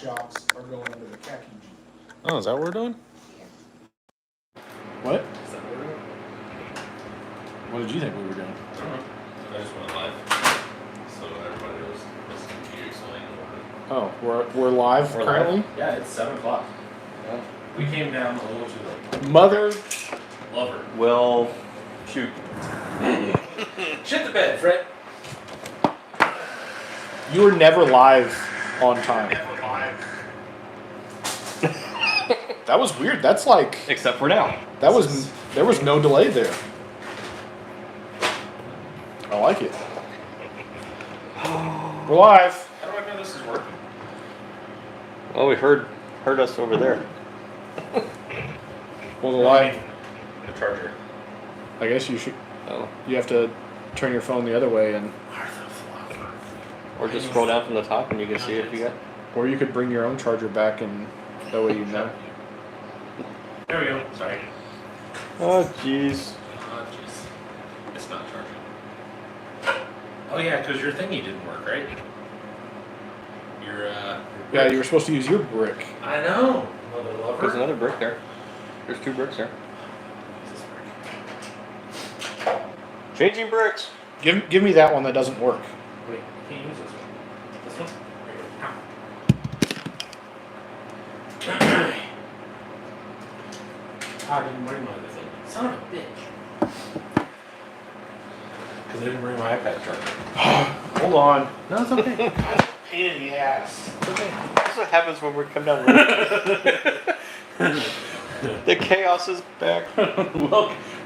jocks are going under the khaki jeep. Oh, is that what we're doing? What? Is that what we're doing? What did you think we were doing? I don't know. I just went live. So everybody was listening to you explain about it. Oh, we're live currently? Live? Yeah, it's 7 o'clock. Yeah. We came down a little too late. Mother. Lover. Well, shoot. Shit the bed, Fred. You were never live on time. Never live. That was weird. That's like Except for now. there was no delay there. I like it. We're live. How do I know this is working? Well, we heard us over there. Well, the live. The charger. I guess you should. Oh. You have to turn your phone the other way, and Or just scroll down from the top and you can see if you got. or you could bring your own charger back, and that way you know. There we go. Sorry. Oh, jeez. Oh, jeez. It's not charging. Oh, yeah, because your thingy didn't work, right? Your, Yeah, you were supposed to use your brick. I know. Mother lover. There's another brick there. There's 2 bricks there. Changing bricks. Give me that one that doesn't work. Wait, I can't use this one. This one? Ow. I didn't bring my other thing. Son of a bitch. Because I didn't bring my iPad charger. Hold on. No, it's okay. Pain in the ass. It's okay. That's what happens when we come down the road. The chaos is back.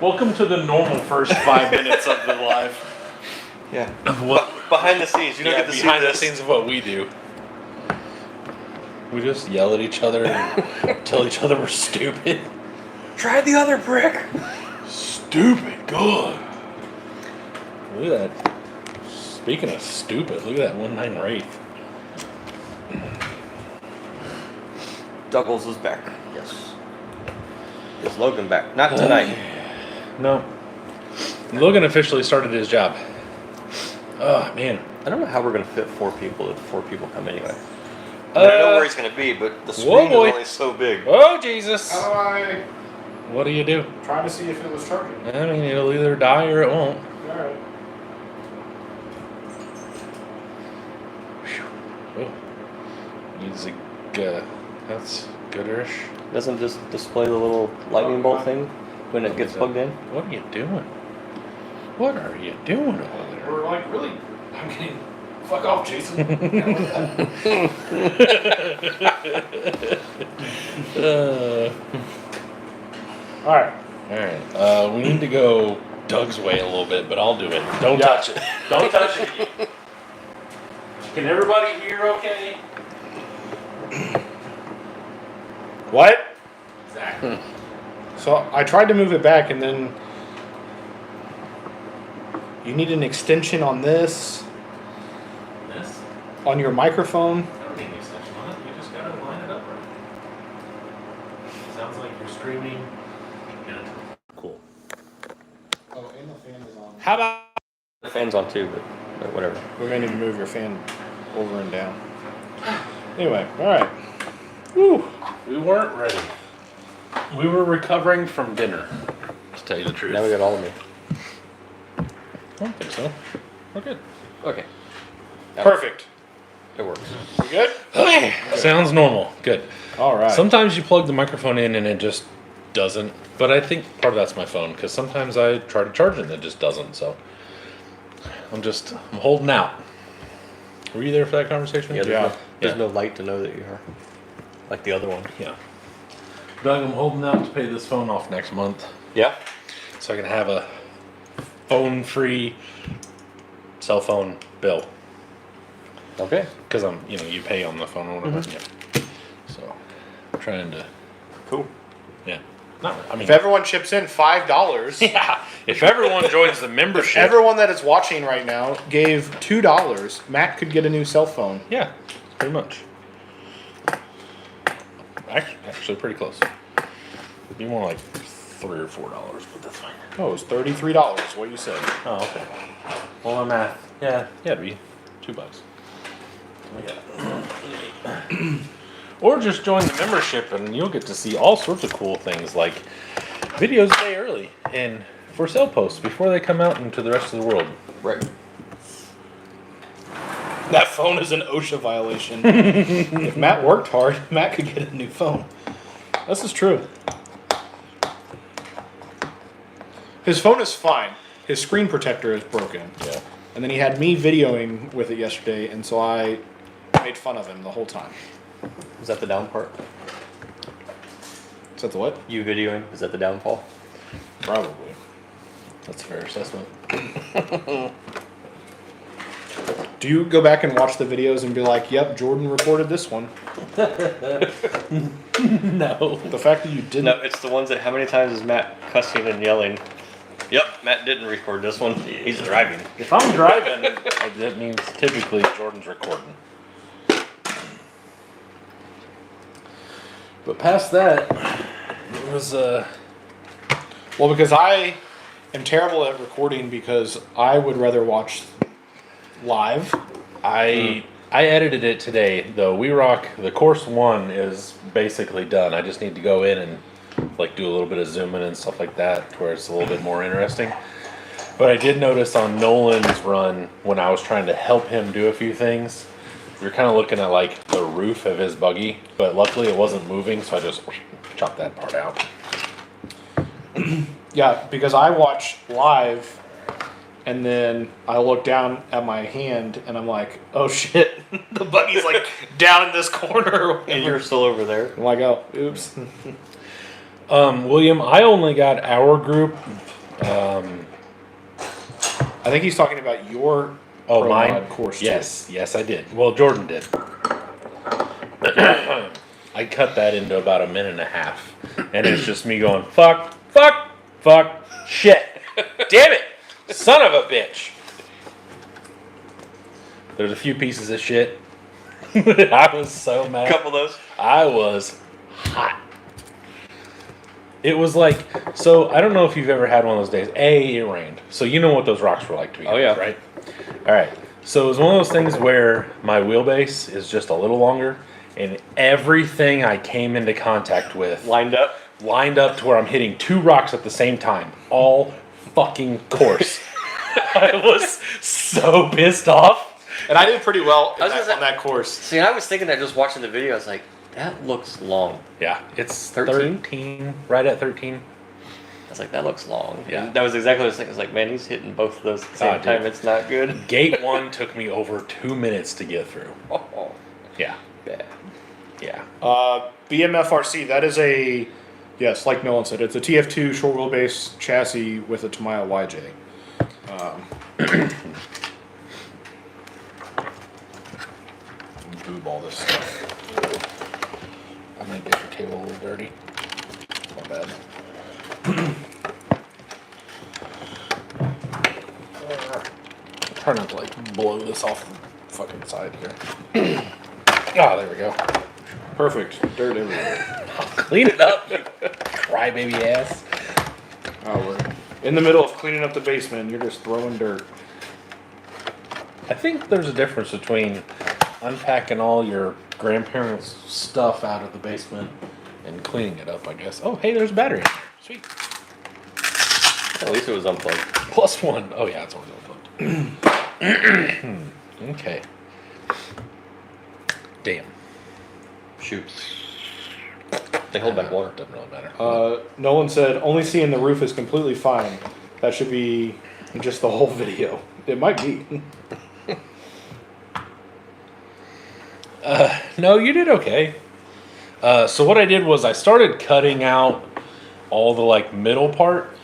Welcome to the normal first 5 minutes of the live. Yeah. What? Behind the scenes, you don't get to see behind this. the scenes of what we do. We just yell at each other and tell each other we're stupid. Try the other brick. Stupid, good. Look at that. Speaking of stupid, look at that 1-9 Wraith. Douglas is back. Yes. Is Logan back? Not tonight. No. Logan officially started his job. Oh, man. I don't know how we're gonna fit 4 people if 4 people come anyway. I know where he's gonna be, but the screen is only so big. Oh, Jesus. How do I What do you do? try to see if it was charging? I mean, it'll either die or it won't. Alright. Oh. Music, that's gooderish. Doesn't just display the little lightning bolt thing when it gets plugged in? What are you doing? What are you doing over there? We're like, really? I'm getting. Fuck off, Jason. Alright. Alright, we need to go Doug's way a little bit, but I'll do it. Don't touch it. Don't touch it. Can everybody hear okay? What? Exactly. So I tried to move it back, and then you need an extension on this, This? on your microphone. I don't need an extension on it. You just gotta line it up right. Sounds like you're screaming. Yeah. Cool. Oh, and the fan is on. How about The fan's on too, but whatever. We're gonna need to move your fan over and down. Anyway, alright. Woo! we weren't ready? We were recovering from dinner. To tell you the truth. Now we got all of me. I don't think so. We're good. Okay. Perfect. It works. You good? Okay. Sounds normal. Good. Alright. Sometimes you plug the microphone in and it just doesn't. But I think part of that's my phone because sometimes I try to charge it and it just doesn't. So I'm holding out. Were you there for that conversation? Yeah, there's Yeah. no light to know that you are. Like the other one. Yeah. Doug, I'm holding out to pay this phone off next month Yeah? so I can have a phone-free cell phone bill. Okay. Because you pay on the phone or whatever. Yeah. So, I'm trying to, Cool. yeah. Not, I mean, If everyone chips in $5, yeah. If everyone joins the membership, everyone that is watching right now gave $2, Matt could get a new cell phone. yeah, pretty much. Actually, pretty close. It'd be more like $3 or $4, but that's fine. Oh, it was $33, what you said. Oh, okay. Well, my math. Yeah, it'd be $2. Yeah. Or just join the membership and you'll get to see all sorts of cool things like videos a day early and for sale posts before they come out into the rest of the world. Right. That phone is an OSHA violation. If Matt worked hard, Matt could get a new phone. This is true. His phone is fine. His screen protector is broken. Yeah. And then he had me videoing with it yesterday, and so I made fun of him the whole time. Is that the down part? Is that the what? You videoing? Is that the downfall? Probably. That's a fair assessment. Do you go back and watch the videos and be like, yep, Jordan recorded this one? No. The fact that you didn't. No, it's the ones that. How many times is Matt cussing and yelling? Yep, Matt didn't record this one. He's driving. If I'm driving, that means typically Jordan's recording. But past that, it was Well, because I am terrible at recording because I would rather watch live. I edited it today though. WeRCRock, the course 1 is basically done. I just need to go in and like do a little bit of zooming and stuff like that to where it's a little bit more interesting. But I did notice on Nolan's run when I was trying to help him do a few things, we were kind of looking at like the roof of his buggy, but luckily it wasn't moving, so I just chopped that part out. Yeah, because I watch live and then I look down at my hand and I'm like, oh shit, the buggy's like down in this corner. And you're still over there. I'm like, oh, oops. William, I only got our group. I think he's talking about your Oh, Pro mine? Mod course. too. Yes, I did. Well, Jordan did. I cut that into about a minute and a half. And it's just me going, fuck, shit, damn it, son of a bitch. There's a few pieces of shit. I was so mad. Couple of those. I was hot. It was like, so I don't know if you've ever had one of those days. It rained. So you know what those rocks were like to begin Oh, yeah. with, right? All right. So it was one of those things where my wheelbase is just a little longer and everything I came into contact with Lined up. to where I'm hitting 2 rocks at the same time. All fucking course. I was so pissed off. And I did pretty well I was gonna say- on that course. See, I was thinking that just watching the video, I was like, that looks long. Yeah, it's 13? 13, right at 13. I was like, that looks long. Yeah. And that was exactly what I was thinking. I was like, man, he's hitting both of those at the same dude. time. It's not good. Gate 1 took me over 2 minutes to get through. Oh, Yeah, bad. yeah. BMFRC, that is a, yes, like Nolan said, it's a TF2 short wheelbase chassis with a Tamiya YJ. Boob all this stuff. I might get your table a little dirty. Not bad. Try not to like blow this off the fucking side here. Ah, there we go. Perfect. Dirt everywhere. Clean it up, you crybaby ass. Oh, we're in the middle of cleaning up the basement and you're just throwing dirt. I think there's a difference between unpacking all your grandparents' stuff out of the basement and cleaning it up, I guess. Oh, hey, there's a battery in there. Sweet. At least it was unplugged. +1. Oh, yeah, it's always unplugged. Okay. Damn. Shoot. They hold back water. Doesn't really matter. Nolan said, only seeing the roof is completely fine. That should be just the whole video. It might be. No, you did okay. So what I did was I started cutting out all the like middle part,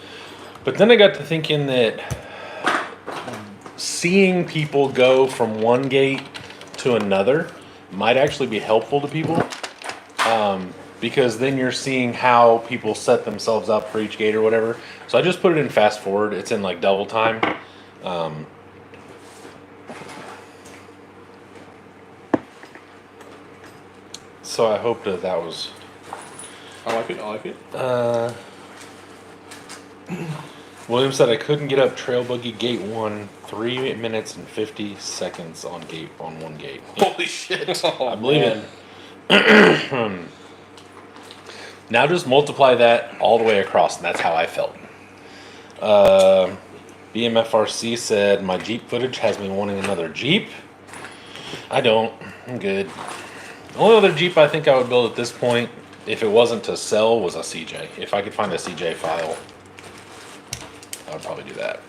but then I got to thinking that seeing people go from one gate to another might actually be helpful to people, because then you're seeing how people set themselves up for each gate or whatever. So I just put it in fast forward. It's in like double time. So I hope that was. I like it. William said I couldn't get up Trail Buggy Gate 1, 3 minutes and 50 seconds on one gate. Holy shit. I believe it. Now just multiply that all the way across, and that's how I felt. BMFRC said, my Jeep footage has me wanting another Jeep. I don't. I'm good. The only other Jeep I think I would build at this point, if it wasn't to sell, was a CJ. If I could find a CJ file, I would probably do that.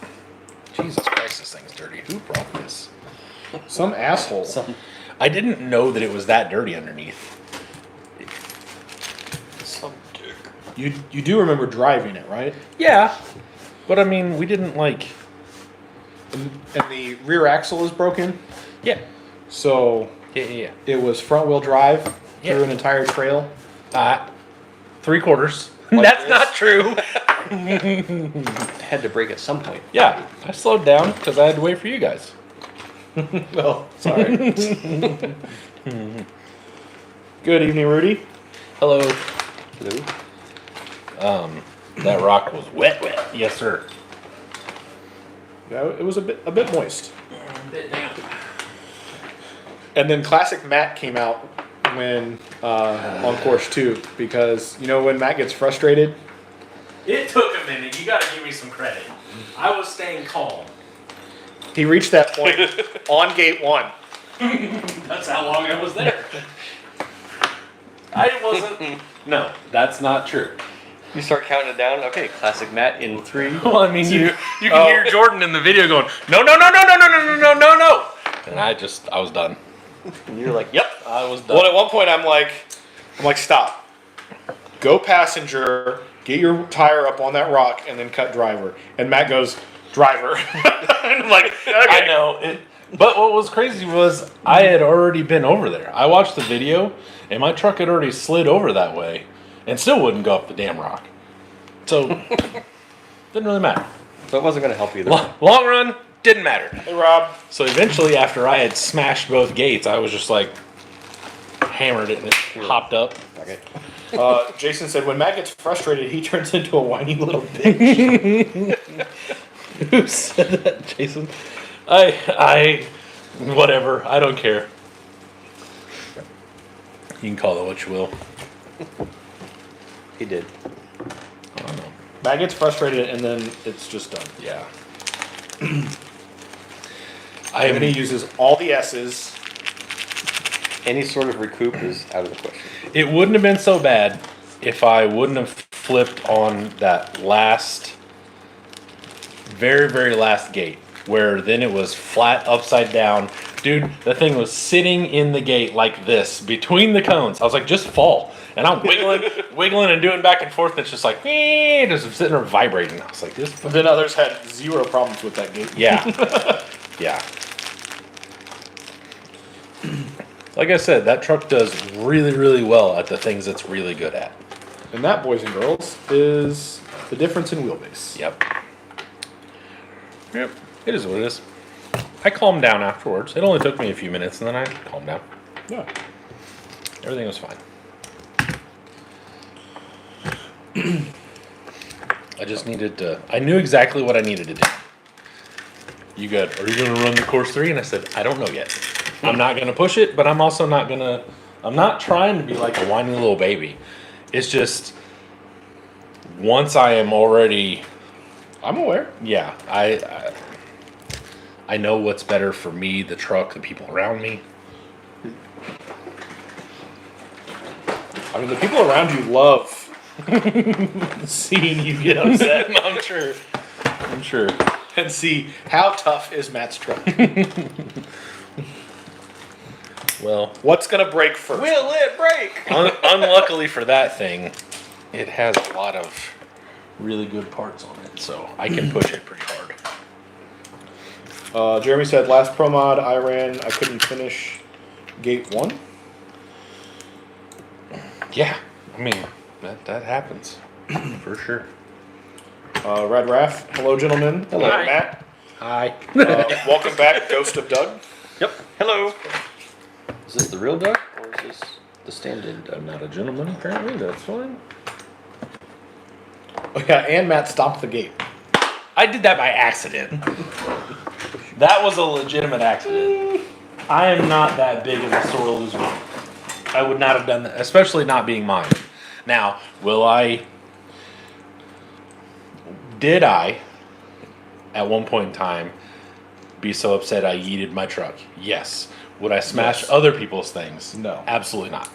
Jesus Christ, this thing's dirty. Who brought this? Some asshole. I didn't know that it was that dirty underneath. Some dick. You do remember driving it, right? Yeah. But I mean, we didn't like... And the rear axle is broken, Yeah. so Yeah. it was front wheel drive Yeah. through an entire trail. 3/4. Like That's this? not true. Had to break at some point. Yeah. I slowed down because I had to wait for you guys. Well, sorry. Good evening, Rudy. Hello. Hello. That rock was wet. Yes, sir. Yeah, it was a bit moist. And then Classic Matt came out when on course 2 because you know when Matt gets frustrated. It took a minute. You gotta give me some credit. I was staying calm. He reached that point on gate 1. That's how long I was there. I wasn't. No, that's not true. You start counting it down. Okay, Classic Matt in 3. Well, I mean, you can hear Jordan in the video going, no. And I was done. And you're like, yep. I was done. Well, at one point I'm like, stop. Go passenger, get your tire up on that rock, and then cut driver. And Matt goes, driver. And I'm like, okay. I know. But what was crazy was I had already been over there. I watched the video, and my truck had already slid over that way and still wouldn't go up the damn rock. So, didn't really matter. So it wasn't going to help either. Long run, didn't matter. Hey, Rob. So eventually, after I had smashed both gates, I was just like, hammered it and it hopped up. Okay. Jason said, when Matt gets frustrated, he turns into a whiny little bitch. Who said that, Jason? Whatever. I don't care. You can call it what you will. He did. I don't know. Matt gets frustrated, and then it's just done. Yeah. And then he uses all the S's. Any sort of recoup is out of the question. It wouldn't have been so bad if I wouldn't have flipped on that very, very last gate, where then it was flat upside down. Dude, the thing was sitting in the gate like this, between the cones. I was like, just fall. And I'm wiggling and doing back and forth, and it's just like, just sitting there vibrating. I was like, this. But then others had zero problems with that gate. Yeah. Yeah. Like I said, that truck does really, really well at the things it's really good at. And that, boys and girls, is the difference in wheelbase. Yep. It is what it is. I calmed down afterwards. It only took me a few minutes, and then I calmed down. Yeah. Everything was fine. I just needed to... I knew exactly what I needed to do. You good? Are you going to run the course 3? And I said, I don't know yet. I'm not going to push it, but I'm also not going to... I'm not trying to be like a whiny little baby. It's just... Once I am already... I'm aware. Yeah, I know what's better for me, the truck, the people around me. I mean, the people around you love seeing you get upset. I'm sure. And see how tough is Matt's truck. Well, What's gonna break first? Will it break? unluckily for that thing, it has a lot of really good parts on it, so I can push it pretty hard. Jeremy said, last pro mod I ran, I couldn't finish gate 1. Yeah, I mean, that happens, for sure. Red Raff, hello gentlemen. Hello. Hi. Matt. Hi. Welcome back, Ghost of Doug. Yep. Hello. Is this the real duck or is this the stand-in duck? I'm not a gentleman, apparently, that's fine. Oh yeah, and Matt stopped the gate. I did that by accident. That was a legitimate accident. I am not that big of a sore loser. I would not have done that, especially not being mine. Now, did I, at one point in time, be so upset I yeeted my truck? Yes. Would I smash Yes. other people's things? No. Absolutely not.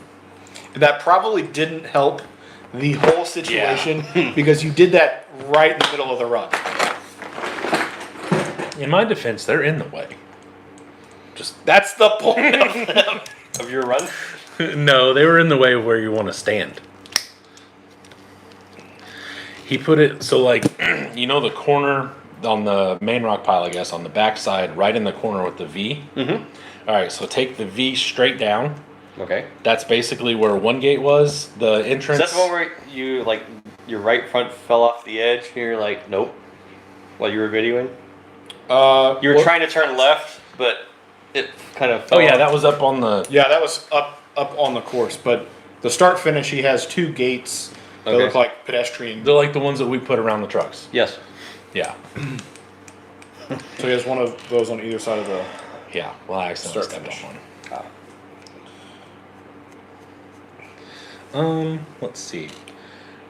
That probably didn't help the whole situation because you did that right in the middle of the run. In my defense, they're in the way. That's the point of them. Of your run? No, they were in the way of where you want to stand. He put it so like, you know, the corner on the main rock pile, I guess, on the back side, right in the corner with the V. Mm-hmm. All right, so take the V straight down. Okay. That's basically where one gate was. The entrance. Is that the one where you, like, your right front fell off the edge and you're like, nope, while you were videoing? You were trying to turn left, but it kind of fell Oh yeah, off. that was up on the. Yeah, that was up on the course, but the start finish he has 2 gates that Okay. look like pedestrian. They're like the ones that we put around the trucks. Yes. Yeah. So he has one of those on either side of the. Yeah. Well, I accidentally Start stepped on one. Ah. Let's see.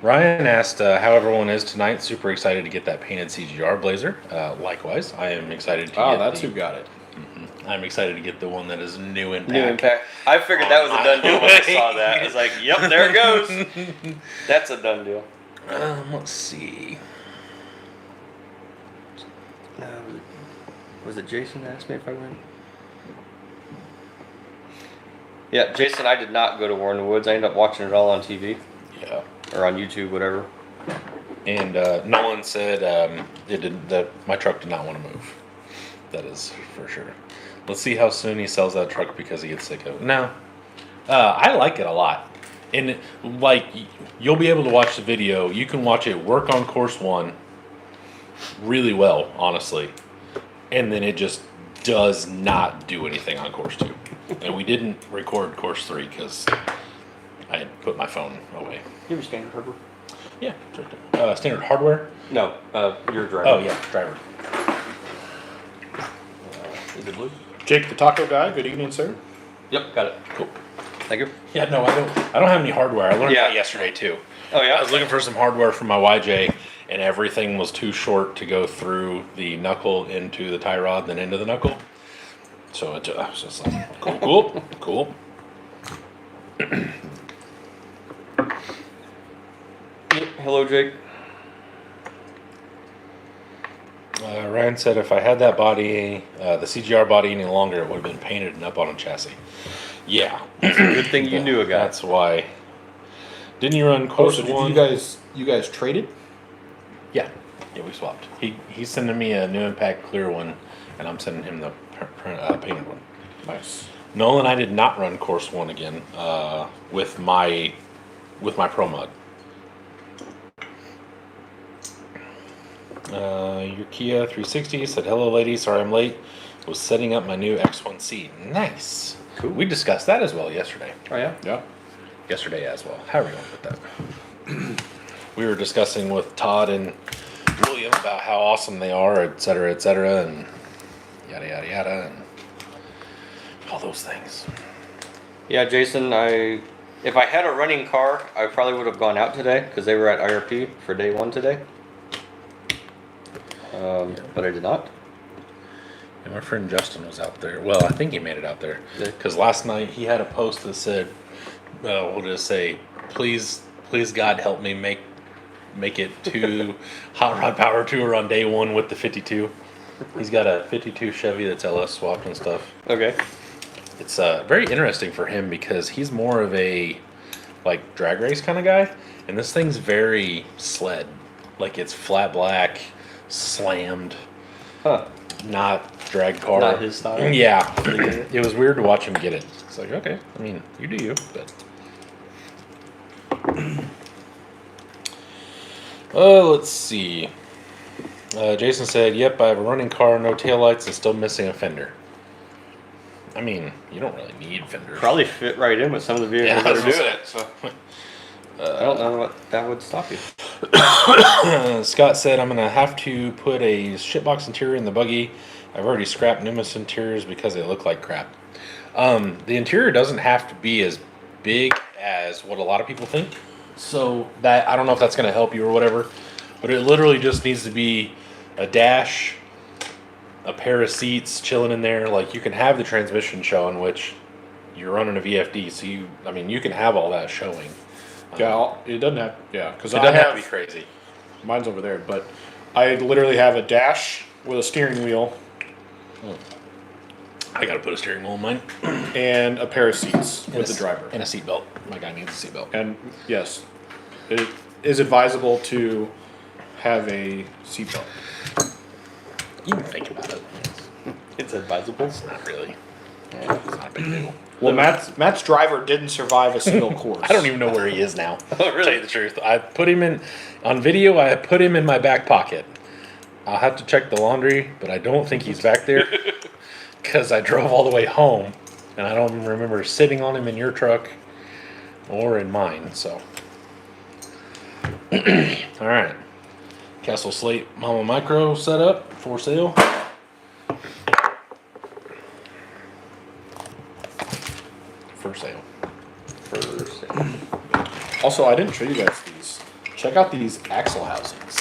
Ryan asked how everyone is tonight. Super excited to get that painted CGR blazer. Likewise, I am excited to Oh, get that's the, who got it. I'm excited to get the one that is new impact. New impact. I figured that was a done deal when I saw that. I was like, yep, there it goes. That's a done deal. Let's see. Was it Jason that asked me if I went? Yeah, Jason, I did not go to War in the Woods. I ended up watching it all on TV Yeah. or on YouTube, whatever. And Nolan said it didn't. That my truck did not want to move. That is for sure. Let's see how soon he sells that truck because he gets sick of it. No, I like it a lot. And like you'll be able to watch the video. You can watch it work on course 1 really well, honestly, and then it just does not do anything on course 2. And we didn't record course 3 because I had put my phone away. You have a standard hardware? Yeah, standard hardware. No, your driver. Oh yeah, driver. Is it blue? Jake the taco guy, good evening, sir. Yep, got it. Cool. Thank you. Yeah, no, I don't have any hardware. I learned Yeah. that yesterday too. Oh yeah? I was looking for some hardware for my YJ, and everything was too short to go through the knuckle into the tie rod, then into the knuckle. So I was just like, cool. Hello, Jake. Ryan said if I had that body, the CGR body any longer, it would have been painted and up on a chassis. Yeah. Good thing you knew a guy. That's why. Didn't you run Oh, course so did 1? you guys traded? Yeah, we swapped. He's sending me a new impact clear one, and I'm sending him the painted one. Nice. Nolan and I did not run course 1 again with my pro mod. Your Kia 360 said, "Hello, ladies. Sorry I'm late. Was setting up my new X1C. Nice. Cool. We discussed that as well yesterday. Oh yeah? Yeah. Yesterday as well. How are we going to put that? We were discussing with Todd and William about how awesome they are, et cetera, and yada yada yada, and all those things. Yeah, Jason, if I had a running car, I probably would have gone out today because they were at IRP for day 1 today. But I did not. And my friend Justin was out there. Well, I think he made it out there because last night he had a post that said, "What did it say? Please God help me make it to Hot Rod Power Tour on day 1 with the 52." He's got a 52 Chevy that's LS swapped and stuff. Okay. It's very interesting for him because he's more of a like drag race kind of guy, and this thing's very sled. Like it's flat black, slammed, Huh. not drag car. Not his style? Yeah, it was weird to watch him get it. It's like, okay, I mean, you do you, but. Let's see. Jason said, "Yep, I have a running car, no taillights, and still missing a fender." I mean, you don't really need fenders. Probably fit right in with some of the vehicles Yeah, that are that's what doing I it. So I don't know what that would stop you. Scott said, "I'm gonna have to put a shitbox interior in the buggy. I've already scrapped Nimbus interiors because they look like crap." The interior doesn't have to be as big as what a lot of people think. So that I don't know if that's going to help you or whatever, but it literally just needs to be a dash, a pair of seats chilling in there. Like you can have the transmission showing, which you're running a VFD, so you can have all that showing. Yeah, it doesn't have. Yeah, because It doesn't have to be crazy. Mine's over there, but I literally have a dash with a steering wheel I got to put a steering wheel in mine and a pair of seats with the driver. and a seatbelt. My guy needs a seatbelt. And yes, it is advisable to have a seatbelt. You can think about it. It's advisable. It's not really. It's not a big deal. Well, Matt's driver didn't survive a single course. I don't even know where he is now. Oh, really? To tell you the truth, I put him in on video. I put him in my back pocket. I'll have to check the laundry, but I don't think he's back there because I drove all the way home, and I don't remember sitting on him in your truck or in mine. So, all right, Castle Slate Mama Micro set up for sale. For sale. Also, I didn't show you guys these. Check out these axle housings.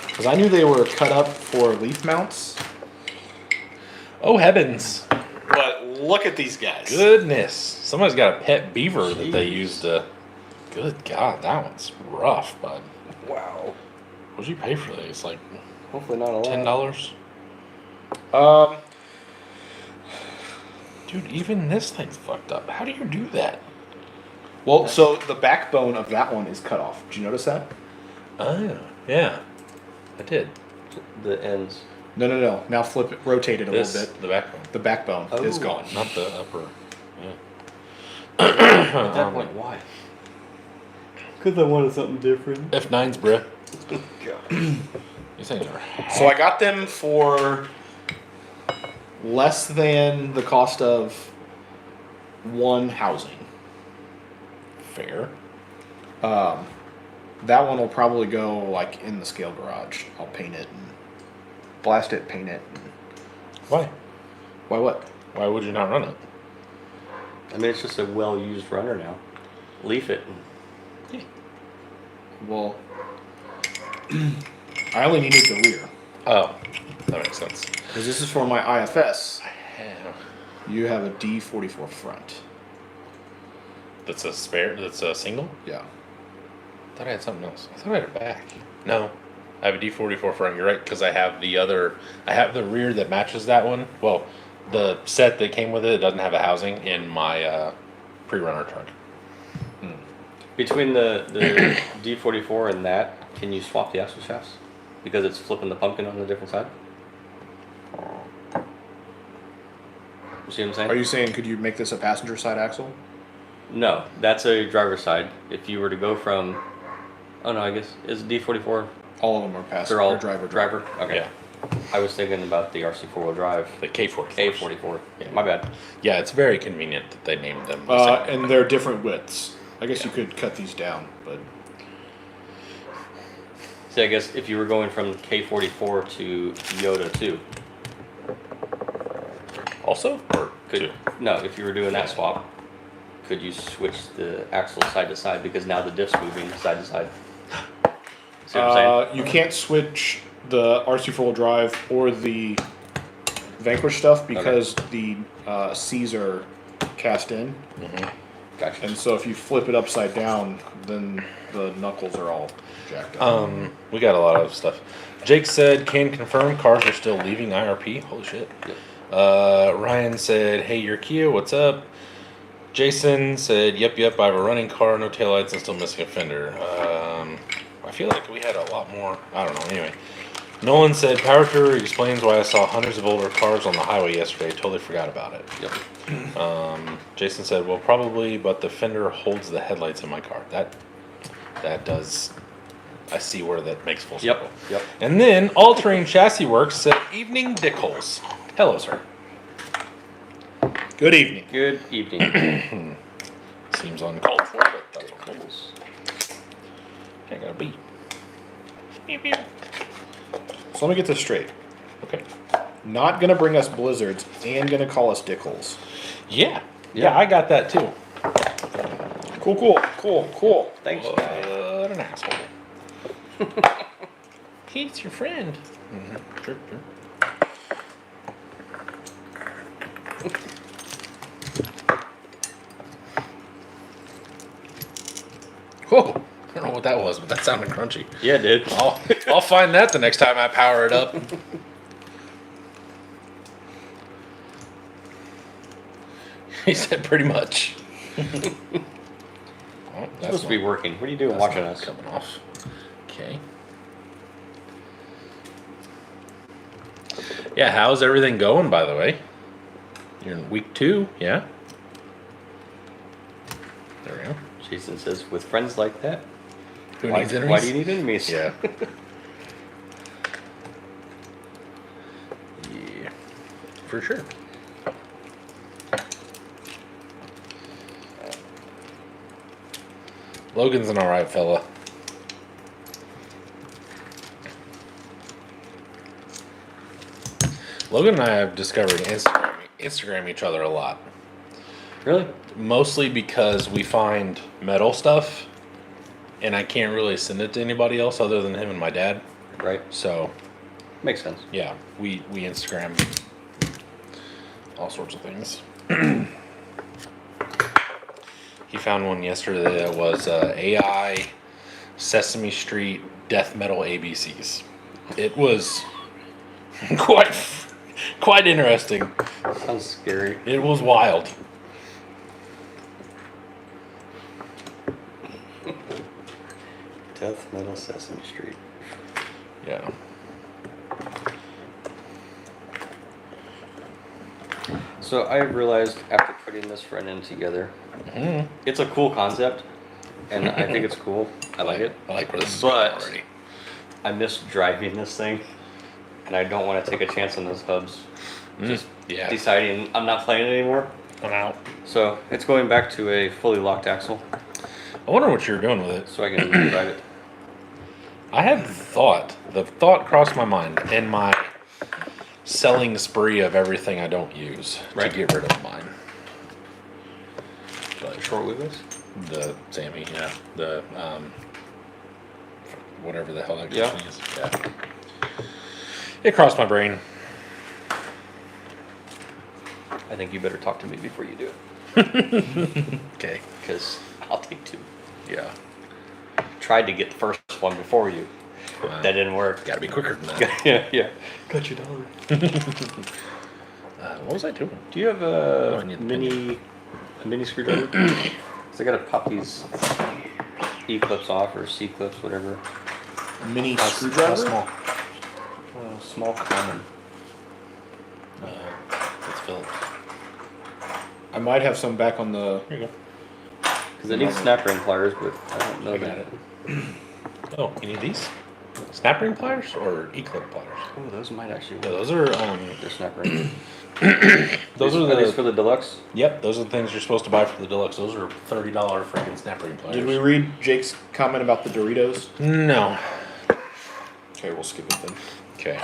Because I knew they were cut up for leaf mounts. Oh heavens! But look at these guys. Goodness, somebody's got a pet beaver that they used to. Good God, that one's rough, bud. Wow. What'd you pay for these? Like Hopefully not a lot. $10? Um, Dude, even this thing's fucked up. How do you do that? well, so the backbone of that one is cut off. Did you notice that? Oh, yeah, I did. The ends. No. Now flip it, rotate it a This, little bit. the backbone, The backbone is Oh. gone. not the upper. Yeah. At that point, why? Because I wanted something different. F9s, bruh. God. These things are. So I got them for less than the cost of one housing. Fair. That one will probably go like in the scale garage. I'll paint it and blast it, paint it. Why? Why what? Why would you not run it? I mean, it's just a well-used runner now. Leaf it. Well, I only needed the rear Oh, that makes sense. because this is for my IFS. Yeah. You have a D44 front. That's a spare. That's a single. Yeah. I thought I had something else. I thought I had a back. No, I have a D44 front. You're right, because I have the other. I have the rear that matches that one. Well, the set that came with it doesn't have a housing in my pre-runner truck. Between the D44 and that, can you swap the axle shafts? Because it's flipping the pumpkin on the different side? You see what I'm saying? Are you saying could you make this a passenger side axle? No, that's a driver's side. If you were to go from... Oh no, I guess... Is D44... All of them are passenger. They're all driver. Okay. Yeah, I was thinking about the RC four-wheel drive. the K44. K44. Yeah. My bad. Yeah, it's very convenient that they named them. the same. And they're different widths. I guess you could cut these down, but So I guess if you were going from K44 to Yoda 2, Also, or could two? no, if you were doing that swap, could you switch the axle side to side because now the diff's moving side to side? See what I'm saying? you can't switch the RC four-wheel drive or the Vanquish stuff because the C's are cast in, Gotcha. and so if you flip it upside down, then the knuckles are all jacked up. We got a lot of stuff. Jake said, can confirm cars are still leaving IRP. Holy shit. Yep. Ryan said, hey, you're Kia, what's up? Jason said, yep, I have a running car, no taillights, and still missing a fender. I feel like we had a lot more. I don't know. Anyway, Nolan said, Power Tour explains why I saw hundreds of older cars on the highway yesterday. Totally forgot about it. Yep. Jason said, well, probably, but the fender holds the headlights in my car. That does. I see where that makes full circle. Yep. And then All Terrain Chassis Works said, evening dickholes. Hello, sir. Good evening. Good evening. Seems uncalled for, but that's okay. I got a B. Beep, beep. So let me get this straight. Okay. Not gonna bring us blizzards and gonna call us dickholes. Yeah, I got that too. Cool. Thanks, guy. What an asshole. He's your friend. Sure. Whoa. I don't know what that was, but that sounded crunchy. Yeah, dude. I'll find that the next time I power it up. He said pretty much. Well, It's supposed to be working. What are you doing watching us? Coming off. Okay. Yeah, how's everything going, by the way? You're in week 2, yeah? There we go. Jason says, with friends like that, Who why needs enemies? why do you need enemies? Yeah. Yeah. For sure. Logan's an alright fella. Logan and I have discovered Instagram each other a lot. Really? Mostly because we find metal stuff and I can't really send it to anybody else other than him and my dad. Right. So, Makes sense. yeah, we Instagram all sorts of things. He found one yesterday that was AI Sesame Street death metal ABCs. It was quite interesting. Sounds scary. It was wild. Death Metal Sesame Street. Yeah. So I realized after putting this front end together, it's a cool concept, and I think it's cool. I like it. I like where this is going But already. I miss driving this thing, and I don't want to take a chance on those hubs. Just Yeah. deciding I'm not playing it anymore. I'm out. So it's going back to a fully locked axle, I wonder what you're doing with it. so I can drive it. I had the thought crossed my mind in my selling spree of everything I don't use Right. to get rid of mine. But Short wheelbase. the Sammy, yeah, the whatever the hell that Yeah. thing is. Yeah. It crossed my brain. I think you better talk to me before you do it, Okay. because I'll take 2. Yeah. Tried to get the first one before you. Wow. That didn't work. Gotta be quicker than that. yeah. Got your dollar. What was I doing? Do you have I a need the mini screwdriver? Because I gotta pop these E clips off or C clips, whatever. Mini How screwdriver. small? Small common. It's Phillips. I might have some back on the. Here you go. Because I need snap ring pliers, but I don't know I got that. it. Oh, you need these? Snap ring pliers or E-clip pliers? Oh, those might actually Yeah, work. those are They're snap ring. those are these the for the deluxe? yep. Those are the things you're supposed to buy for the deluxe. Those are $30 freaking snap ring pliers. Did we read Jake's comment about the Doritos? No. Okay, we'll skip it then. Okay.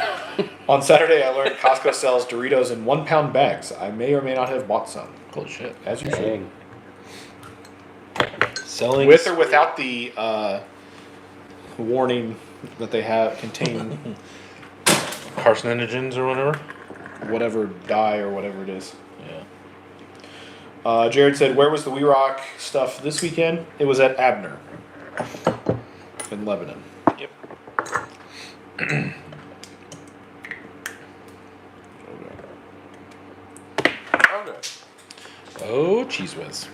On Saturday, I learned Costco sells Doritos in 1-pound bags. I may or may not have bought some, Holy shit. as you should. Dang. Selling With or without the warning that they have contain carcinogens or whatever. whatever dye or whatever it is. Yeah. Jared said, "Where was the WeRCRock stuff this weekend?" It was at Abner in Lebanon. Yep. Oh, cheese whiz.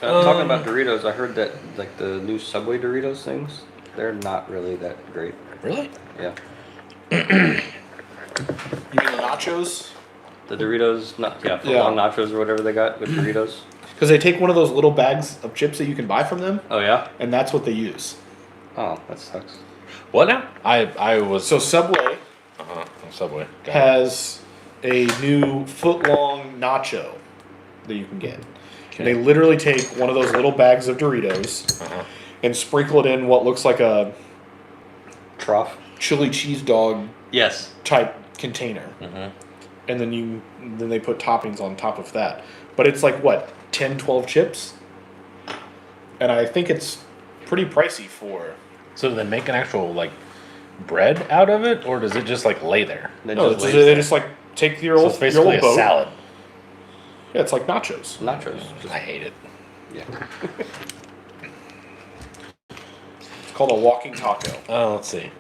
Talking about Doritos, I heard that like the new Subway Doritos things, they're not really that great. Really? Yeah. You mean the nachos? The Doritos, not Yeah. long nachos or whatever they got with Doritos. Because they take one of those little bags of chips that you can buy from them, Oh yeah. and that's what they use. Oh, that sucks. What now? I was So Subway on Subway. Got it. has a new foot-long nacho that you can get. Okay. They literally take one of those little bags of Doritos Uh-huh. and sprinkle it in what looks like a Trough. chili cheese dog Yes. type container, Mhm. and then they put toppings on top of that. But it's like what 10, 12 chips. And I think it's pretty pricey for. So do they make an actual like bread out of it, or does it just like lay there? No, they just like take your So old it's basically your old a boat. salad. Yeah, it's like nachos. Nachos. I hate it. Yeah. It's called a walking taco. Let's see.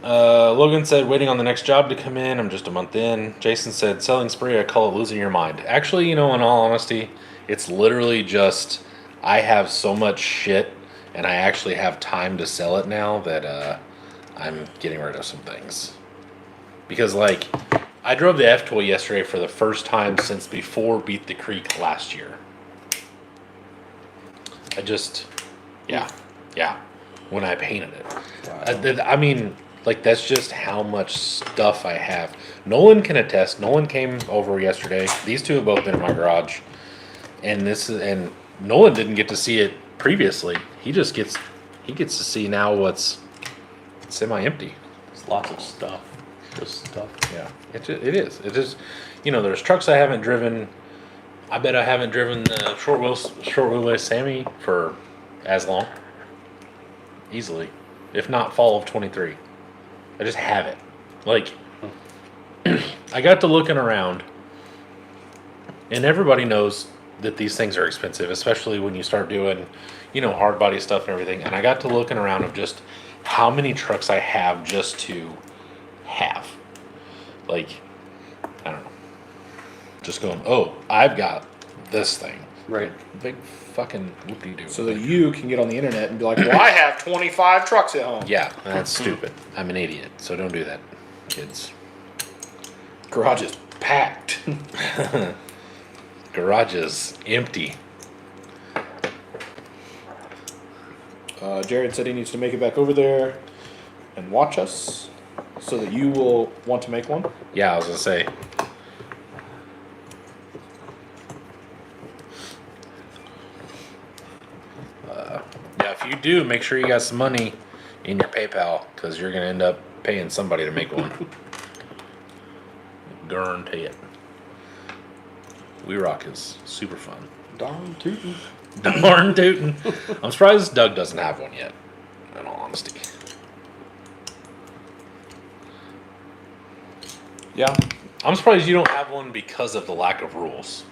Logan said, waiting on the next job to come in. I'm just a month in. Jason said, selling spree, I call it losing your mind. Actually, in all honesty, it's literally just I have so much shit and I actually have time to sell it now that I'm getting rid of some things. Because, like, I drove the F-Toy yesterday for the first time since before Beat the Creek last year. Yeah, when I painted it. Wow. I mean, like, that's just how much stuff I have. Nolan can attest. Nolan came over yesterday. These two have both been in my garage. And Nolan didn't get to see it previously. He gets to see now what's semi-empty. It's lots of stuff. Just stuff. Yeah, it is. It is. There's trucks I haven't driven. I bet I haven't driven the short wheelbase Sammy for as long. Easily, if not fall of 23. I just have it. Like, I got to looking around, and everybody knows that these things are expensive, especially when you start doing, hard body stuff and everything. And I got to looking around of just how many trucks I have just to have. Like, I don't know. Just going, oh, I've got this thing. Right. Big fucking whoop-de-doo. So that you can get on the internet and be like, well, I have 25 trucks at home. Yeah, that's stupid. I'm an idiot, so don't do that, kids. Garage is packed. Garage is empty. Jared said he needs to make it back over there and watch us so that you will want to make one. Yeah, I was gonna say. Yeah, if you do, make sure you got some money in your PayPal, because you're gonna end up paying somebody to make one. Guarantee it. WeRCrock is super fun. Darn tootin'. Darn tootin'. I'm surprised Doug doesn't have one yet, in all honesty. Yeah. I'm surprised you don't have one because of the lack of rules.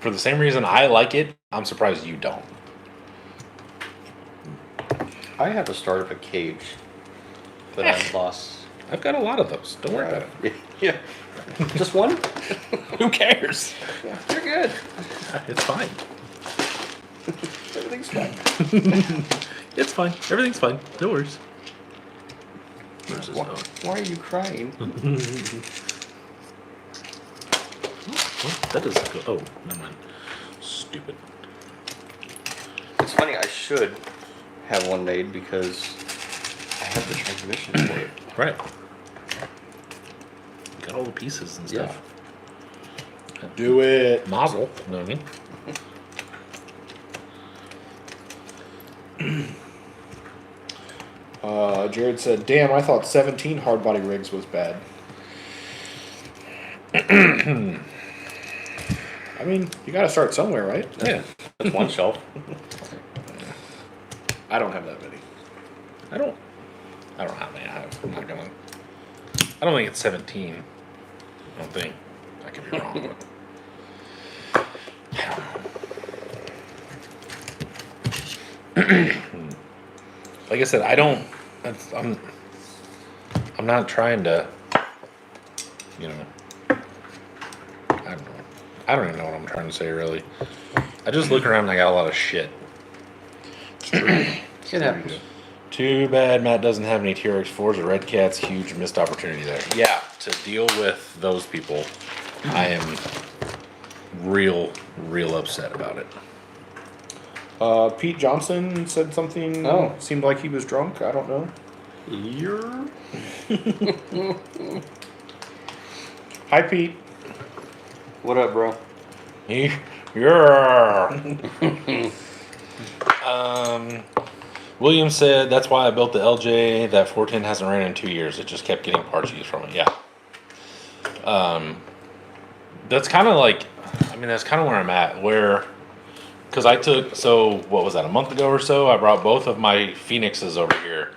For the same reason I like it, I'm surprised you don't. I have a start of a cage that I've lost. I've got a lot of those. Don't worry about it. Yeah. Just one? Who cares? Yeah, you're good. It's fine. Everything's fine. It's fine. Everything's fine. No worries. Why are you crying? What? That doesn't go. Oh, never mind. Stupid. It's funny, I should have one made because I have the transmission for it. Right. Got all the pieces and stuff. Do it. Nozzle. You know what I mean? Jared said, damn, I thought 17 hard body rigs was bad. I mean, you gotta start somewhere, right? Yeah. That's one shelf. I don't have that many. I don't know how many I have. I'm not gonna. I don't think it's 17. I don't think. I could be wrong. Like I said, I don't. I'm not trying to. I don't know. I don't even know what I'm trying to say really. I just look around and I got a lot of shit. It happens. Too bad Matt doesn't have any TRX4s or Red Cats. Huge missed opportunity there. Yeah, to deal with those people, I am real upset about it. Pete Johnson said something. Oh. Seemed like he was drunk. I don't know. You're... Hi, Pete. What up, bro? William said, that's why I built the LJ. That 410 hasn't ran in 2 years. It just kept getting parts used from it. Yeah. that's kind of like, I mean, that's kind of where I'm at. Because what was that, a month ago or so? I brought both of my Phoenixes over here.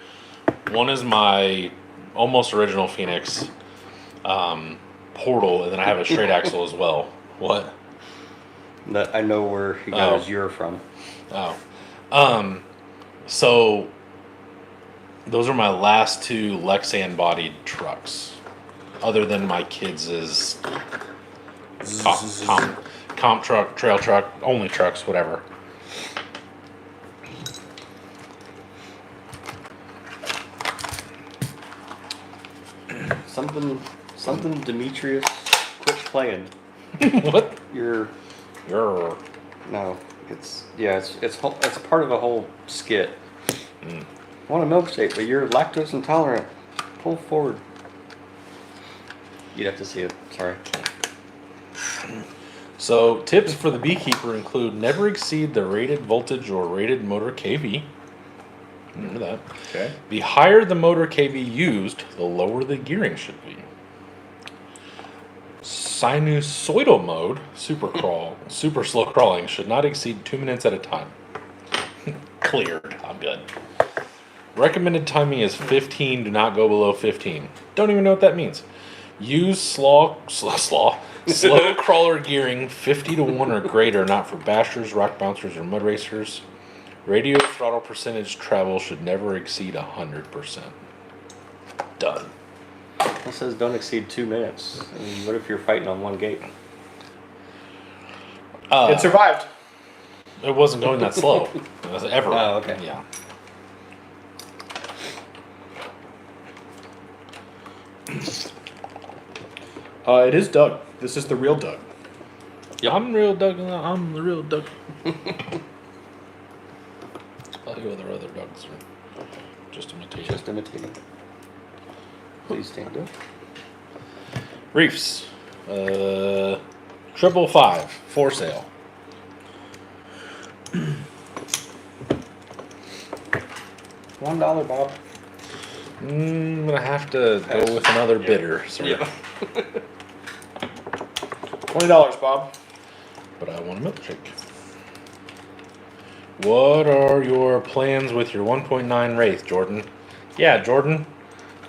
One is my almost original Phoenix Portal, and then I have a straight axle as well. What? That I know where he got his Euro from. Oh. So those are my last two Lexan bodied trucks, other than my kids' comp truck, trail truck, only trucks, whatever. Something Demetrius, quit playing. What? You're no, it's part of a whole skit. I want a milkshake, but you're lactose intolerant. Pull forward. You'd have to see it. Sorry. So tips for the beekeeper include never exceed the rated voltage or rated motor kV. Remember that. Okay. The higher the motor kV used, the lower the gearing should be. Sinusoidal mode, super slow crawling, should not exceed 2 minutes at a time. Cleared. I'm good. Recommended timing is 15. Do not go below 15. Don't even know what that means. Use slow crawler gearing 50 to 1 or greater, not for bashers, rock bouncers, or mud racers. Radio throttle percentage travel should never exceed 100%. Done. It says don't exceed 2 minutes. I mean, what if you're fighting on one gate? It survived. It wasn't going that slow. Ever. Oh, okay. Yeah. It is Doug. This is the real Doug. Yep. I'm real Doug. I'm the real Doug. I'll go with the other Dougs are just imitating. Just imitating. Please stand up. Reefs. 555 for sale. $1, Bob. I'm gonna have to go with another bidder, sir. Yeah. $20, Bob. But I want a milkshake. What are your plans with your 1.9 Wraith, Jordan? Yeah, Jordan.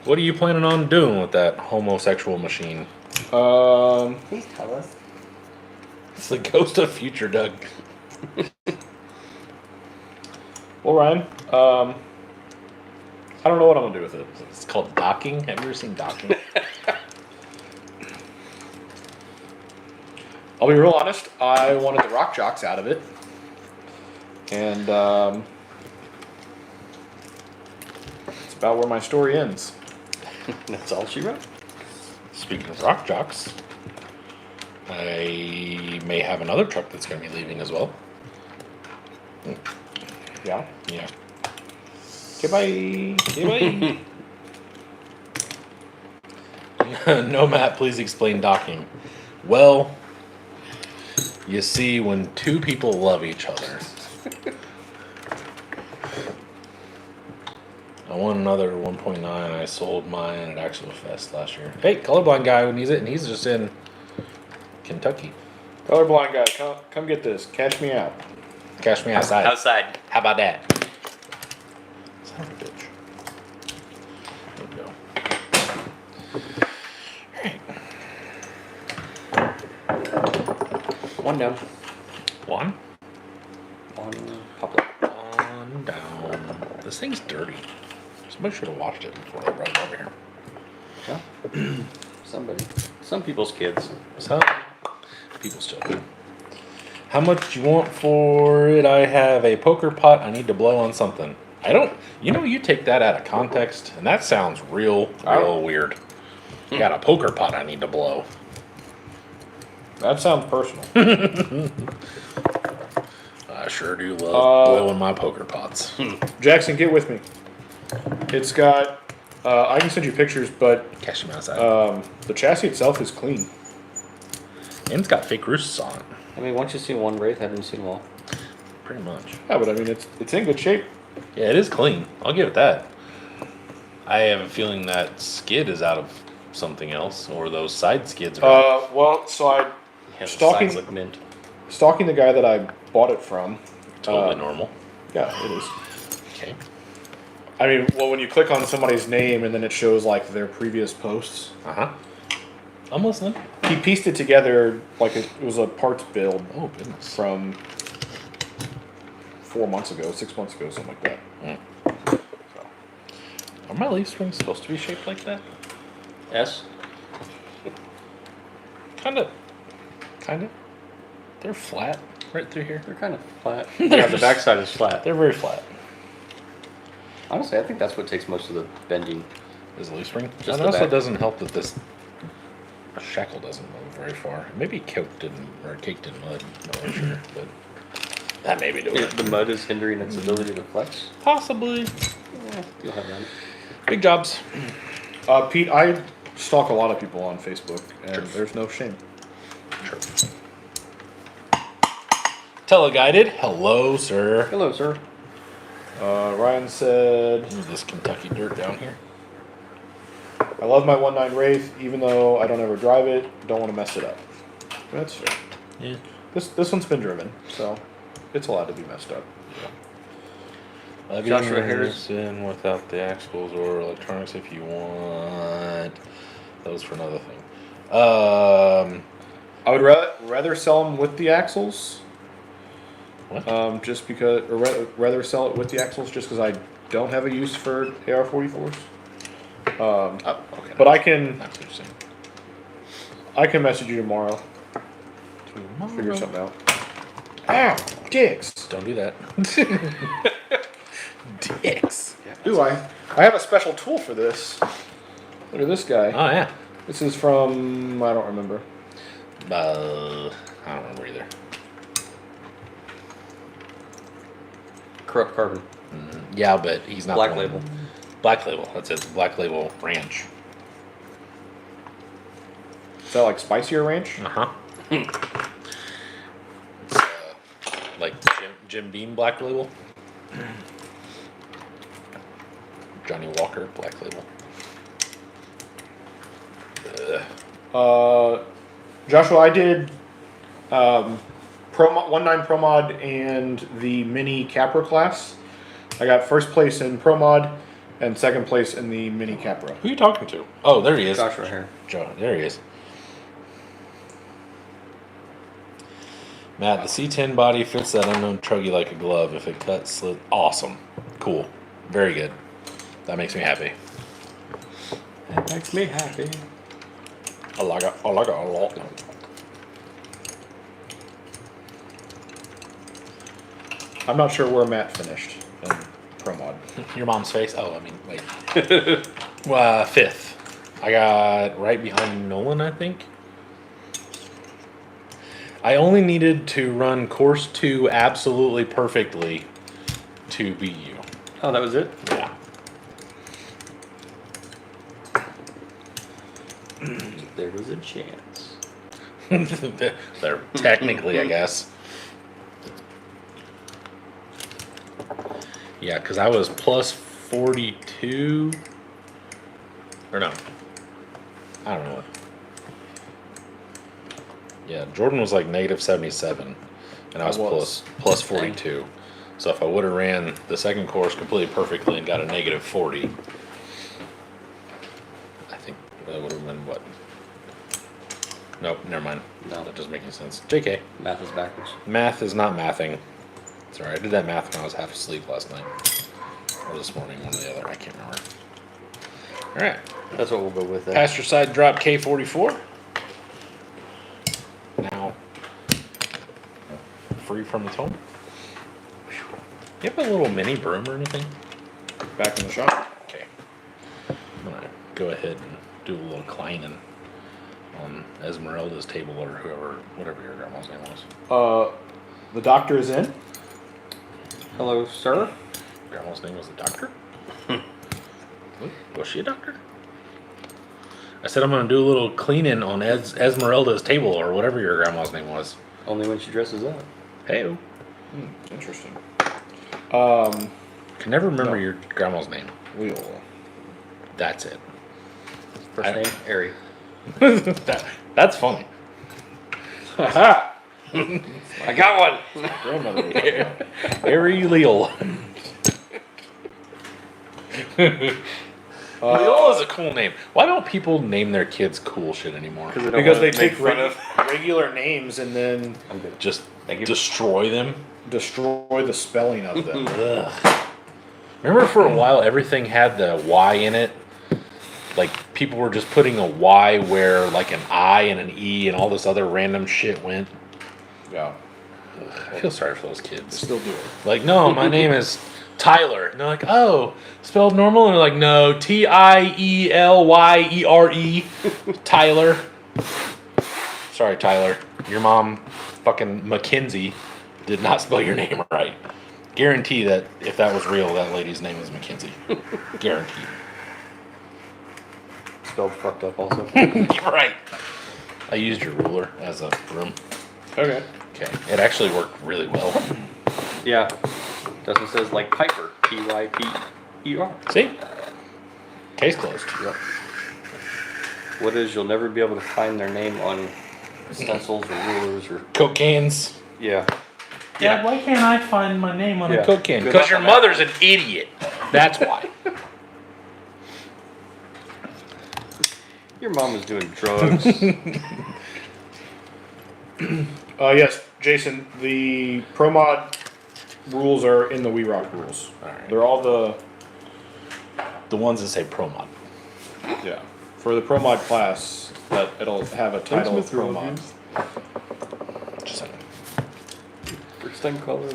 What are you planning on doing with that homosexual machine? Please tell us. It's the ghost of future Doug. Well, Ryan, I don't know what I'm gonna do with it. It's called docking. Have you ever seen docking? I'll be real honest. I wanted the rock jocks out of it, and it's about where my story ends. That's all she wrote. Speaking of rock jocks, I may have another truck that's going to be leaving as well. Yeah. Yeah. Okay, bye. Okay, bye. No, Matt, please explain docking. Well, you see, when two people love each other. I won another 1.9. I sold mine at Axel Fest last year. Hey, colorblind guy who needs it, and he's just in Kentucky. Colorblind guy, come get this. Cash me out. Cash me outside. Outside. How about that? Son of a bitch. There we go. Alright. One down. One? One pop up. One down. This thing's dirty. Somebody should have watched it before they brought it over here. Yeah. Somebody. Some people's kids. So, people's children. How much you want for it? I have a poker pot I need to blow on something. I don't, you take that out of context, and that sounds real weird. You got a poker pot I need to blow. That sounds personal. I sure do love blowing my poker pots. Jackson, get with me. It's got, I can send you pictures, but Cash them outside. the chassis itself is clean. And it's got fake roosts on it. I mean, once you've seen one Wraith, haven't you seen them all? Pretty much. Yeah, but I mean, it's in good shape. Yeah, it is clean. I'll give it that. I have a feeling that skid is out of something else, or those side skids are. Well, so the stalking sides look mint. stalking the guy that I bought it from. Totally normal. Yeah, it is. Okay. I mean, well, when you click on somebody's name and then it shows like their previous posts, I'm listening. he pieced it together like it was a parts build Oh goodness. from 4 months ago, 6 months ago, something like that. So, Are my leaf springs supposed to be shaped like that? S. Kinda. They're flat right through here. They're kind of flat. Yeah, the backside is flat. They're very flat. Honestly, I think that's what takes most of the bending. Is a leaf spring? Just And the it also back. doesn't help that this shackle doesn't move very far. Maybe caked in mud. I'm not sure, but that may be doing it. The mud is hindering its ability to flex. Possibly. Yeah, you'll have that. Big jobs. Pete, I stalk a lot of people on Facebook, and there's no shame. Sure. Teleguided. Hello, sir. Hello, sir. Ryan said, Move this Kentucky dirt down here. I love my 1.9 Wraith, even though I don't ever drive it, don't want to mess it up. That's fair. Yeah. This one's been driven, so it's allowed to be messed up. Joshua Harris. in without the axles or electronics if you want. That was for another thing. I would rather sell them with the axles. What? Just because, or rather sell it with the axles, just because I don't have a use for AR-44s. Oh, okay. But I can That's interesting. message you tomorrow. Figure something out. Ow, dicks! Don't do that. Dicks. Ooh, I have a special tool for this. Look at this guy. Oh yeah. This is from, I don't remember. I don't remember either. Corrupt Carbon. Yeah, but he's not Black the one- Label. Black Label. That's it. Black Label Ranch. Is that like spicier ranch? Uh-huh. It's, like Jim Beam Black Label. Johnny Walker Black Label. Joshua, I did 1.9 Pro Mod and the Mini Capra class. I got first place in Pro Mod and second place in the Mini Capra. Who are you talking to? Oh, there he is. Joshua here. There he is. Matt, the C10 body fits that unknown truggy like a glove. If it cut, slit, awesome. Cool. Very good. That makes me happy. That makes me happy. I like it a lot. I'm not sure where Matt finished in Pro Mod. Your mom's face? Oh, I mean, wait. Fifth. I got right behind Nolan, I think. I only needed to run course 2 absolutely perfectly to beat you. Oh, that was it? Yeah. There was a chance. They're technically, I guess. Yeah, because I was plus 42. Or no. I don't know what. Yeah, Jordan was like negative 77. And I was plus 42. So if I would have ran the second course completely perfectly and got a negative 40, I think that would have been what? Nope, never mind. No. That doesn't make any sense. JK. Math is backwards. Math is not mathing. Sorry, I did that math when I was half asleep last night. Or this morning, one or the other. I can't remember. Alright. That's what we'll go with then. Pasture side drop K44. Now, free from its home. You have a little mini broom or anything? Back in the shop. Okay. I'm gonna go ahead and do a little cleaning on Esmeralda's table or whatever your grandma's name was. The doctor is in. Hello, sir. Grandma's name was the doctor? Was she a doctor? I said I'm gonna do a little cleaning on Esmeralda's table or whatever your grandma's name was. Only when she dresses up. Hey, Interesting. can never remember your grandma's name. Leola. That's it. First name, Ari. That's funny. Haha! I got one. Grandmother. was like that. Ariel. Leola is a cool name. Why don't people name their kids cool shit anymore? Because they take regular names and then I'm good. Just Thank you. destroy them. destroy the spelling of them. Ugh. Remember for a while everything had the Y in it? Like people were just putting a Y where like an I and an E and all this other random shit went. Yeah, I feel sorry for those kids. still do it. Like, no, my name is Tyler. And they're like, oh, spelled normal? And they're like, no, Tielyere. Tyler. Sorry, Tyler. Your mom, fucking Mackenzie, did not spell your name right. Guarantee that if that was real, that lady's name was Mackenzie. Guaranteed. Spelled fucked up also. You're right. I used your ruler as a broom. Okay. Okay. It actually worked really well. Yeah. Dustin says like Piper. Piper. See? Case closed. Yep. What is you'll never be able to find their name on stencils or rulers or Coke cans. yeah. Dad, why can't I find my name on a Yeah. Coke can? Good Because luck your on that. mother's an idiot. That's why. Your mom was doing drugs. Yes, Jason. The Pro Mod rules are in the WeRCRock rules. Alright. They're all the The ones that say Pro Mod. yeah for the Pro Mod class. That it'll have a title of Pro Mod. Just saying. First time color.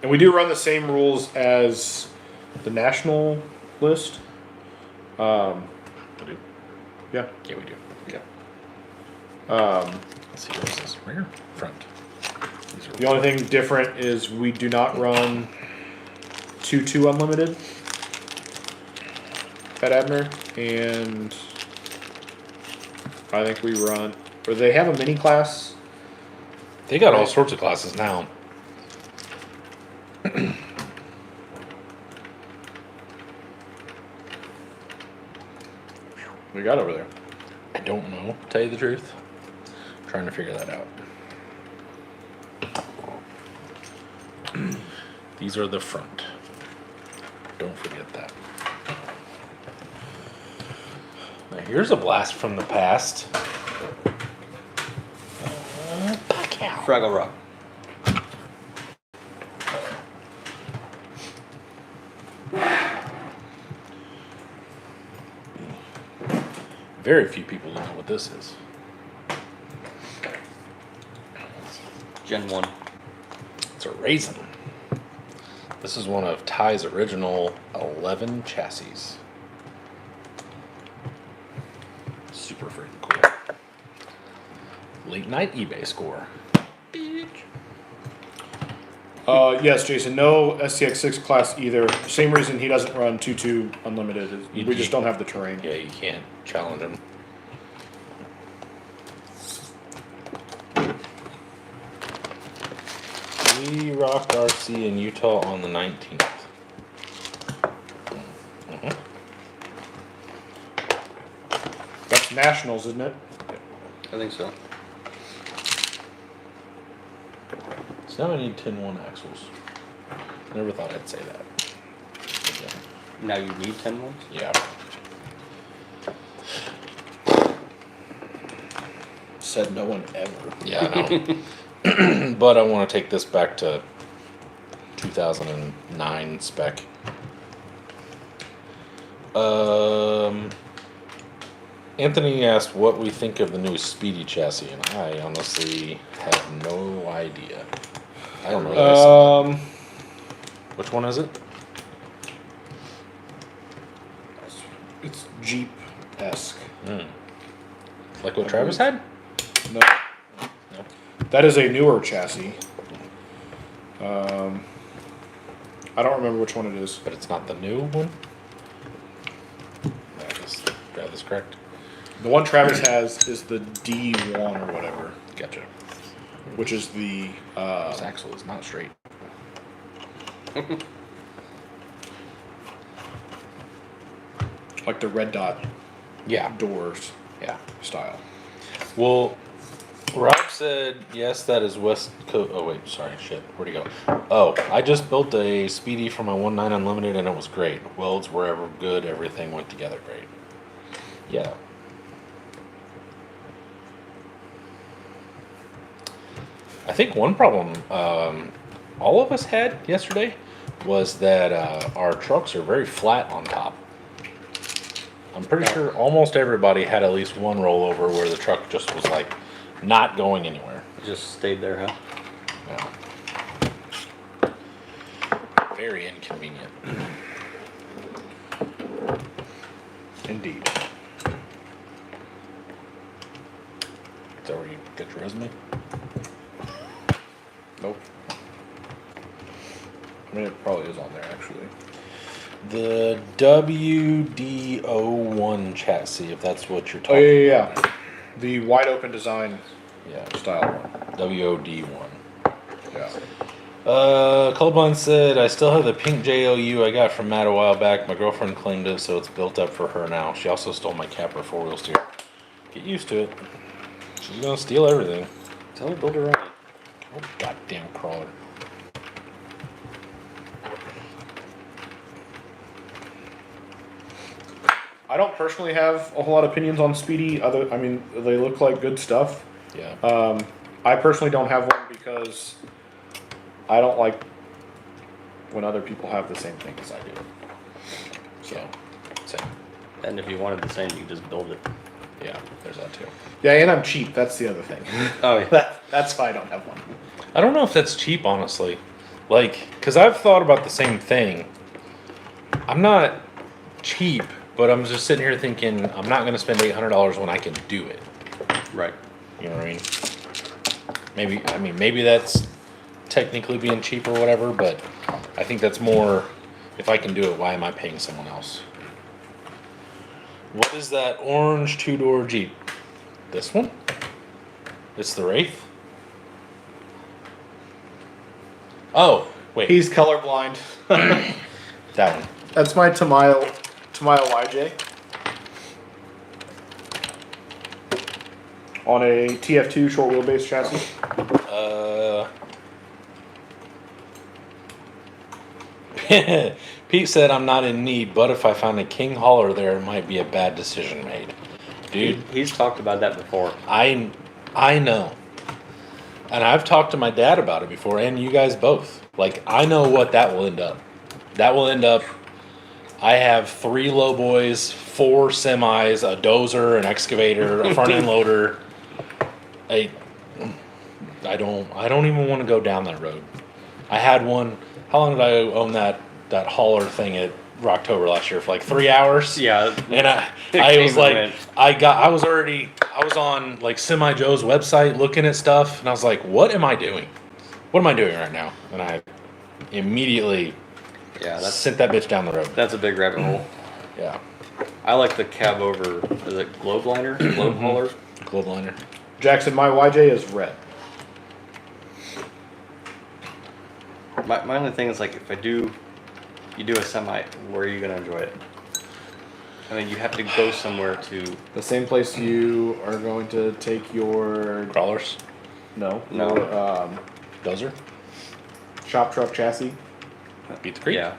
And we do run the same rules as the national list. We do. Yeah. Yeah, we do. Yeah. Let's see, what is this? Rear? Front. These are The only thing different is we do not run 2-2 unlimited at Abner, and I think we run. Or they have a mini class. They got all sorts of classes now. We got over there. I don't know, to tell you the truth. I'm trying to figure that out. These are the front. Don't forget that. Now here's a blast from the past. Fraggle Rock. Very few people know what this is. Gen 1. It's a raisin. This is one of Ty's original 11 chassis. Super freaking cool. Late night eBay score. Yes, Jason. No STX6 class either. Same reason he doesn't run 2-2 unlimited. Is we just don't have the terrain. Yeah, you can't challenge him. We rocked RC in Utah on the 19th. That's nationals, isn't it? I think so. So now I need 10-1 axles. Never thought I'd say that. But yeah. Now you need 10 ones? Yeah. Said no one ever. Yeah, I know. But I want to take this back to 2009 spec. Anthony asked what we think of the new Speedy chassis, and I honestly have no idea. I don't know. What I saw. Which one is it? It's Jeep-esque. Like what Travis had? No, No. that is a newer chassis. I don't remember which one it is. But it's not the new one? I just got this correct. The one Travis has is the D1 or whatever, Gotcha. which is the This axle is not straight. like the red dot Yeah. doors Yeah. style. Well, Rob said, yes, that is West Coast. Oh, wait, sorry, shit. Where'd he go? Oh, I just built a Speedy for my 1.9 Unlimited and it was great. Welds were ever good, everything went together great. Yeah. I think one problem all of us had yesterday was that our trucks are very flat on top. I'm pretty sure almost everybody had at least one rollover where the truck just was like not going anywhere. It just stayed there, huh? Yeah. Very inconvenient. Indeed. Is that where you get your resume? Nope. I mean, it probably is on there actually. The WD01 chassis, if that's what you're Oh talking yeah. about. The wide open design Yeah. style one. WOD1. Yeah. Colorblind said, I still have the pink JLU I got from Matt a while back. My girlfriend claimed it, so it's built up for her now. She also stole my Capra 4-wheel steer. Get used to it. She's gonna steal everything. Tell her to build her own. Oh, goddamn crawler. I don't personally have a whole lot of opinions on Speedy. I mean, they look like good stuff. Yeah. I personally don't have one because I don't like when other people have the same thing as I do. So, same. And if you wanted the same, you just build it. Yeah, there's that too. Yeah, and I'm cheap. That's the other thing. Oh yeah. That's why I don't have one. I don't know if that's cheap, honestly. Like, because I've thought about the same thing. I'm not cheap, but I'm just sitting here thinking I'm not going to spend $800 when I can do it. Right. You know what I mean? Maybe that's technically being cheap or whatever, but I think that's more, if I can do it, why am I paying someone else? What is that orange two-door Jeep? This one? It's the Wraith? Oh, wait. He's colorblind. That one. That's my Tamayo YJ. On a TF2 short wheelbase chassis. Pete said I'm not in need, but if I find a king hauler there, it might be a bad decision made. Dude, He's talked about that before. I know. And I've talked to my dad about it before, and you guys both. Like, I know what that will end up. That will end up, I have 3 lowboys, 4 semis, a dozer, an excavator, a front end loader. I don't even want to go down that road. I had one. How long did I own that hauler thing at Rocktober last year? For like 3 hours. Yeah. And I was like, I was on like Semi Joe's website looking at stuff, and I was like, what am I doing? What am I doing right now? And I immediately sent that bitch down the road. That's a big rabbit hole. Yeah. I like the cab over, is it globe liner? Globe hauler? Globe liner. Jackson, my YJ is red. My only thing is like if you do a semi, where are you gonna enjoy it? I mean, you have to go somewhere to. The same place you are going to take your Crawlers. no No. Dozer. shop truck chassis. Beat the creek. Yeah.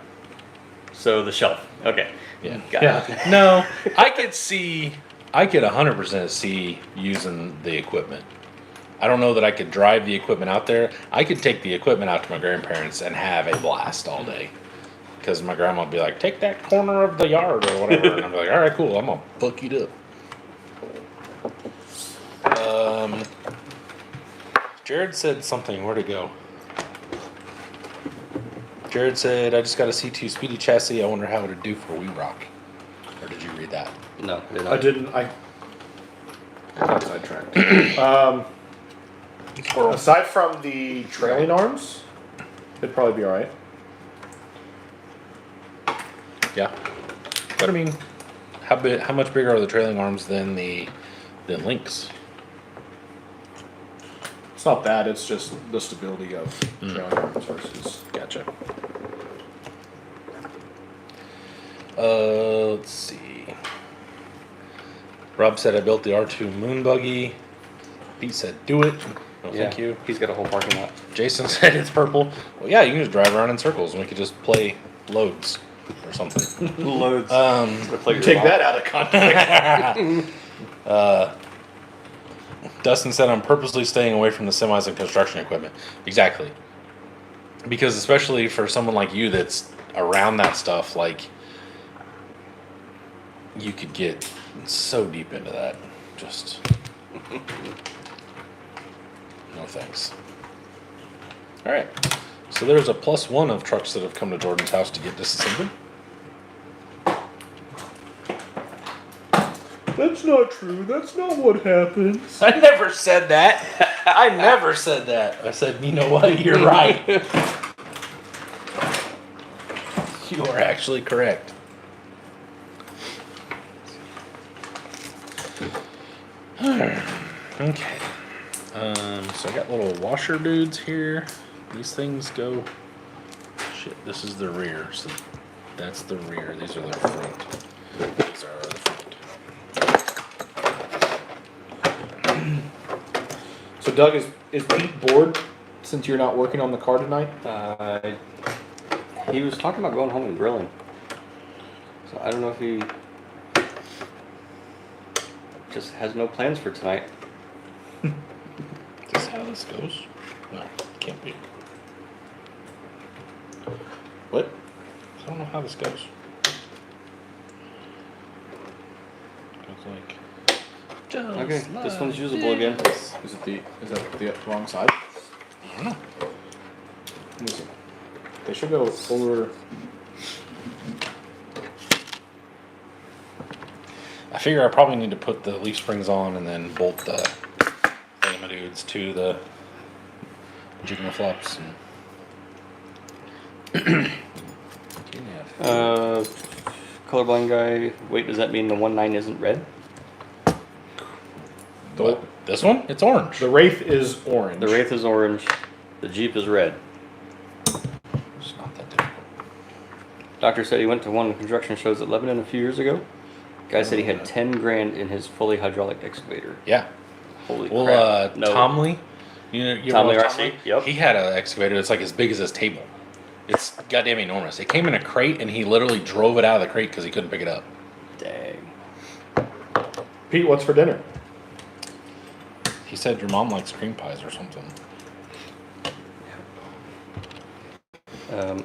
So the shelf. Okay. Yeah. Got it. No, I could 100% see using the equipment. I don't know that I could drive the equipment out there. I could take the equipment out to my grandparents and have a blast all day. Because my grandma would be like, take that corner of the yard or whatever. And I'm like, all right, cool. I'm going to book it up. Jared said something. Where'd it go? Jared said, I just got a C2 Speedy chassis. I wonder how it would do for WeRCRock. Or did you read that? No. I didn't. I got sidetracked. Aside from the trailing arms, it'd probably be all right. Yeah. But I mean, how much bigger are the trailing arms than Lynx? It's not that. It's just the stability of trailing arms versus. Gotcha. Let's see. Rob said I built the R2 moon buggy. Pete said, do it. No, Yeah, thank you. he's got a whole parking lot. Jason said it's purple. Well, yeah, you can just drive around in circles and we could just play loads or something. Loads. Take that out of context. Dustin said, I'm purposely staying away from the semis and construction equipment. Exactly. Because especially for someone like you that's around that stuff, like, you could get so deep into that. Just, no thanks. All right. So there's a +1 of trucks that have come to Jordan's house to get disassembled. That's not true. That's not what happens. I never said that. I never said that. I said, you know what? You're right. You are actually correct. Okay. So I got little washer dudes here. These things go. Shit, this is the rear. So that's the rear. These are the front. These are the front. So Doug, is Pete bored since you're not working on the car tonight? He was talking about going home and grilling. So I don't know if he just has no plans for tonight. Is this how this goes? No, can't be. What? I don't know how this goes. Goes like. Just Okay, this one's like usable again. this. Is that the wrong side? I don't know. Let me see. They should go over. I figure I probably need to put the leaf springs on and then bolt the thingamadudes to the jiggle-flops. Colorblind guy. Wait, does that mean the 1.9 isn't red? What? This one? It's orange. The Wraith is orange. The Wraith is orange. The Jeep is red. It's not that difficult. Doctor said he went to one of the construction shows at Lebanon a few years ago. Guy said he had 10 grand in his fully hydraulic excavator. Yeah. Holy Well, crap. No. Tom Lee, you Tom know Lee Tom RC? Lee? Yep. He had an excavator that's like as big as this table. It's goddamn enormous. It came in a crate and he literally drove it out of the crate because he couldn't pick it up. Dang. Pete, what's for dinner? He said your mom likes cream pies or something.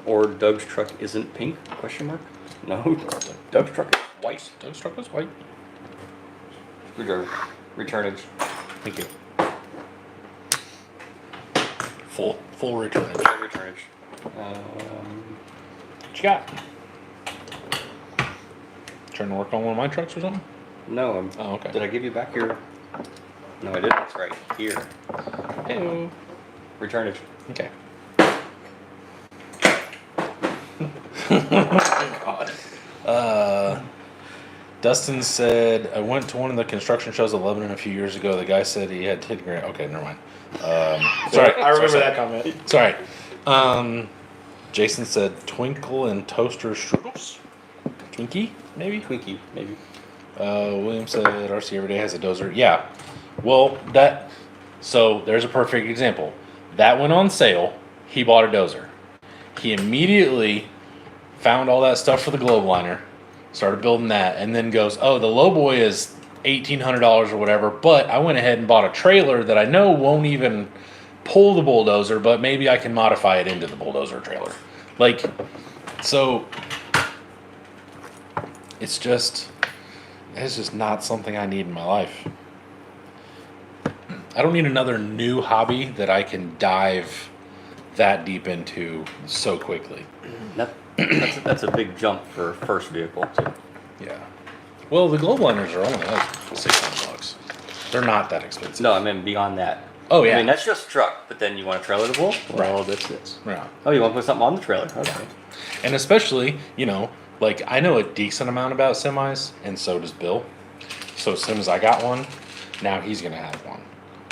Or Doug's truck isn't pink? Question mark? No. Doug's truck is white. Doug's truck was white. Returnage. Thank you. Full returnage. Returnage. What you got? Trying to work on one of my trucks or something? No. Oh, okay. Did I give you back your... No, I didn't. That's right. Here. Hey. Returnage. Okay. God. Dustin said, I went to one of the construction shows at Lebanon a few years ago. The guy said he had 10 grand. Okay, never mind. Sorry. I remember sorry. that comment. Sorry. Jason said twinkle and toaster strudels. Twinkie, maybe? Twinkie, maybe. William said RC every day has a dozer. Yeah. Well, so there's a perfect example. That went on sale. He bought a dozer. He immediately found all that stuff for the globe liner, started building that, and then goes, oh, the lowboy is $1,800 or whatever, but I went ahead and bought a trailer that I know won't even pull the bulldozer, but maybe I can modify it into the bulldozer trailer. Like, so it's just not something I need in my life. I don't need another new hobby that I can dive that deep into so quickly. That's a big jump for first vehicle too. Yeah. Well, the globe liners are only like $600. They're not that expensive. No, I mean beyond that. Oh yeah. I mean that's just truck, but then you want a trailer to pull? Well, Right. that's it. Yeah. Oh, you want to put something on the trailer? Okay. And especially, like I know a decent amount about semis, and so does Bill. So as soon as I got one, now he's gonna have one.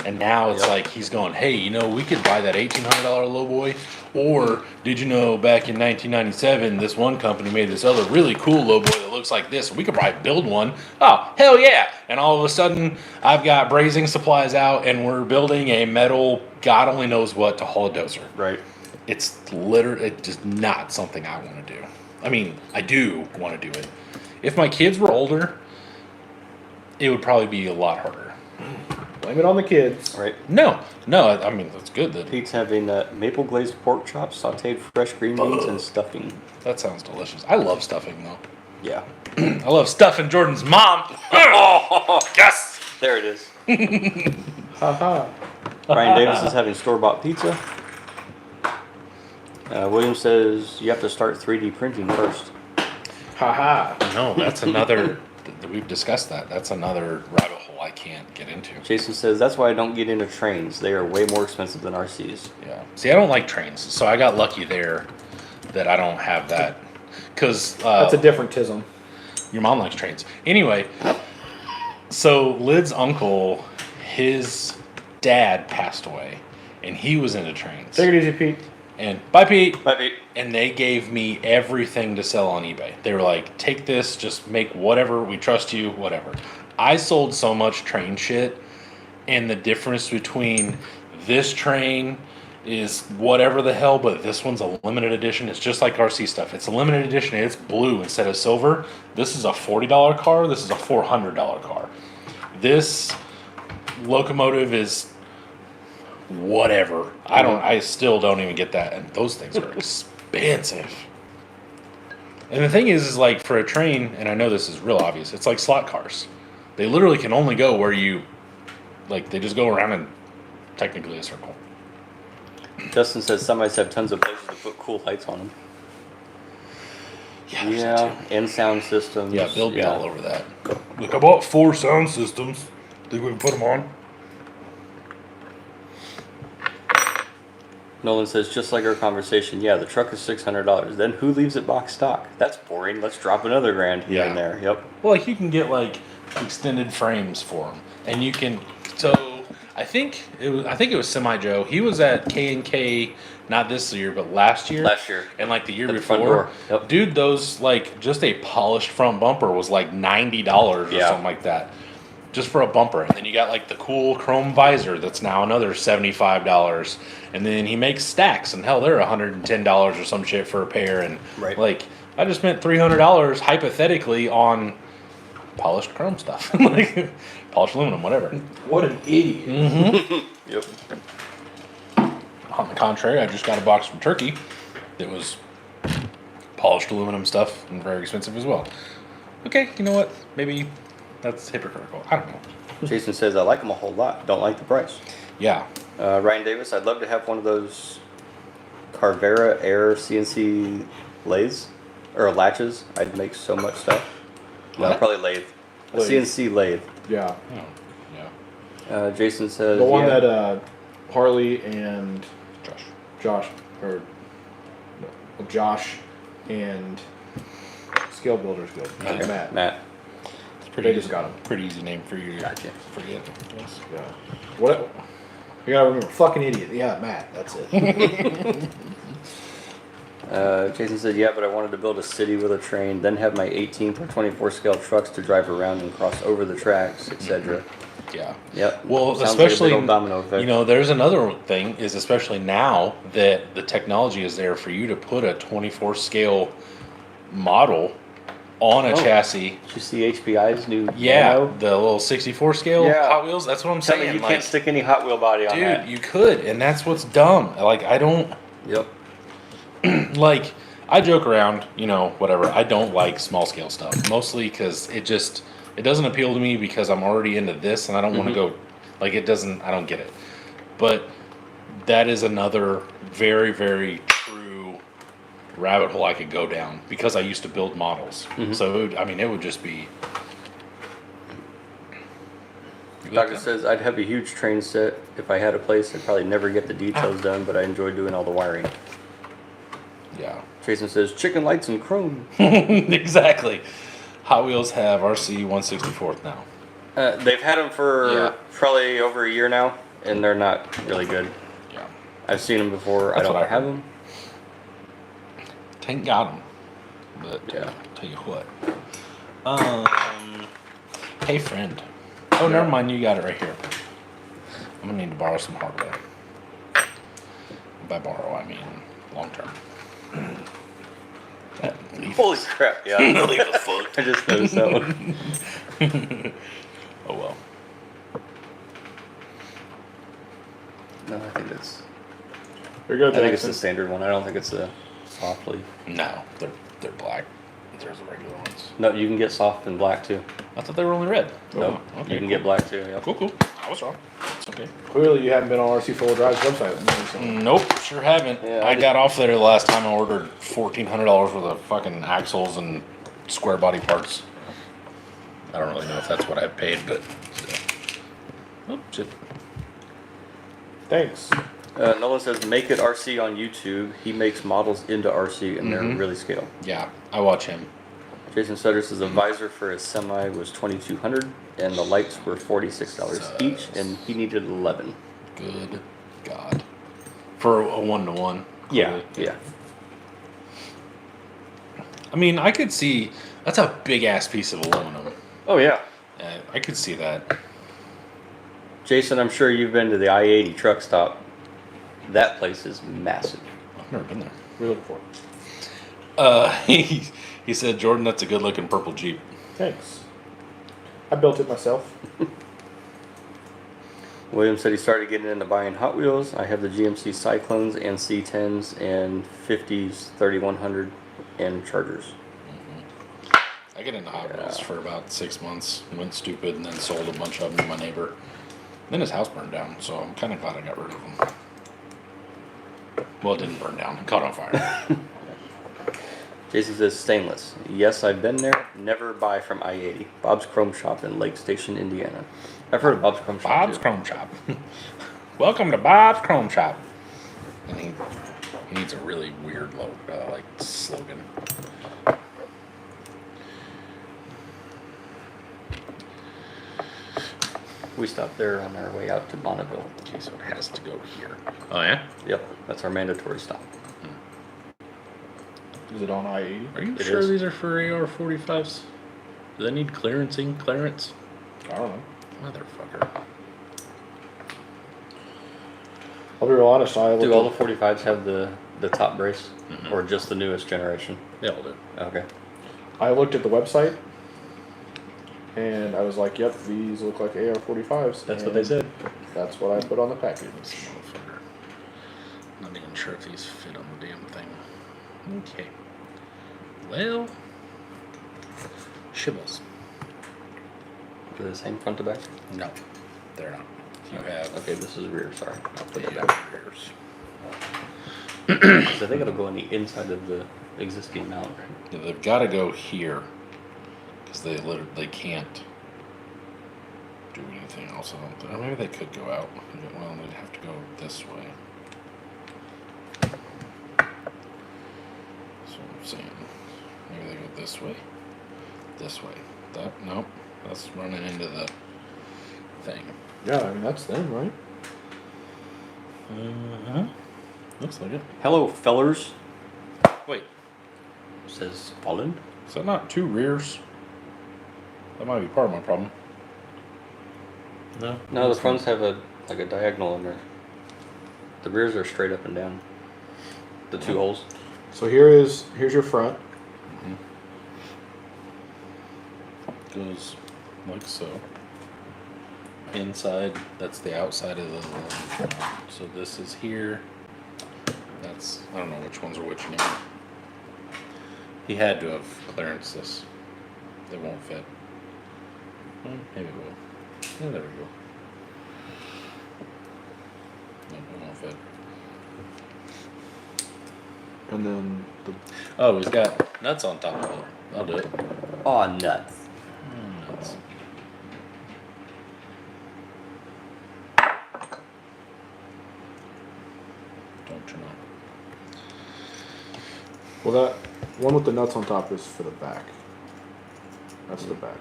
And now it's Yep. like he's going, hey, you know, we could buy that $1,800 lowboy. Or did you know back in 1997, this one company made this other really cool lowboy that looks like this? We could probably build one. Oh, hell yeah. And all of a sudden, I've got brazing supplies out and we're building a metal, God only knows what, to haul a dozer. Right. It's just not something I want to do. I mean, I do want to do it. If my kids were older, it would probably be a lot harder. Blame it on the kids. Right. No, I mean, that's good. Pete's having maple glazed pork chops, sauteed fresh green beans, and stuffing. That sounds delicious. I love stuffing, though. Yeah. I love stuffing Jordan's mom. Oh, yes! There it is. Haha. Ryan Davis is having store-bought pizza. William says you have to start 3D printing first. Haha. No, that's another. We've discussed that. That's another rabbit hole I can't get into. Jason says that's why I don't get into trains. They are way more expensive than RCs. Yeah. See, I don't like trains, so I got lucky there that I don't have that. Because That's a different tism. your mom likes trains. Anyway, so Lid's uncle, his dad passed away, and he was into trains. Take it easy, Pete. And bye, Pete. Bye, Pete. And they gave me everything to sell on eBay. They were like, take this, just make whatever, we trust you, whatever. I sold so much train shit, and the difference between this train is whatever the hell, but this one's a limited edition. It's just like RC stuff. It's a limited edition, and it's blue instead of silver. This is a $40 car, this is a $400 car. This locomotive is whatever. I still don't even get that, and those things are expensive. And the thing is like for a train, and I know this is real obvious, it's like slot cars. They literally can only go where you, like, they just go around in technically a circle. Justin says somebody's have tons of places to put cool lights on them. Yeah, there's that Yeah, too. and sound systems. Yeah, they'll be all over that. Look, I bought 4 sound systems. Think we can put them on? Nolan says, just like our conversation, yeah, the truck is $600. Then who leaves it box stock? That's boring. Let's drop another grand here and there. Yep. Well, like you can get like extended frames for them, and you can. So I think it was Semi Joe. He was at K&K, not this year, but last year. Last year. And like the year At the front before. door. Yep. Dude, those like just a polished front bumper was like $90 or Yeah. something like that. Just for a bumper. And then you got like the cool chrome visor that's now another $75. And then he makes stacks, and hell, they're $110 or some shit for a pair. And Right. like, I just spent $300 hypothetically on polished chrome stuff. Like, polished aluminum, whatever. What an idiot. Yep. On the contrary, I just got a box from Turkey that was polished aluminum stuff and very expensive as well. Okay, you know what? Maybe that's hypocritical. I don't know. Jason says, I like them a whole lot. Don't like the price. Yeah. Ryan Davis, I'd love to have one of those Carvera Air CNC lathes or latches. I'd make so much stuff. No, What? probably lathe. A Lathe. CNC lathe. Yeah. Oh, yeah. Jason says, The one yeah. that Harley and Josh. Josh and Scale Builders go. Matt. Matt. It's pretty They just got 'em. Pretty easy name for you. Gotcha. Forget. Yes. Yeah. What? You gotta remember, fucking idiot. Yeah, Matt. That's it. Jason said, yeah, but I wanted to build a city with a train, then have my 18x24 scale trucks to drive around and cross over the tracks, etc. Yeah. Yep. Well, Sounds like a especially big old domino effect. you know, there's another thing is especially now that the technology is there for you to put a 24 scale model on a Oh. chassis. Did you see HPI's new Yeah, Nano? the little 64 scale Yeah. Hot Wheels. That's what I'm Tell me saying. you Like, can't stick any Hot Wheel body on dude, that. you could, and that's what's dumb. Like, I don't Yep. like. I joke around, you know, whatever. I don't like small scale stuff, mostly because it doesn't appeal to me because I'm already into this, and I don't want to go. Like, it doesn't. I don't get it. But that is another very, very true rabbit hole I could go down because I used to build models. So it would just be. Doctor says I'd have a huge train set if I had a place. I'd probably never get the details done, but I enjoy doing all the wiring. Yeah. Jason says chicken lights and chrome. Exactly. Hot Wheels have RC 164th now. They've had them for Yeah. probably over a year now, and they're not really good. Yeah. I've seen them before. That's I don't what I have heard. them. Tank got them. But Yeah. tell you what. Hey friend. Oh, never mind. You got it right here. I'm gonna need to borrow some hardware. By borrow, I mean long term. Holy crap! Yeah. I just noticed that one. Oh well. No, I think it's. You're good. I think it's Jackson. the standard one. I don't think it's the softly. No, they're black. There's the regular ones. No, you can get soft and black too. I thought they were only red. No, Oh, okay, you can cool. get black too. Yeah. Cool. I was wrong. It's okay. Clearly, you haven't been on RC Full Drive's website. With me, so. Nope, sure haven't. Yeah, I I got off there the last time I ordered $1,400 worth of fucking axles and square body parts. I don't really know if that's what I paid, but still. Oh, shit. Thanks. Nolan says, "Make it RC on YouTube. He makes models into RC, and they're really scale." Yeah, I watch him. Jason Sutter says the visor for his semi was $2,200, and the lights were $46 each, and he needed 11. Good God. For a 1-to-1. Yeah, clearly. yeah. I mean, I could see, that's a big ass piece of aluminum. Oh yeah, I could see that. Jason. I'm sure you've been to the I-80 truck stop. That place is massive. I've never been there. We're looking for it. He said, Jordan, that's a good looking purple Jeep. Thanks. I built it myself. William said he started getting into buying Hot Wheels. I have the GMC Cyclones and C10s and 50s, 3100, and Chargers. I get into Hot Wheels for about 6 months, went stupid, and then sold a bunch of them to my neighbor. Then his house burned down, so I'm kind of glad I got rid of them. Well, it didn't burn down. It caught on fire. Jason says stainless. Yes, I've been there. Never buy from I-80. Bob's Chrome Shop in Lake Station, Indiana. I've heard of Bob's Chrome Shop. Bob's too. Chrome Shop. Welcome to Bob's Chrome Shop. And he needs a really weird slogan. We stopped there on our way out to Bonneville. Okay, so it has to go here. Oh, yeah? Yep, that's our mandatory stop. Is it on I-80? Are you It sure is. these are for AR-45s? Do they need clearance? I don't know. Motherfucker. I'll be real honest. I Do looked all at- the 45s have the top brace? Or just the newest generation? They all do. Okay. I looked at the website, and I was like, "Yep, these look like AR-45s." That's what they and said. That's what I put on the package. This motherfucker. Not even sure if these fit on the damn thing. Okay. Well, shibbles. Do they the same front to back? No, they're not. You have Okay, this is rear, sorry. I'll put the it back. rears. So I think it'll go on the inside of the existing mount. Yeah, they've got to go here because they can't do anything else. I don't think. Or maybe they could go out. Well, they'd have to go this way. That's what I'm saying. Maybe they go this way. This way. Nope. That's running into the thing. Yeah, I mean that's them, right? Huh? Looks like it. Hello, fellers, Wait, says Holland. is that not two rears? That might be part of my problem. No. No, the fronts have a diagonal in there. The rears are straight up and down. The two holes. So here's your front. Goes like so. Inside, that's the outside of the. So this is here. That's, I don't know which ones are which anymore. He had to have clearance this. They won't fit. Well, maybe it will. Yeah, there we go. Nope, it won't fit. And then the Oh, he's got nuts on top of it. I'll do it. Aw, nuts. Nuts. Don't you know? well, that one with the nuts on top is for the back. That's the back.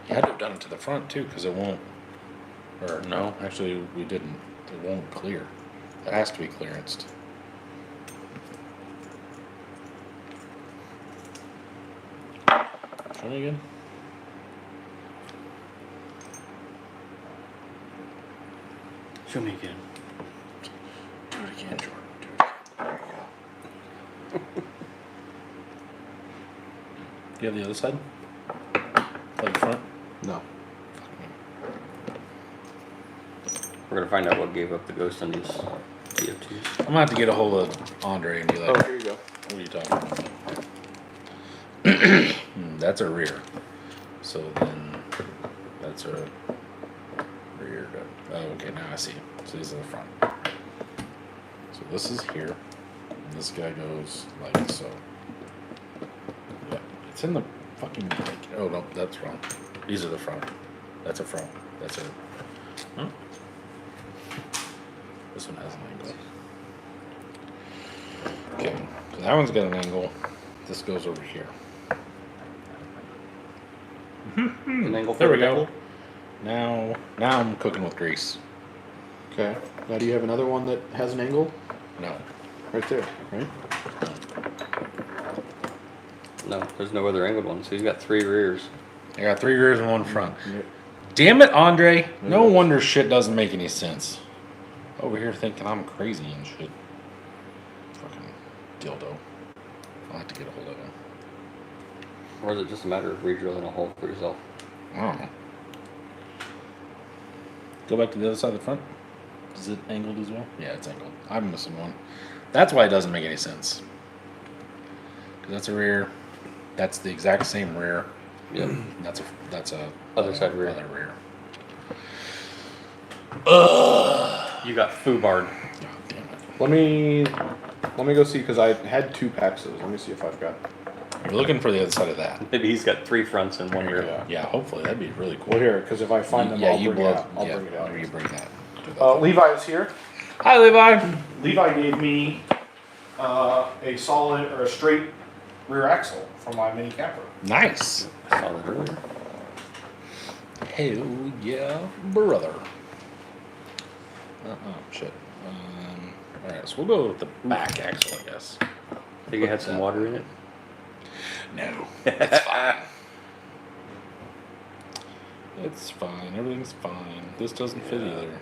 You had to have done it to the front too, because it won't. Or no, actually we didn't. It won't clear. It has to be clearanced. Show me again. Show me again. Do it again, Jordan. Do it again. There you go. Do you have the other side? Like the front? No. We're gonna find out what gave up the ghost on these DF2s. I'm gonna have to get a hold of Andre and be like, Oh, here you go. what are you talking about? That's a rear. So then that's a rear. Oh, okay, now I see. So these are the front. So this is here. And this guy goes like so. Yeah, it's in the fucking. Oh no, that's wrong. These are the front. That's a front. That's a. Huh? This one has an angle. Okay, so that one's got an angle. This goes over here. An angle There we for the go. Now I'm cooking with grease. Okay. Now, do you have another one that has an angle? No. Right there, right? No, there's no other angled one. So he's got 3 rears. I got 3 rears and 1 front. Yep. Damn it, Andre. No Yes. wonder shit doesn't make any sense. Over here thinking I'm crazy and shit. Fucking dildo. I'll have to get a hold of him. Or is it just a matter of re-drilling a hole for yourself? I don't know. Go back to the other side of the front. Is it angled as well? Yeah, it's angled. I'm missing one. That's why it doesn't make any sense. Because that's a rear. That's the exact same rear. Yep. That's a Other side rear. Other rear. You got foobarred. God damn it. Let me go see, because I had 2 packs of those. Let me see if I've got. You're looking for the other side of that. Maybe he's got 3 fronts and 1 rear. Yeah. Yeah, hopefully that'd be really cool. Well, here, because if I find them, I'll bring it out. I'll yeah, bring it out. You bring that. Do that. Levi is here. Hi, Levi. Levi gave me a solid or a straight rear axle for my mini camper. Nice. I saw that earlier. Hell yeah, brother. Shit. All right, so we'll go with the back axle, I guess. Think it had some water in it? No, it's fine. It's fine. Everything's fine. This doesn't fit either.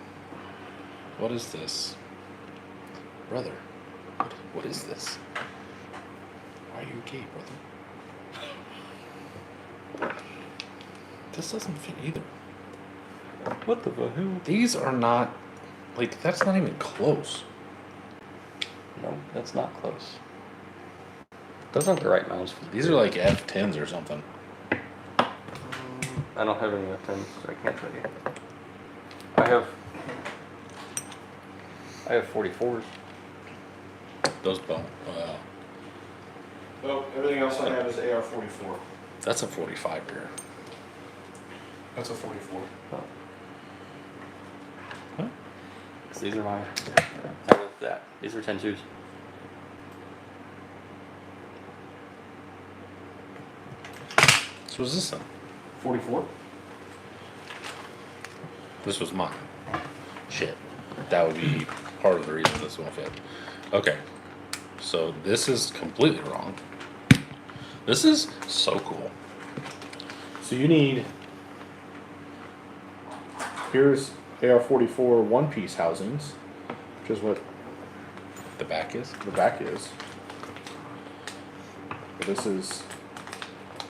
What is this, brother? What is this? Why are you gay, brother? This doesn't fit either. What the hell? These are not, like, that's not even close. No, that's not close. Those aren't the right mounts for These are like F10s or something. I don't have any F10s, so I can't tell you. I have 44s. Those bone. Oh, everything else I have is AR-44. That's a 45 rear. That's a 44. Oh. Huh? 'Cause these are mine. I have that. These are 10-2s. So was this one? 44? This was mine. Shit. That would be part of the reason this won't fit. Okay. So this is completely wrong. This is so cool. So you need. Here's AR-44 one-piece housings, which is what The back is? the back is. But this is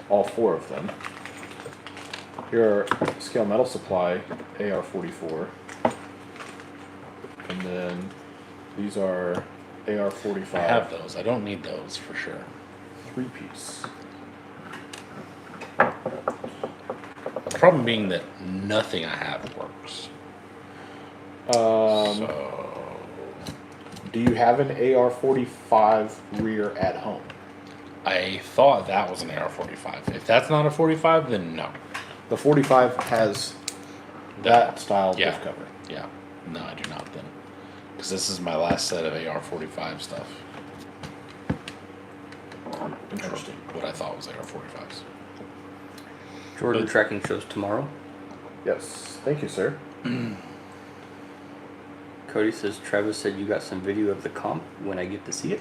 all 4 of them. Here are Scale Metal Supply AR-44. And then these are AR-45 I have those. I don't need those for sure. 3-piece. The problem being that nothing I have works. So Do you have an AR-45 rear at home? I thought that was an AR-45. If that's not a 45, then no. The 45 has that style Yeah. diff cover. Yeah. No, I do not then. Because this is my last set of AR-45 stuff. Interesting. What I thought was AR-45s. Jordan But- tracking shows tomorrow. Yes. Thank you, sir. Cody says Travis said you got some video of the comp when I get to see it.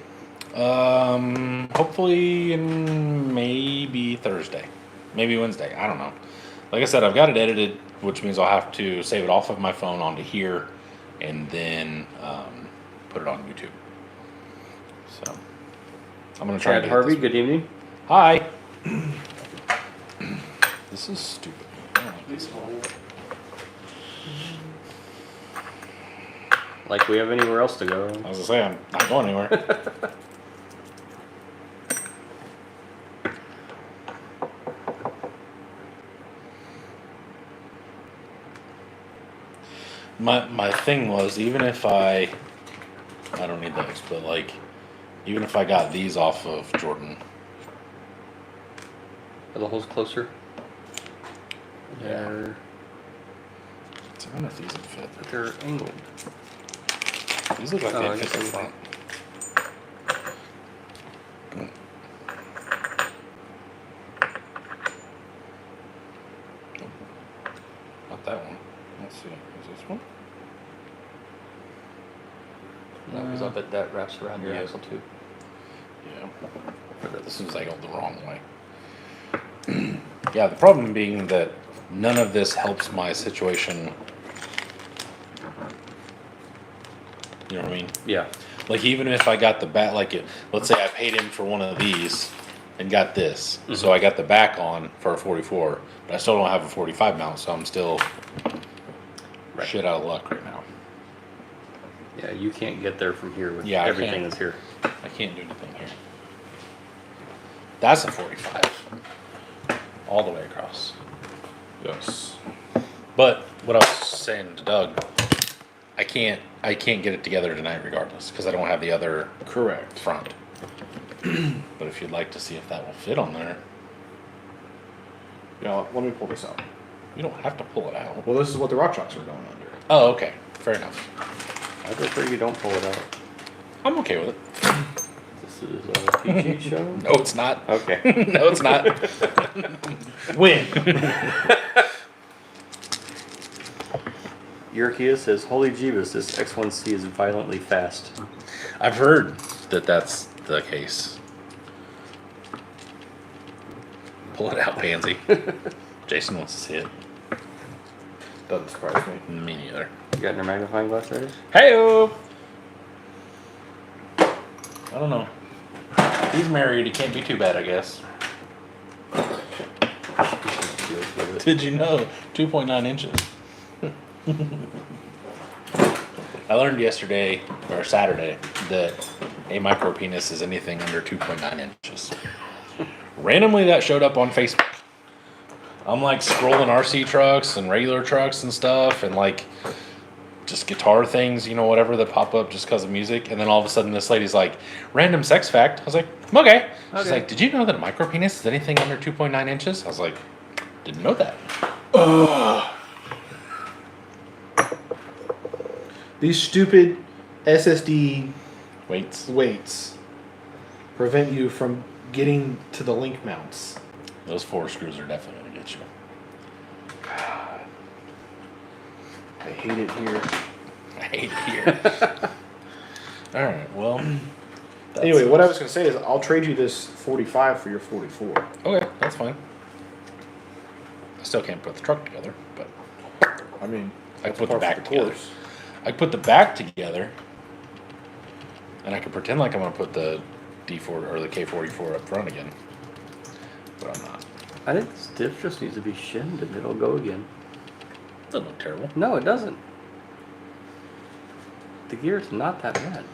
Hopefully in maybe Thursday, maybe Wednesday. I don't know. Like I said, I've got it edited, which means I'll have to save it off of my phone onto here, and then put it on YouTube. So I'm gonna try. Chad Harvey, good evening. Hi. This is stupid. I don't like this one. Like we have anywhere else to go. I was gonna say I'm not going anywhere. My thing was, even if I don't need those, but like, even if I got these off of Jordan, Are the holes closer? Yeah. They're, I wonder if these would fit. but they're angled. These look like Oh, I they guess fit the they front. Not that one. Let's see. Is this one? No, because I bet that wraps around your Yeah. axle too. Yeah. This is angled the wrong way. Yeah, the problem being that none of this helps my situation. You know what I mean? Yeah. Like, even if I got the back, like, let's say I paid him for one of these and got this, so I got the back on for a 44, but I still don't have a 45 mount, so I'm still shit out of luck right now. Yeah, you can't get there from here with Yeah, I everything can't. that's here. I can't do anything here. That's a 45. All the way across. Yes. But what I was saying to Doug, I can't get it together tonight regardless, because I don't have the other Correct. front. But if you'd like to see if that will fit on there, Yeah, let me pull this out. you don't have to pull it out. Well, this is what the rock chalks are going under. Oh, okay. Fair enough. I prefer you don't pull it out. I'm okay with it. This is a PG show? No, it's not. Okay. No, it's not. Win. Yurkia says, holy Jeebus, this X1C is violently fast. I've heard that that's the case. Pull it out, pansy. Jason wants to see it. Doesn't surprise me. Me neither. You got your magnifying glass ready? Hey-o! I don't know. He's married. He can't be too bad, I guess. Did you know? 2.9 inches. I learned yesterday, or Saturday, that a micro penis is anything under 2.9 inches. Randomly, that showed up on Facebook. I'm like scrolling RC trucks and regular trucks and stuff, and like just guitar things, you know, whatever that pop up just because of music. And then all of a sudden, this lady's like, random sex fact. I was like, okay. She's like, did you know that a micro penis is anything under 2.9 inches? I was like, didn't know that. These stupid SSD Weights. prevent you from getting to the link mounts. Those 4 screws are definitely going to get you. I hate it here. I hate it here. All right, well. Anyway, what I was going to say is I'll trade you this 45 for your 44. Okay, that's fine. I still can't put the truck together, but I mean, I can put the par for back together. course. I can put the back together, and I can pretend like I'm going to put the D4 or the K44 up front again, but I'm not. I think this diff just needs to be shinned and it'll go again. Doesn't look terrible. No, it doesn't. The gear's not that bad.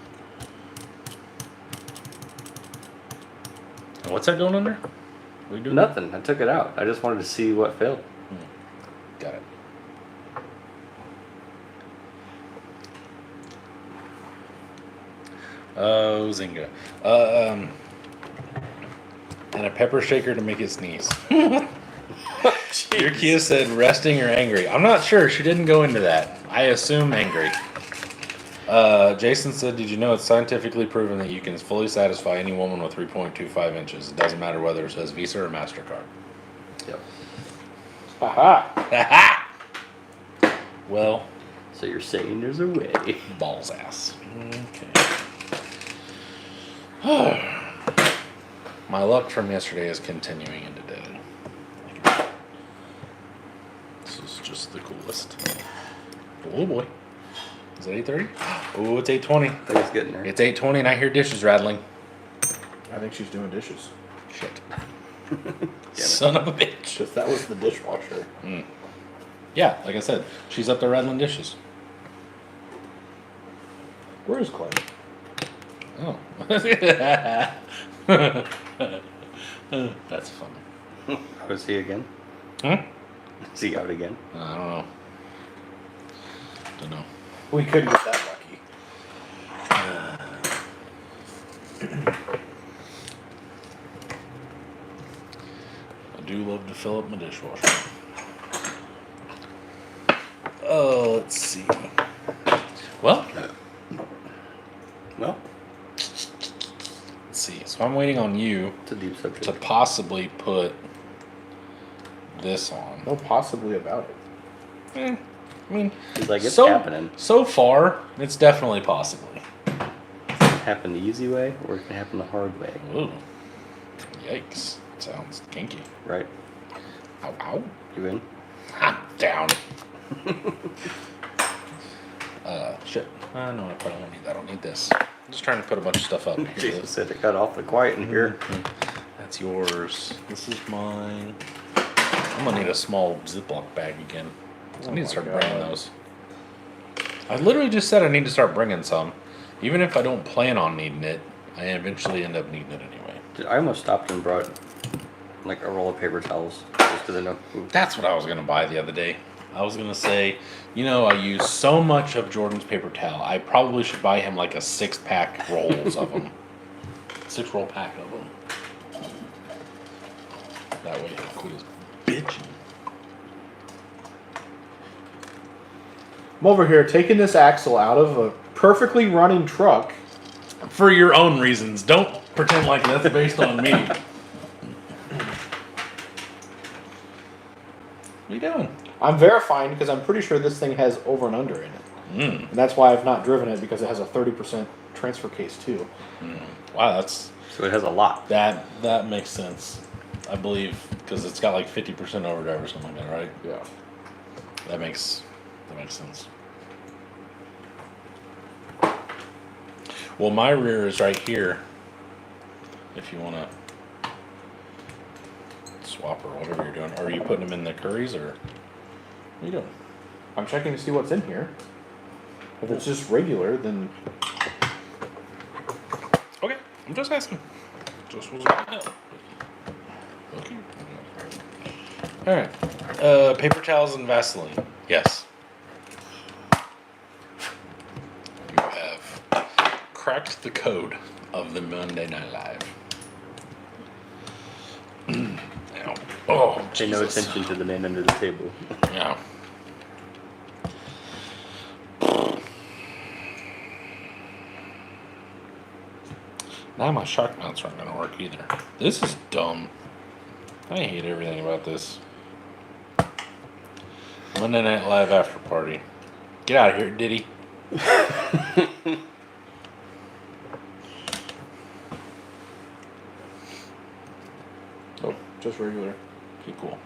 And what's that going under? What are you doing? Nothing. I took it out. I just wanted to see what failed. Got it. Oh, Zynga. And a pepper shaker to make it sneeze. Your Kia said resting or angry. I'm not sure. She didn't go into that. I assume angry. Jason said, did you know it's scientifically proven that you can fully satisfy any woman with 3.25 inches? It doesn't matter whether it says Visa or MasterCard. Yep. Aha! Aha! Well, So you're saying there's a way. Balls ass. Okay. My luck from yesterday is continuing into today. This is just the coolest. Oh boy. Is it 8:30? Oh, it's 8:20. I think it's getting there. It's 8:20 and I hear dishes rattling. I think she's doing dishes. Shit. Son of a bitch. Because that was the dishwasher. Yeah, like I said, she's up there rattling dishes. Where is Clay? Oh. That's funny. Was he again? Hmm? Is he out again? I don't know. Don't know. We couldn't get that lucky. I do love to fill up my dishwasher. Oh, let's see. Well, Well, let's see. So I'm waiting on you it's a deep subject. to possibly put this on. No possibly about it. I mean, He's like, it's so, happening. So far, it's definitely possibly. It can happen the easy way, or it can happen the hard way. Ooh. Yikes. Sounds kinky. Right? Ow, ow. You in? I'm down. Shit. No, I probably don't need that. I don't need this. I'm just trying to put a bunch of stuff up. Here, Jason said it got awfully quiet in here. That's yours. This is mine. I'm gonna need a small Ziploc bag again. I need to start bringing those. I literally just said I need to start bringing some. Even if I don't plan on needing it, I eventually end up needing it anyway. Dude, I almost stopped and brought like a roll of paper towels just because I know. That's what I was gonna buy the other day. I was gonna say, you know, I use so much of Jordan's paper towel. I probably should buy him like a 6-pack rolls of them. 6-roll pack of them. That way he'll quit his bitching. I'm over here taking this axle out of a perfectly running truck. For your own reasons. Don't pretend like that's based on me. What are you doing? I'm verifying because I'm pretty sure this thing has over and under in it. And that's why I've not driven it, because it has a 30% transfer case too. Wow, that's So it has a lot. that makes sense. I believe because it's got like 50% overdrive or something like that, right? Yeah. That makes sense. Well, my rear is right here. If you want to swap or whatever you're doing, are you putting them in the Currys or what are you doing? I'm checking to see what's in here. If it's just regular, then Okay, I'm just asking. Just was okay. All right. Paper towels and Vaseline. Yes. You have cracked the code of the Monday Night Live. Ow. Oh, Pay no Jesus. attention to the man under the table. Yeah. Now my shock mounts aren't gonna work either. This is dumb. I hate everything about this. Monday Night Live after party. Get out of here, Diddy. oh, just regular. Okay, cool.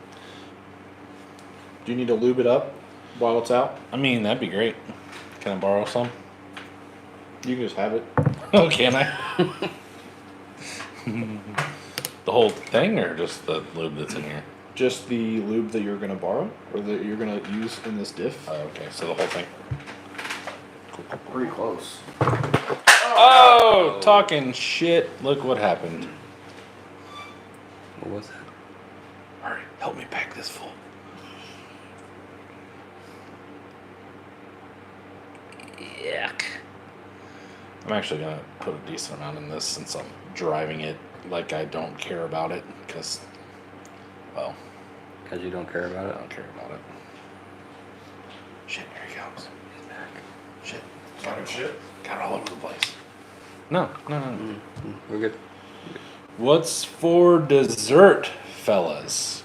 Do you need to lube it up while it's out? I mean, that'd be great. Can I borrow some? You can just have it. Oh, can I? The whole thing or just the lube that's in here? Just the lube that you're gonna borrow or that you're gonna use in this diff. Oh, okay, so the whole thing. Pretty close. Oh, talking shit. Look what happened. What was that? Alright, help me pack this full. Yuck. I'm actually gonna put a decent amount in this since I'm driving it like I don't care about it, because, well, Because you don't care about I it? don't care about it. Shit, here he goes. He's back. Shit. Got it all over the place. No. We're good. What's for dessert, fellas?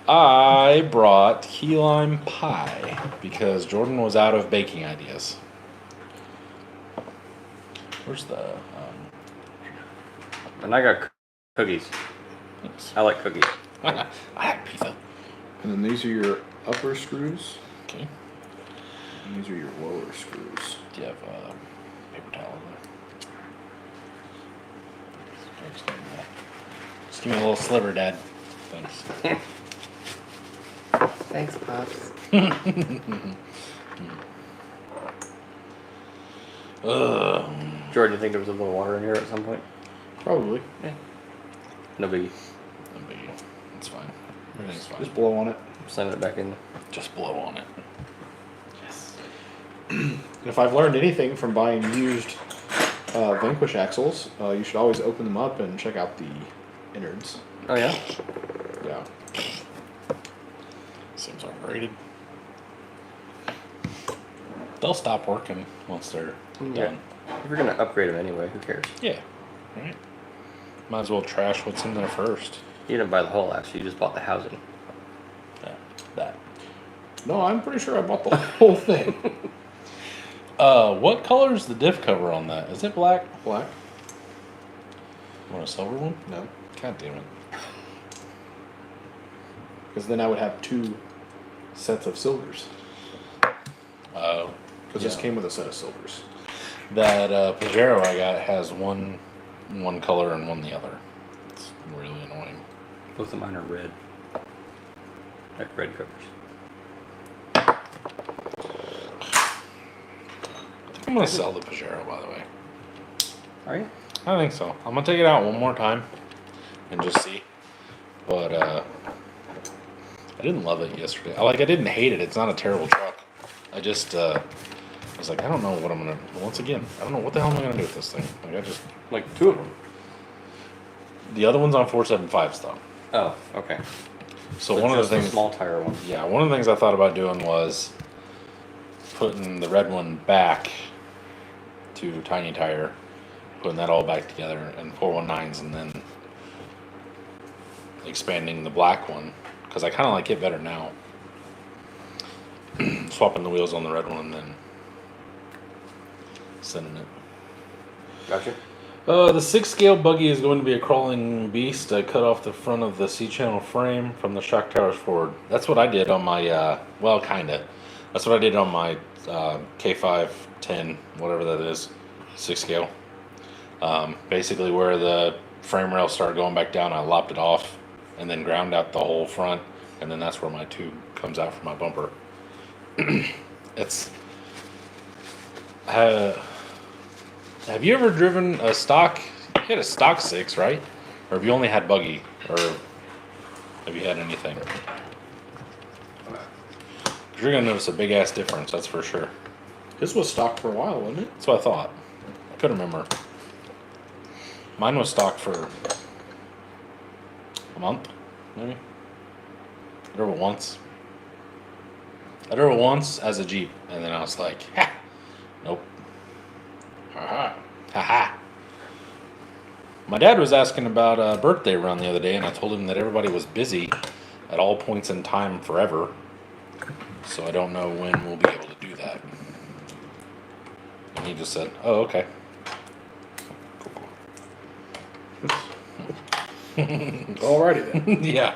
I brought key lime pie because Jordan was out of baking ideas. Where's the? And I got cookies. Thanks. I like cookies. I like pizza. And then these are your upper screws. Okay. And these are your lower screws. Do you have paper towel over there? Just give me a little sliver, Dad. Thanks. Thanks, Pops. Ugh. Jordan, you think there was a little water in here at some point? Probably. No biggie. No biggie. It's fine. Everything's fine. Just blow on it. Send it back in. Just blow on it. Yes. And if I've learned anything from buying used Vanquish axles, you should always open them up and check out the innards. Oh yeah? Yeah. Seems overrated. They'll stop working once they're Yeah. done. If you're gonna upgrade them anyway, who cares? Yeah. Right. Might as well trash what's in there first. You didn't buy the whole axle, you just bought the housing. Yeah. That. No, I'm pretty sure I bought the whole thing. What color is the diff cover on that? Is it black? Black? Want a silver one? No. God damn it. Because then I would have 2 sets of silvers. Oh. Because this came with a set of silvers. That Pajero I got has one color and one the other. It's really annoying. Both of mine are red. Like red covers. I think I'm gonna sell the Pajero, by the way. Are you? I think so. I'm gonna take it out one more time and just see. But I didn't love it yesterday. I didn't hate it. It's not a terrible truck. I just I was like, I don't know what I'm gonna. Once again, I don't know what the hell am I gonna do with this thing. I just Like 2 of them. the other one's on 475s though. Oh, okay. So one of the just things, small tire one. yeah, one of the things I thought about doing was putting the red one back to tiny tire, putting that all back together and 419s, and then expanding the black one because I kind of like it better now. Swapping the wheels on the red one and then sending it. Gotcha. The 6-scale buggy is going to be a crawling beast. I cut off the front of the C-channel frame from the shock towers forward. That's what I did on my, well, kinda. That's what I did on my K5 10, whatever that is, 6-scale. Basically where the frame rail started going back down, I lopped it off and then ground out the whole front, and then that's where my tube comes out from my bumper. It's... have you ever driven a stock? You had a stock 6, right? Or have you only had buggy? Or have you had anything? 'Cause you're gonna notice a big ass difference, that's for sure. This was stock for a while, wasn't it? That's what I thought. I couldn't remember. Mine was stock for a month, maybe. I drove it once. I drove it once as a Jeep, and then I was like, ha! Nope. Haha. Haha. My dad was asking about a birthday run the other day, and I told him that everybody was busy at all points in time forever. So I don't know when we'll be able to do that. And he just said, oh, okay. Alrighty then. Yeah.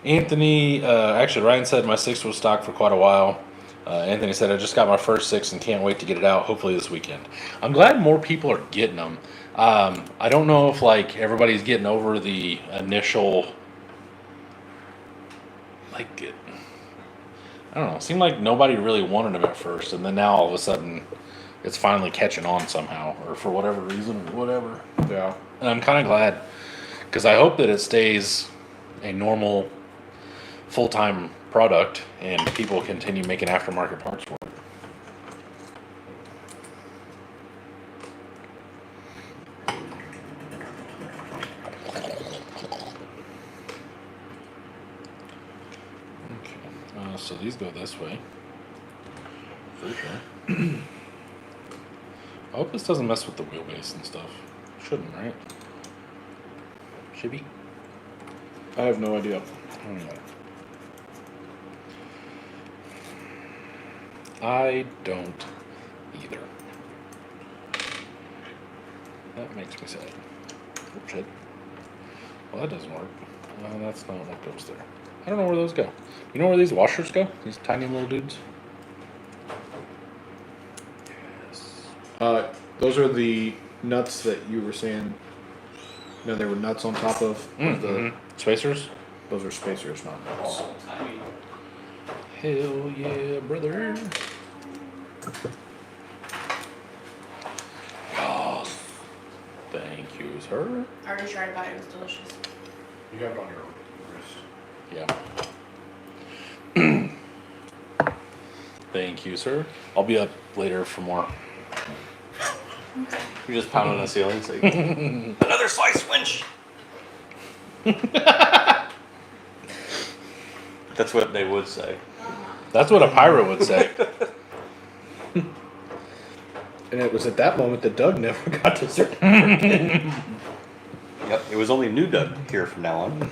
Anthony, actually Ryan said my 6 was stocked for quite a while. Anthony said, I just got my first 6 and can't wait to get it out, hopefully this weekend. I'm glad more people are getting them. I don't know if everybody's getting over the initial, I don't know, it seemed like nobody really wanted them at first, and then now all of a sudden it's finally catching on somehow, or for whatever reason, whatever. Yeah. And I'm kind of glad, because I hope that it stays a normal full-time product and people continue making aftermarket parts for it. Okay, so these go this way for sure. I hope this doesn't mess with the wheelbase and stuff. Shouldn't, right? Should be. I have no idea. I don't either. That makes me sad. Oh shit. Well, that doesn't work. That's not what goes there. I don't know where those go. You know where these washers go? These tiny little dudes? Yes. Those are the nuts that you were saying. You know, there were nuts on top of the. Spacers? Those are spacers, not nuts. Hell yeah, brother. Oh, thank you, sir. I already tried about it. It was delicious. You have it on your wrist. Yeah. Thank you, sir. I'll be up later for more. You just pound on the ceiling. So another slice, winch. That's what they would say. That's what a pirate would say. And it was at that moment that Doug never got dessert. Yep, it was only new Doug here from now on.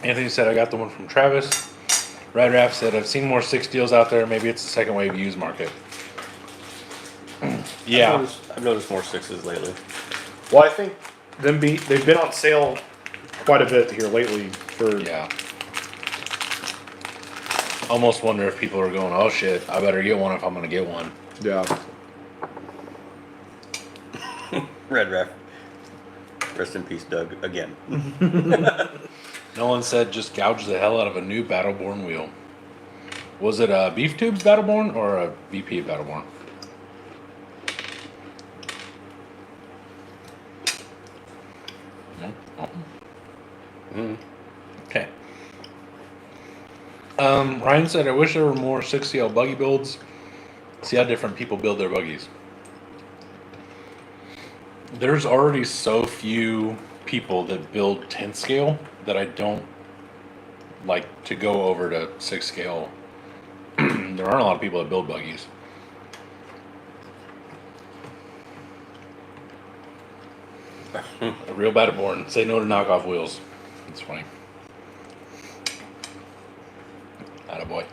Anthony said I got the one from Travis. Red Raff said I've seen more 6 deals out there. Maybe it's the second wave used market. Yeah. I've noticed more 6s lately. Well, I think they've been on sale quite a bit here lately for Yeah. Almost wonder if people are going, oh shit, I better get one if I'm gonna get one. yeah. Red Raff. Rest in peace, Doug, again. No one said just gouge the hell out of a new Battleborn wheel. Was it a Beef Tubes Battleborn or a VP Battleborn? No? Oh. Okay. Ryan said, I wish there were more 6CL buggy builds. See how different people build their buggies. There's already so few people that build 10 scale that I don't like to go over to 6 scale. There aren't a lot of people that build buggies. A real Battleborn. Say no to knockoff wheels. That's funny. Attaboy.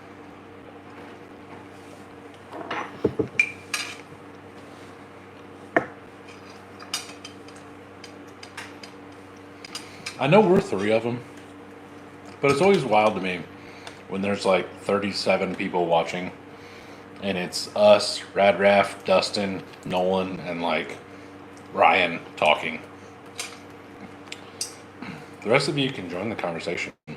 I know we're 3 of them, but it's always wild to me when there's like 37 people watching, and it's us, Rad Raff, Dustin, Nolan, and like Ryan talking. The rest of you can join the conversation, or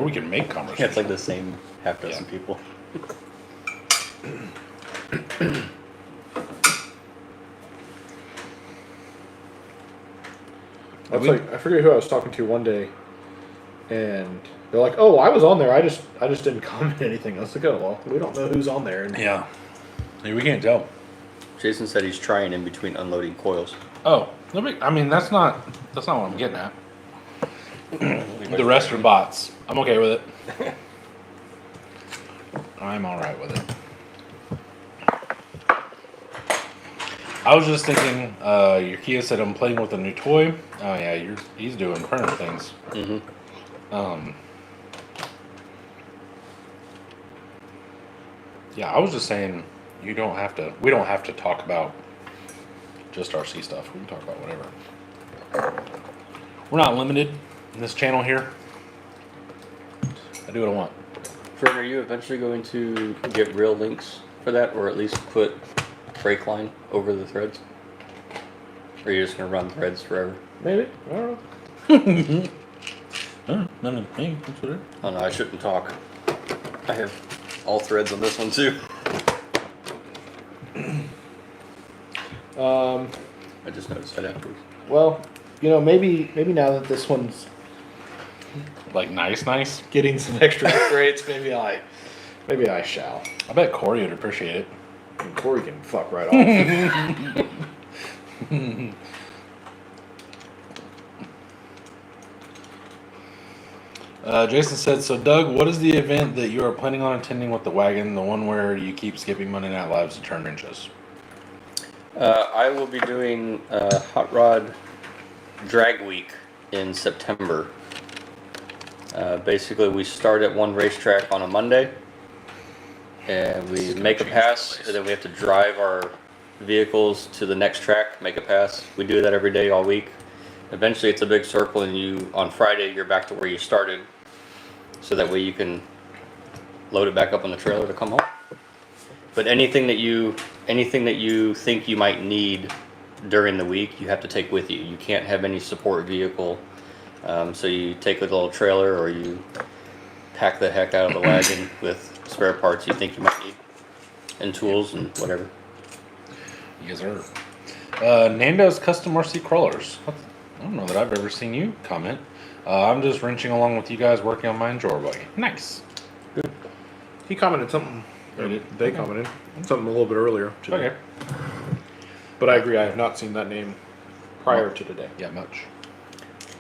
we can make conversation. Yeah, it's like the same half dozen people. I forget who I was talking to one day, and they're like, "Oh, I was on there. I just didn't comment anything." I was like, "Oh, well, we don't know who's on there." And Yeah, hey, we can't tell. Jason said he's trying in between unloading coils. Oh, I mean that's not what I'm getting at. The rest are bots. I'm okay with it. I'm all right with it. I was just thinking, your Kia said I'm playing with a new toy. Oh yeah, he's doing printer things. Yeah, I was just saying we don't have to talk about just RC stuff. We can talk about whatever. We're not limited in this channel here. I do what I want. Fred, are you eventually going to get real links for that, or at least put brake line over the threads? Or are you just going to run threads forever? maybe I don't know. None of me. That's what it is. Oh no, I shouldn't talk. I have all threads on this one too. I just noticed that afterwards. Well, maybe now that this one's Like nice. getting some extra grades, maybe I shall. I bet Corey would appreciate it. And Corey can fuck right off. Jason said, so Doug, what is the event that you are planning on attending with the wagon? The one where you keep skipping Monday Night Lives to turn inches? I will be doing Hot Rod Drag Week in September. Basically, we start at one racetrack on a Monday, and we make a pass, and then we have to drive our vehicles to the next track, make a pass. We do that every day, all week. Eventually, it's a big circle, and on Friday, you're back to where you started, so that way you can load it back up on the trailer to come home. But anything that you think you might need during the week, you have to take with you. You can't have any support vehicle. So you take a little trailer, or you pack the heck out of the wagon with spare parts you think you might need, and tools and whatever. Yes, sir. Nando's Custom RC Crawlers. I don't know that I've ever seen you comment. I'm just wrenching along with you guys working on my enjoyer buggy. Nice. Good. He commented something. Or they commented something a little bit earlier today. Okay. But I agree, I have not seen that name prior to today. Yeah, much.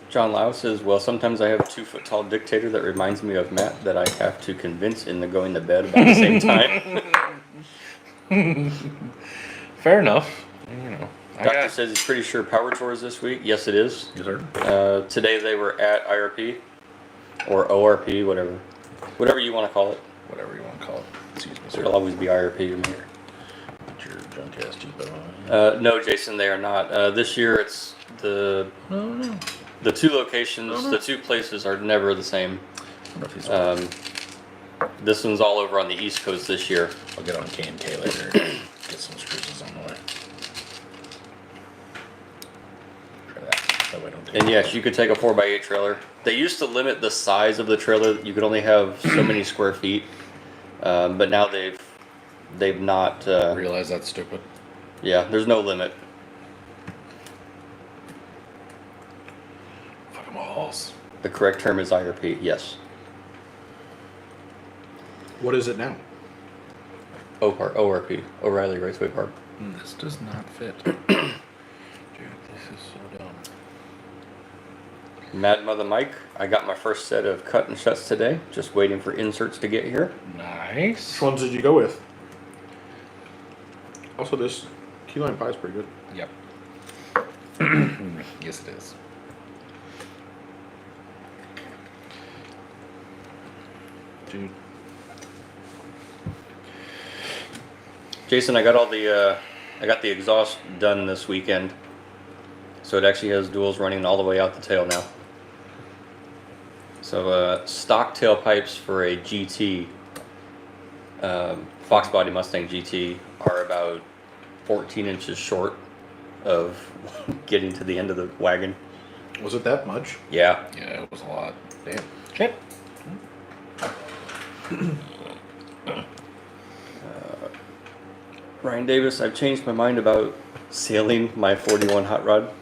John Lau says, well, sometimes I have a 2-foot tall dictator that reminds me of Matt that I have to convince into going to bed about the same time. Fair enough. You know. Doctor says he's pretty sure Power Tours this week. Yes, it is. Yes, sir. Today they were at IRP or ORP, whatever you want to call it. Whatever you want to call it. Excuse me, sir. It'll always be IRP to me. Put your junk ass Jeep on. No, Jason, they are not. This year it's the two locations, the two places are never the same. This one's all over on the East Coast this year. I'll get on K&K later and get some screws on the way. Try that. That way I don't take And yes, you could take a 4x8 trailer. They used to limit the size of the trailer. You could only have so many square feet. But now they've not. Realize that's stupid. Yeah, there's no limit. Fucking balls. The correct term is IRP. Yes. What is it now? ORP, O'Reilly Raceway Park. This does not fit. Dude, this is so dumb. Mad Mother Mike, I got my first set of cut and shuts today. Just waiting for inserts to get here. Nice. Which ones did you go with? Also, this key lime pie is pretty good. Yep. Yes, it is. Dude. Jason, I got the exhaust done this weekend. So it actually has duals running all the way out the tail now. So stock tailpipes for a GT, Fox Body Mustang GT, are about 14 inches short of getting to the end of the wagon. Was it that much? Yeah. Yeah, it was a lot. Damn. Shit. Ryan Davis, I've changed my mind about sailing my 41 hot rod.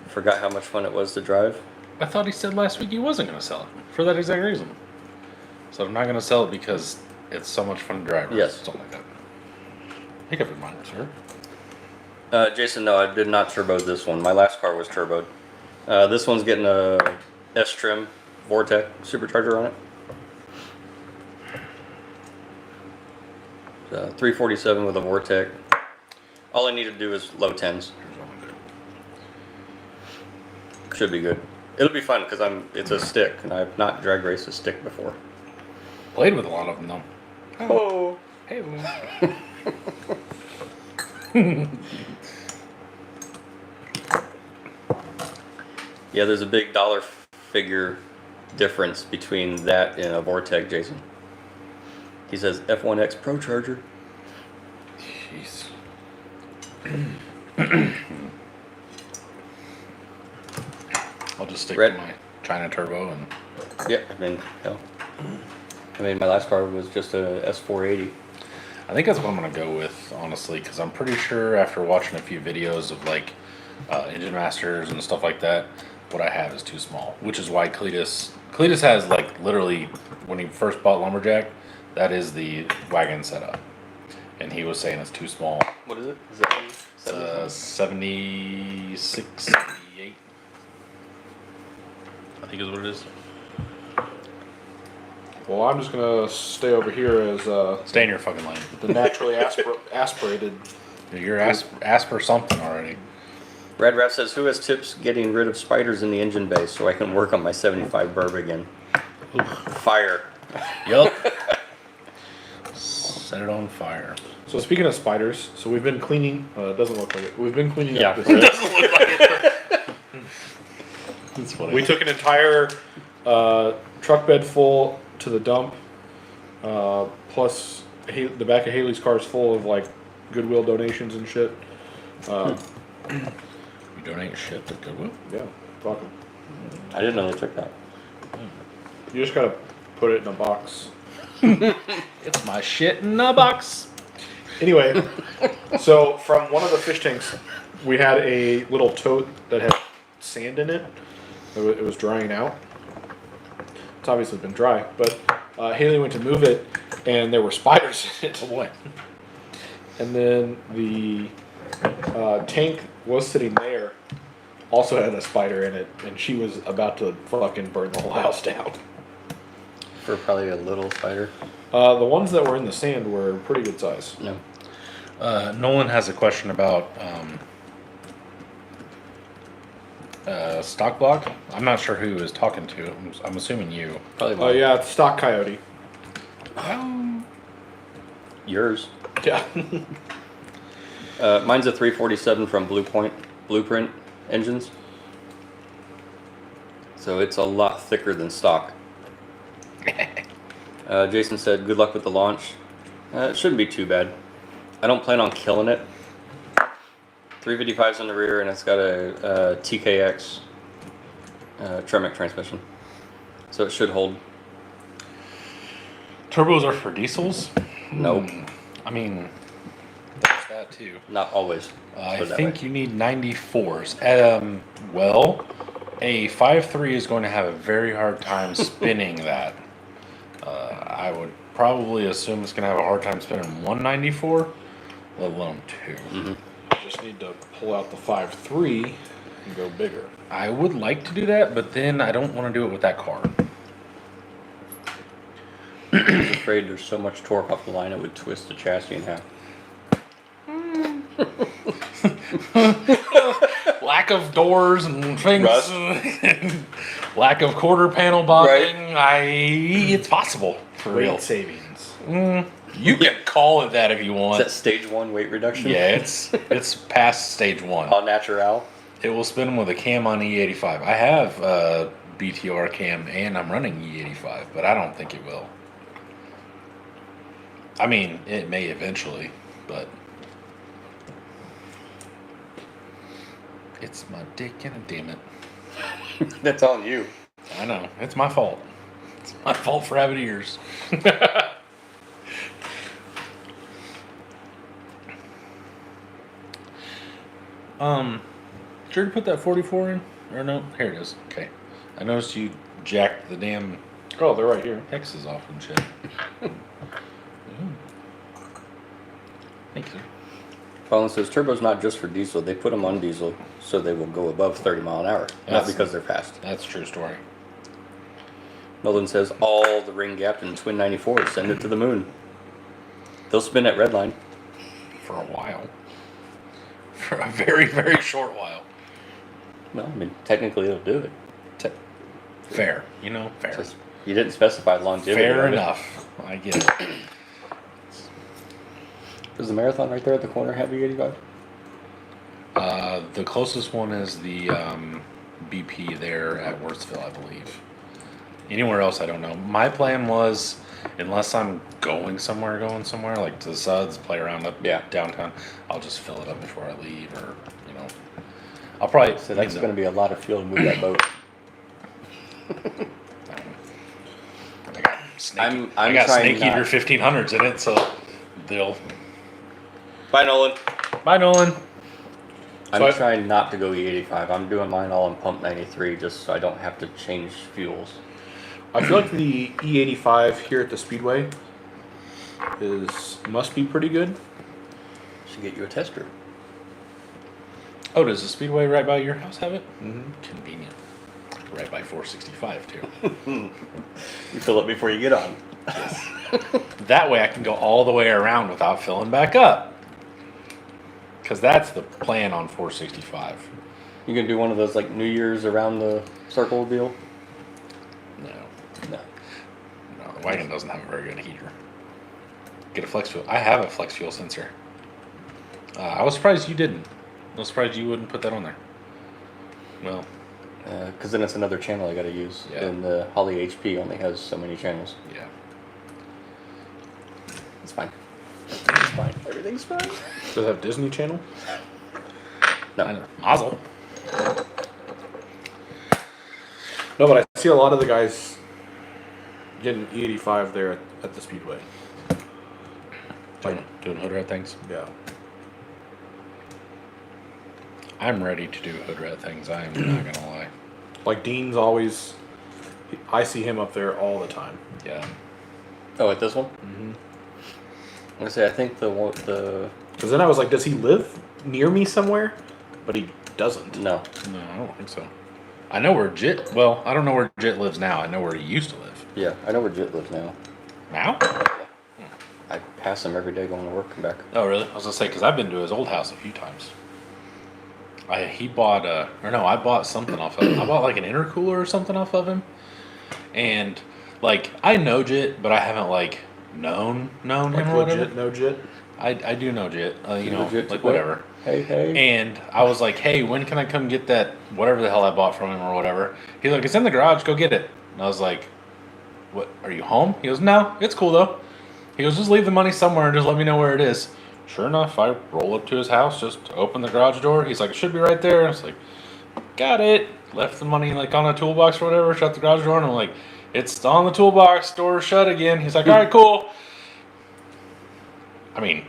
Forgot how much fun it was to drive. I thought he said last week he wasn't going to sell it for that exact reason. So I'm not going to sell it because it's so much fun to drive. Yes. Something like that. Pick up your mind, sir. Jason, no, I did not turbo this one. My last car was turboed. This one's getting a S-trim Vortec supercharger on it. 347 with a Vortec. All I need to do is low 10s. Should be good. It'll be fun because it's a stick, and I've not drag raced a stick before. Played with a lot of them though. Oh. Hey. Yeah, there's a big dollar figure difference between that and a Vortec, Jason. He says F1X Pro Charger. Jeez. I'll just stick to my China Turbo and. Yeah, hell. My last car was just a S480. I think that's what I'm gonna go with, honestly, because I'm pretty sure after watching a few videos of like engine masters and stuff like that, what I have is too small. Which is why Cletus has like literally when he first bought Lumberjack, that is the wagon setup, and he was saying it's too small. What is it? Is that 76, 78. I think is what it is. Well, I'm just gonna stay over here as Stay in your fucking lane. the naturally aspirated. You're asper something already. Red Rap says, who has tips getting rid of spiders in the engine bay so I can work on my 75 burb again? Fire. Yup. Set it on fire. So speaking of spiders, so we've been cleaning. It doesn't look like it. We've been cleaning Yeah. up this. That's funny. We took an entire truck bed full to the dump, plus the back of Haley's car is full of like Goodwill donations and shit. You donate shit to Goodwill? Yeah, fuck 'em. I didn't know they took that. You just gotta put it in a box. It's my shit in a box. Anyway, so from one of the fish tanks, we had a little tote that had sand in it. It was drying out. It's obviously been dry, but Haley went to move it, and there were spiders in it. Oh boy. And then the tank was sitting there, also had a spider in it, and she was about to fucking burn the whole house down. For probably a little spider. The ones that were in the sand were pretty good size. No. Nolan has a question about stock block. I'm not sure who he was talking to. I'm assuming you. Probably Oh mine. yeah, it's stock coyote. Yours. Yeah. Mine's a 347 from Blueprint Engines. So it's a lot thicker than stock. Jason said, good luck with the launch. It shouldn't be too bad. I don't plan on killing it. 355's in the rear, and it's got a TKX Tremec transmission. So it should hold. Turbos are for diesels? No, I mean, there's that too. not always. I Put it that think way. you need 94s. Well, a 5.3 is going to have a very hard time spinning that. I would probably assume it's going to have a hard time spinning 194, let alone 2. Mm-hmm. Just need to pull out the 5.3 and go bigger. I would like to do that, but then I don't want to do it with that car. I was afraid there's so much torque off the line it would twist the chassis in half. Lack of doors and things. Rust. Lack of quarter panel bonding. It's possible for real. Weight savings. You can call it that if you Is want. that stage 1 weight reduction? Yeah, it's past stage 1. All natural. It will spin with a cam on E85. I have a BTR cam and I'm running E85, but I don't think it will. I mean, it may eventually, but it's my dick and a damn it. That's on you. I know, it's my fault. It's my fault for having ears. Sure to put that 44 in? Or no? Here it is. Okay. I noticed you jacked the damn Oh, they're right here. X's off and shit. Thank you, sir. Colin says turbo's not just for diesel. They put them on diesel so they will go above 30 mile an hour. Not That's- because they're fast. That's a true story. Nolan says all the ring gap in twin 94s. Send it to the moon. They'll spin at redline. For a while. For a very, very short while. Well, I mean, technically it'll do it. Fair. You know, fair. Just, you didn't specify longevity. Fair of it. enough. I get it. Does the marathon right there at the corner have E85? The closest one is the BP there at Worthsville, I believe. Anywhere else, I don't know. My plan was, unless I'm going somewhere, like to the Suds, play around up downtown, I'll just fill it up before I leave, or, you know. I'll probably... So that's going to be a lot of fuel to move that boat. I got Snake, I'm I got trying Snake Eater not- 1500s in it, so they'll... Bye, Nolan. Bye, Nolan. I'm So I- trying not to go E85. I'm doing mine all in pump 93 just so I don't have to change fuels. I feel like the E85 here at the Speedway must be pretty good. Should get you a tester. Oh, does the Speedway right by your house have it? Mm-hmm. Convenient. right by 465 too. You fill it before you get on. That way I can go all the way around without filling back up. Because that's the plan on 465. You gonna do one of those like New Year's around the circle deal? No. No. No, the wagon doesn't have a very good heater. Get a flex fuel. I have a flex fuel sensor. I was surprised you didn't. I was surprised you wouldn't put that on there. Well, Because then it's another channel I gotta use. Yeah. And the Holly HP only has so many channels. yeah. It's fine. It's fine. Everything's fine. Does it have Disney Channel? No. I know. Mazel. No, but I see a lot of the guys getting E85 there at the Speedway. Doing hood rat things. Yeah. I'm ready to do hood rat things. I'm not gonna lie. Like Dean's always, I see him up there all the time. Yeah. Oh, at this one? Mm-hmm. I'm gonna say, I think the Because then I was like, does he live near me somewhere? But he doesn't. no. No, I don't think so. I know where Jit. Well, I don't know where Jit lives now. I know where he used to live. Yeah, I know where Jit lives now. Now? I pass him every day going to work and back. Oh, really? I was gonna say because I've been to his old house a few times. He bought I bought something off of him. I bought like an intercooler or something off of him, and like I know Jit, but I haven't like known him Like or whatever. legit, no jit. I do know Jit, you know, Legit like to what? whatever. Hey. And I was like, hey, when can I come get that whatever the hell I bought from him or whatever? He's like, it's in the garage, go get it. And I was like, what, are you home? He goes, no, it's cool though. He goes, just leave the money somewhere and just let me know where it is. Sure enough, I roll up to his house, just open the garage door. He's like, it should be right there. I was like, got it. Left the money like on a toolbox or whatever, shut the garage door, and I'm like, it's on the toolbox, door shut again. He's like, all right, cool. I mean,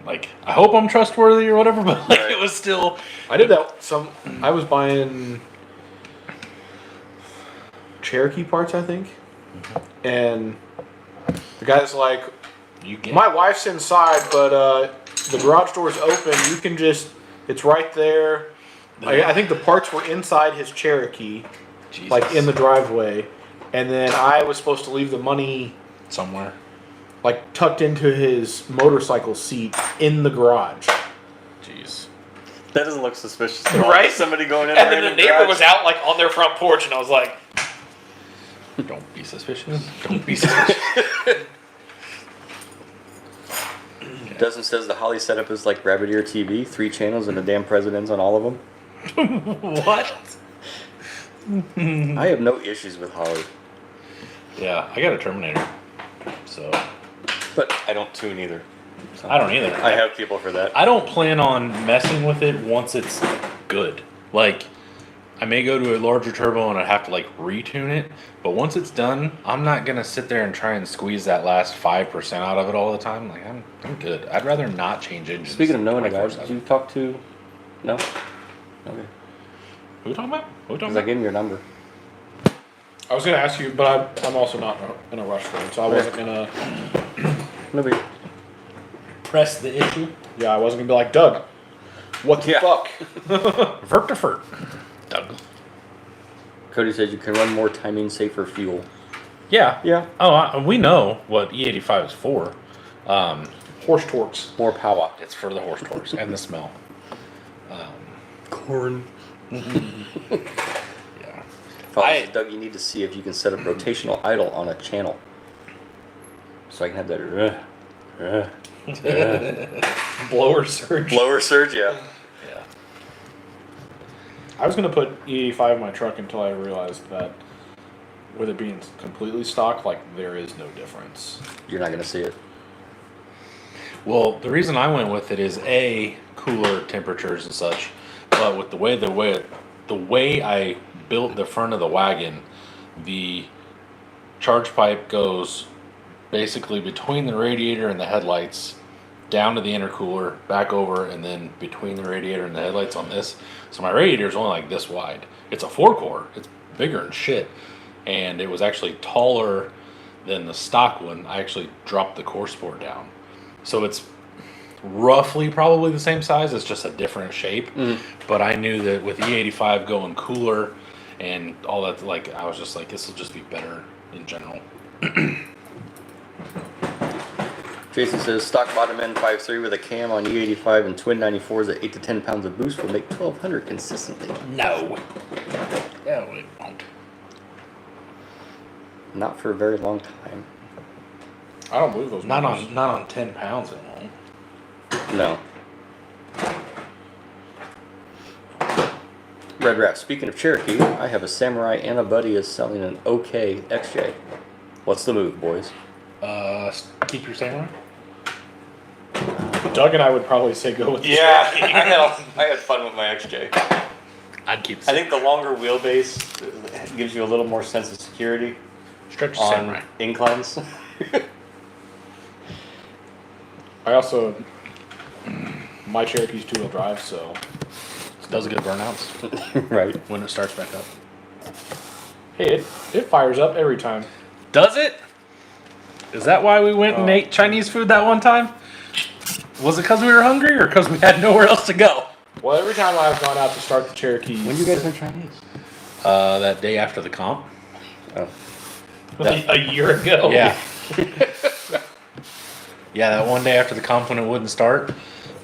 like, I hope I'm trustworthy or whatever, but like, it was still. I did that. I was buying Cherokee parts, I think, and the guy's like, You get my wife's inside, but the garage door's open. You can just, it's right there. I think the parts were inside his Cherokee, Jesus. like in the driveway, and then I was supposed to leave the money somewhere. like tucked into his motorcycle seat in the garage. Jeez. That doesn't look suspicious. Right? Somebody going in And there then in the neighbor was out like on their front porch, and I was like, Don't be suspicious. Don't be suspicious. Dustin says the Holly setup is like rabbit ear TV, 3 channels and a damn president's on all of them. What? I have no issues with Holly, Yeah, I got a Terminator. So but I don't tune either. So I don't either. I have people for that. I don't plan on messing with it once it's good. Like, I may go to a larger turbo and I'd have to like retune it, but once it's done, I'm not gonna sit there and try and squeeze that last 5% out of it all the time. Like, I'm good. I'd rather not change engines. Speaking of knowing a guy, 24/7. did you talk to? No. Okay. Who we talking about? Who we talking Because I about? gave him your number. I was gonna ask you, but I'm also not in a rush for it, so I wasn't gonna. No big. Press the issue. Yeah, I wasn't gonna be like, Doug, what the Yeah. fuck? Vert to vert. Doug. Cody says you can run more timing safer fuel. Yeah. Yeah. Oh, we know what E85 is for. Horse torques. More power. It's for the horse torques and the smell. Corn. Yeah. Doug, you need to see if you can set up rotational idle on a channel. So I can have that Blower surge. blower surge, yeah. Yeah. I was gonna put E85 in my truck until I realized that with it being completely stock, like there is no difference. You're not gonna see it. Well, the reason I went with it is cooler temperatures and such, but with the way I built the front of the wagon, the charge pipe goes basically between the radiator and the headlights, down to the intercooler, back over, and then between the radiator and the headlights on this. So my radiator is only like this wide. It's a 4-core. It's bigger than shit, and it was actually taller than the stock one. I actually dropped the core support down. So it's roughly probably the same size, it's just a different shape. But I knew that with E85 going cooler and all that. Like I was just like, this will just be better in general. Jason says stock bottom end 5.3 with a cam on E85 and twin 94s at 8 to 10 pounds of boost will make 1200 consistently. No, it won't. Not for a very long time. I don't believe those. Not numbers. on 10 pounds. It won't. No. Red Rat, speaking of Cherokee, I have a Samurai and a buddy is selling an OK XJ. What's the move, boys? Keep your Samurai. Doug and I would probably say go with. Yeah, I had fun with my XJ. I'd keep. I think the longer wheelbase gives you a little more sense of security stretch your on Samurai. inclines. I also, my Cherokee's 2-wheel drive, so It does good burnouts Right. when it starts back up. hey, it fires up every time. Does it? Is that why we went and ate Chinese food that one time? Was it because we were hungry or because we had nowhere else to go? Well, every time I've gone out to start the Cherokee, When you guys have Chinese? That day after the comp. Oh. a year ago. Yeah. Yeah, that one day after the comp when it wouldn't start,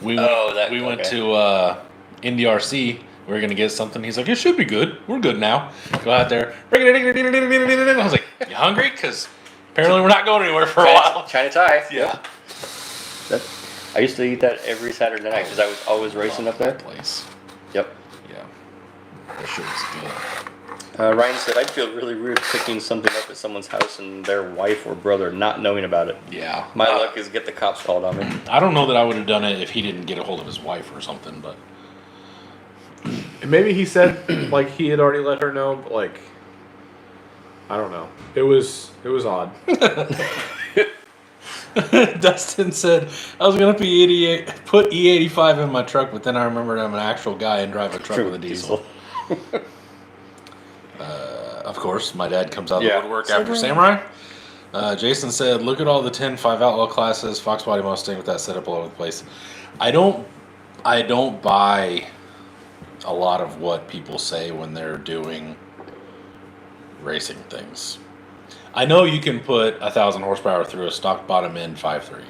we went to Indy RC. We were gonna get something. He's like, "It should be good. We're good now." Go out there. I was like, "You hungry?" Because apparently we're not going anywhere for a while. China Thai. Yeah. I used to eat that every Saturday night because I was always racing up there. That place. Yep. Yeah. That shit was good. Ryan said, I'd feel really weird picking something up at someone's house and their wife or brother not knowing about it. Yeah. My luck is get the cops called on me. I don't know that I would have done it if he didn't get a hold of his wife or something, but And maybe he said like he had already let her know, but like I don't know. It was odd. Dustin said I was gonna put E85 in my truck, but then I remembered I'm an actual guy and drive a truck with a diesel. Of course, my dad comes out of the woodwork after Samurai. Jason said, "Look at all the 10.5 Outlaw classes, Fox Body Mustang with that setup all over the place." I don't buy a lot of what people say when they're doing racing things. I know you can put 1,000 horsepower through a stock bottom end 5.3.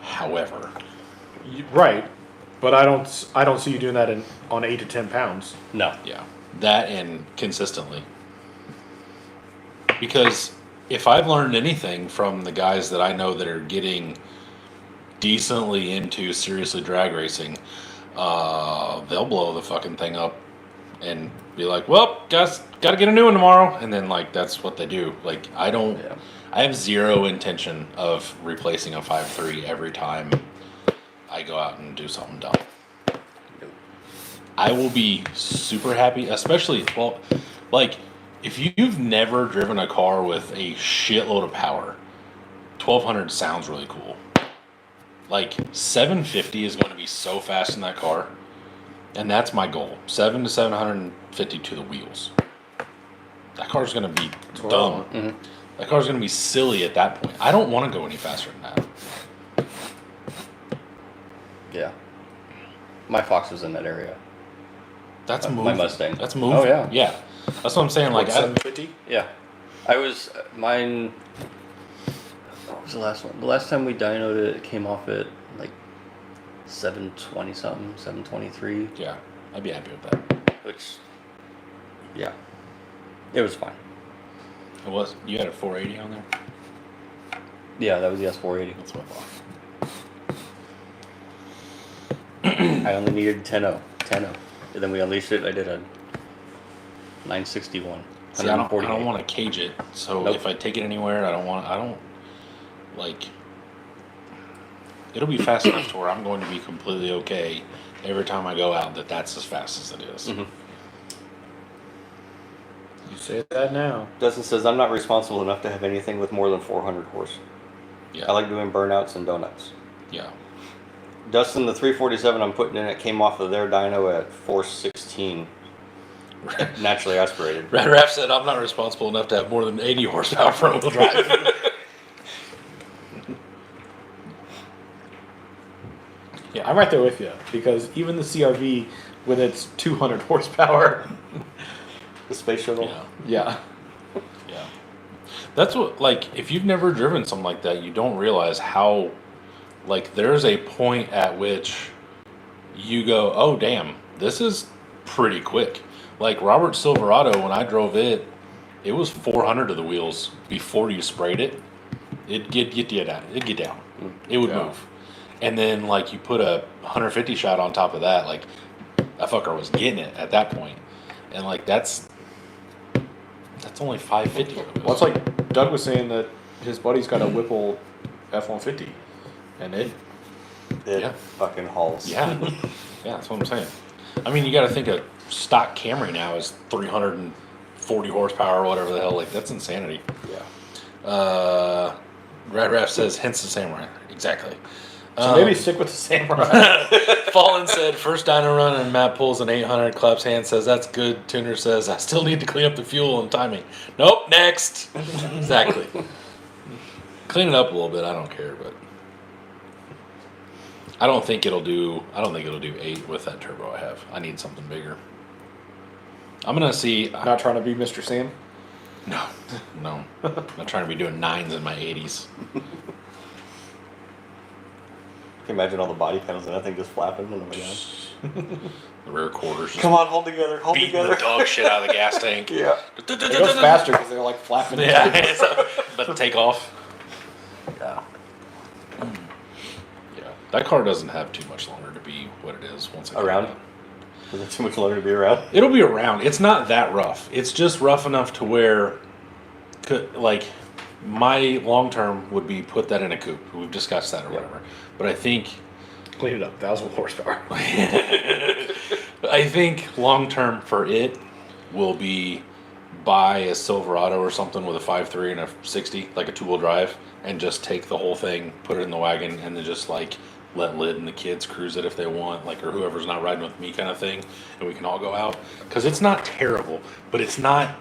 However, Right, but I don't see you doing that on 8 to 10 pounds. No. yeah, that and consistently. Because if I've learned anything from the guys that I know that are getting decently into seriously drag racing, they'll blow the fucking thing up and be like, "Well, guys, gotta get a new one tomorrow," and then like that's what they do. Like I have zero intention of replacing a 5.3 every time I go out and do something dumb. I will be super happy, especially like if you've never driven a car with a shitload of power, 1200 sounds really cool. Like 750 is going to be so fast in that car. And that's my goal. 7 to 750 to the wheels. That car's going to be dumb. Mm-hmm. That car's going to be silly at that point. I don't want to go any faster than that. Yeah. My Fox was in that area. That's moving. My Mustang. That's moving. Oh, yeah. Yeah. That's what I'm saying. Like, 750. Yeah. I was, mine, what was the last one? The last time we dynoed it, it came off at like 720 something, 723, yeah, I'd be happy with that. which, yeah, it was fine. It was. You had a 480 on there? Yeah, that was the S480. That's what I thought. I only needed 10.0. And then we unleashed it. I did a 961. See, I don't want to cage it. So Nope. if I take it anywhere, it'll be fast enough to where I'm going to be completely okay every time I go out that's as fast as it is. Mm-hmm. You say that now. Dustin says, I'm not responsible enough to have anything with more than 400 horse. Yeah. I like doing burnouts and donuts. Yeah. Dustin, the 347 I'm putting in, it came off of their dyno at 416. Naturally aspirated. Red Rap said, "I'm not responsible enough to have more than 80 horsepower front wheel drive." Yeah, I'm right there with you because even the CRV with its 200 horsepower The space shuttle. Yeah. Yeah. Yeah. That's what, like, if you've never driven something like that, you don't realize how, like, there's a point at which you go, oh, damn, this is pretty quick. Like, Robert Silverado, when I drove it, it was 400 to the wheels before you sprayed it. It'd get down. It'd get down. It would Yeah. move. And then, like, you put a 150 shot on top of that, like, that fucker was getting it at that point. And, like, that's only 550. Well, it's like Doug was saying that his buddy's got a Whipple F-150, and it Yeah. fucking hauls. Yeah, yeah, that's what I'm saying. I mean, you got to think a stock Camry now is 340 horsepower or whatever the hell. Like, that's insanity. Yeah. Red Raff says, hence the Samurai. Exactly. so maybe stick with the Samurai. Fallen said, first dyno run, and Matt pulls an 800. Claps hand says, that's good. Tuner says, I still need to clean up the fuel and timing. Nope, next. Exactly. Clean it up a little bit. I don't care, but I don't think it'll do 8 with that turbo I have. I need something bigger. I'm gonna see. Not trying to be Mr. Sam. No. I'm not trying to be doing 9s in my 80s. Can you imagine all the body panels and that thing just flapping on the way down? The rear quarters. Just Come on, hold together, hold beating together. the dog shit out of the gas tank. Yeah. It goes faster because they're like flapping. Yeah, but take off. Yeah. Yeah, that car doesn't have too much longer to be what it is once I get Around? it. Is it too much longer to be around? It'll be around. It's not that rough. It's just rough enough to where, like, my long term would be put that in a coupe. We've discussed that or whatever. But I think, Clean it up. 1,000 horsepower. I think long term for it will be buy a Silverado or something with a 5.3 and a 60, like a 2-wheel drive, and just take the whole thing, put it in the wagon, and then just like let Lid and the kids cruise it if they want, like, or whoever's not riding with me kind of thing, and we can all go out. Because it's not terrible, but it's not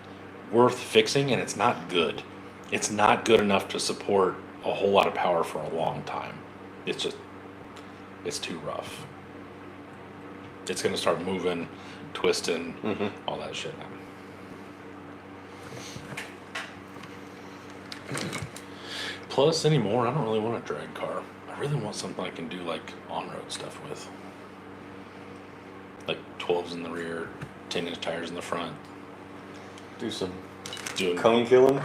worth fixing, and it's not good. It's not good enough to support a whole lot of power for a long time. It's too rough. It's gonna start moving, twisting, all that shit. Plus, anymore, I don't really want a drag car. I really want something I can do like on-road stuff with. Like 12s in the rear, 10-inch tires in the front. Do some Doing cone killing?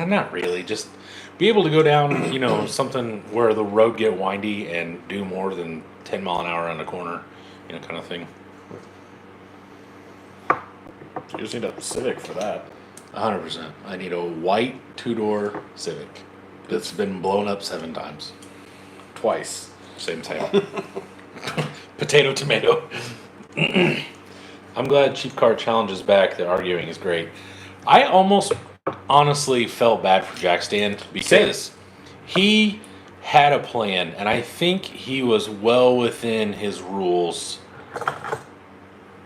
Not really. Just be able to go down, something where the road get windy and do more than 10 mile an hour on a corner, kind of thing. You just need a Civic for that. 100%. I need a white 2-door Civic that's been blown up 7 times. Twice. Same time. Potato, tomato. I'm glad Cheap Car Challenge is back. The arguing is great. I almost honestly felt bad for Jack Stand because he had a plan, and I think he was well within his rules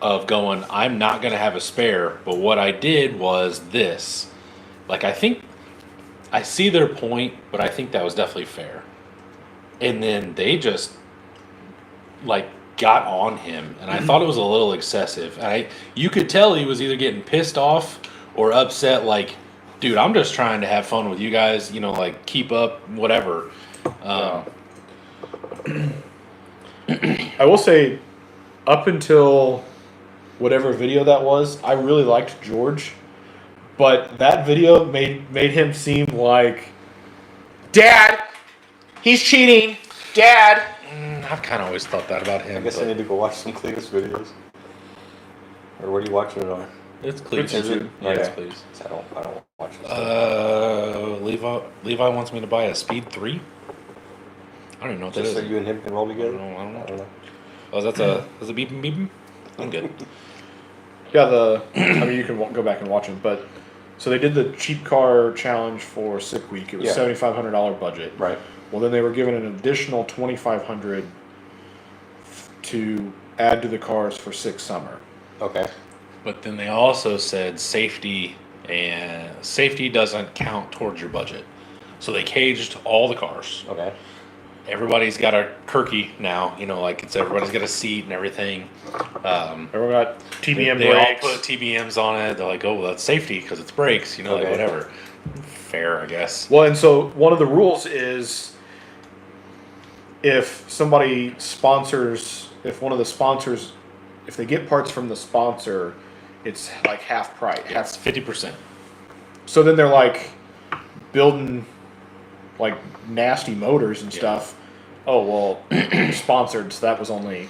of going, I'm not going to have a spare, but what I did was this. Like, I think I see their point, but I think that was definitely fair. And then they just, like, got on him, and I thought it was a little excessive. And you could tell he was either getting pissed off or upset, like, dude, I'm just trying to have fun with you guys, like, keep up, whatever. I will say, up until whatever video that was, I really liked George, but that video made him seem like, Dad, he's cheating, Dad. I've kind of always thought that about him. I guess I need to go watch some Cletus videos. Or what are you watching it on? It's Cletus. Is it? Yeah, it's Okay. Cletus. I don't watch this. Levi wants me to buy a Speed 3. I don't even know what that Just is. so you and him can roll I together? don't know. I don't know. Oh, that's a beeping beeping? I'm good. Yeah, I mean, you can go back and watch them, but so they did the cheap car challenge for Sick Week. It was Yeah. $7,500 budget. Right. Well, then they were given an additional $2,500 to add to the cars for Sick Summer. Okay. But then they also said safety doesn't count towards your budget. So they caged all the cars. Okay. everybody's got a Kirky now. You know, like everybody's got a seat and everything. Everyone got TBM they all brakes. put TBMs on it. They're like, oh, well, that's safety because it's brakes. You know, like Okay. whatever. Fair, I guess. Well, and so one of the rules is if somebody sponsors, if one of the sponsors, if they get parts from the sponsor, it's like half price. That's 50%. So then they're like building like nasty motors and Yeah. stuff. Oh well, sponsored. So that was only,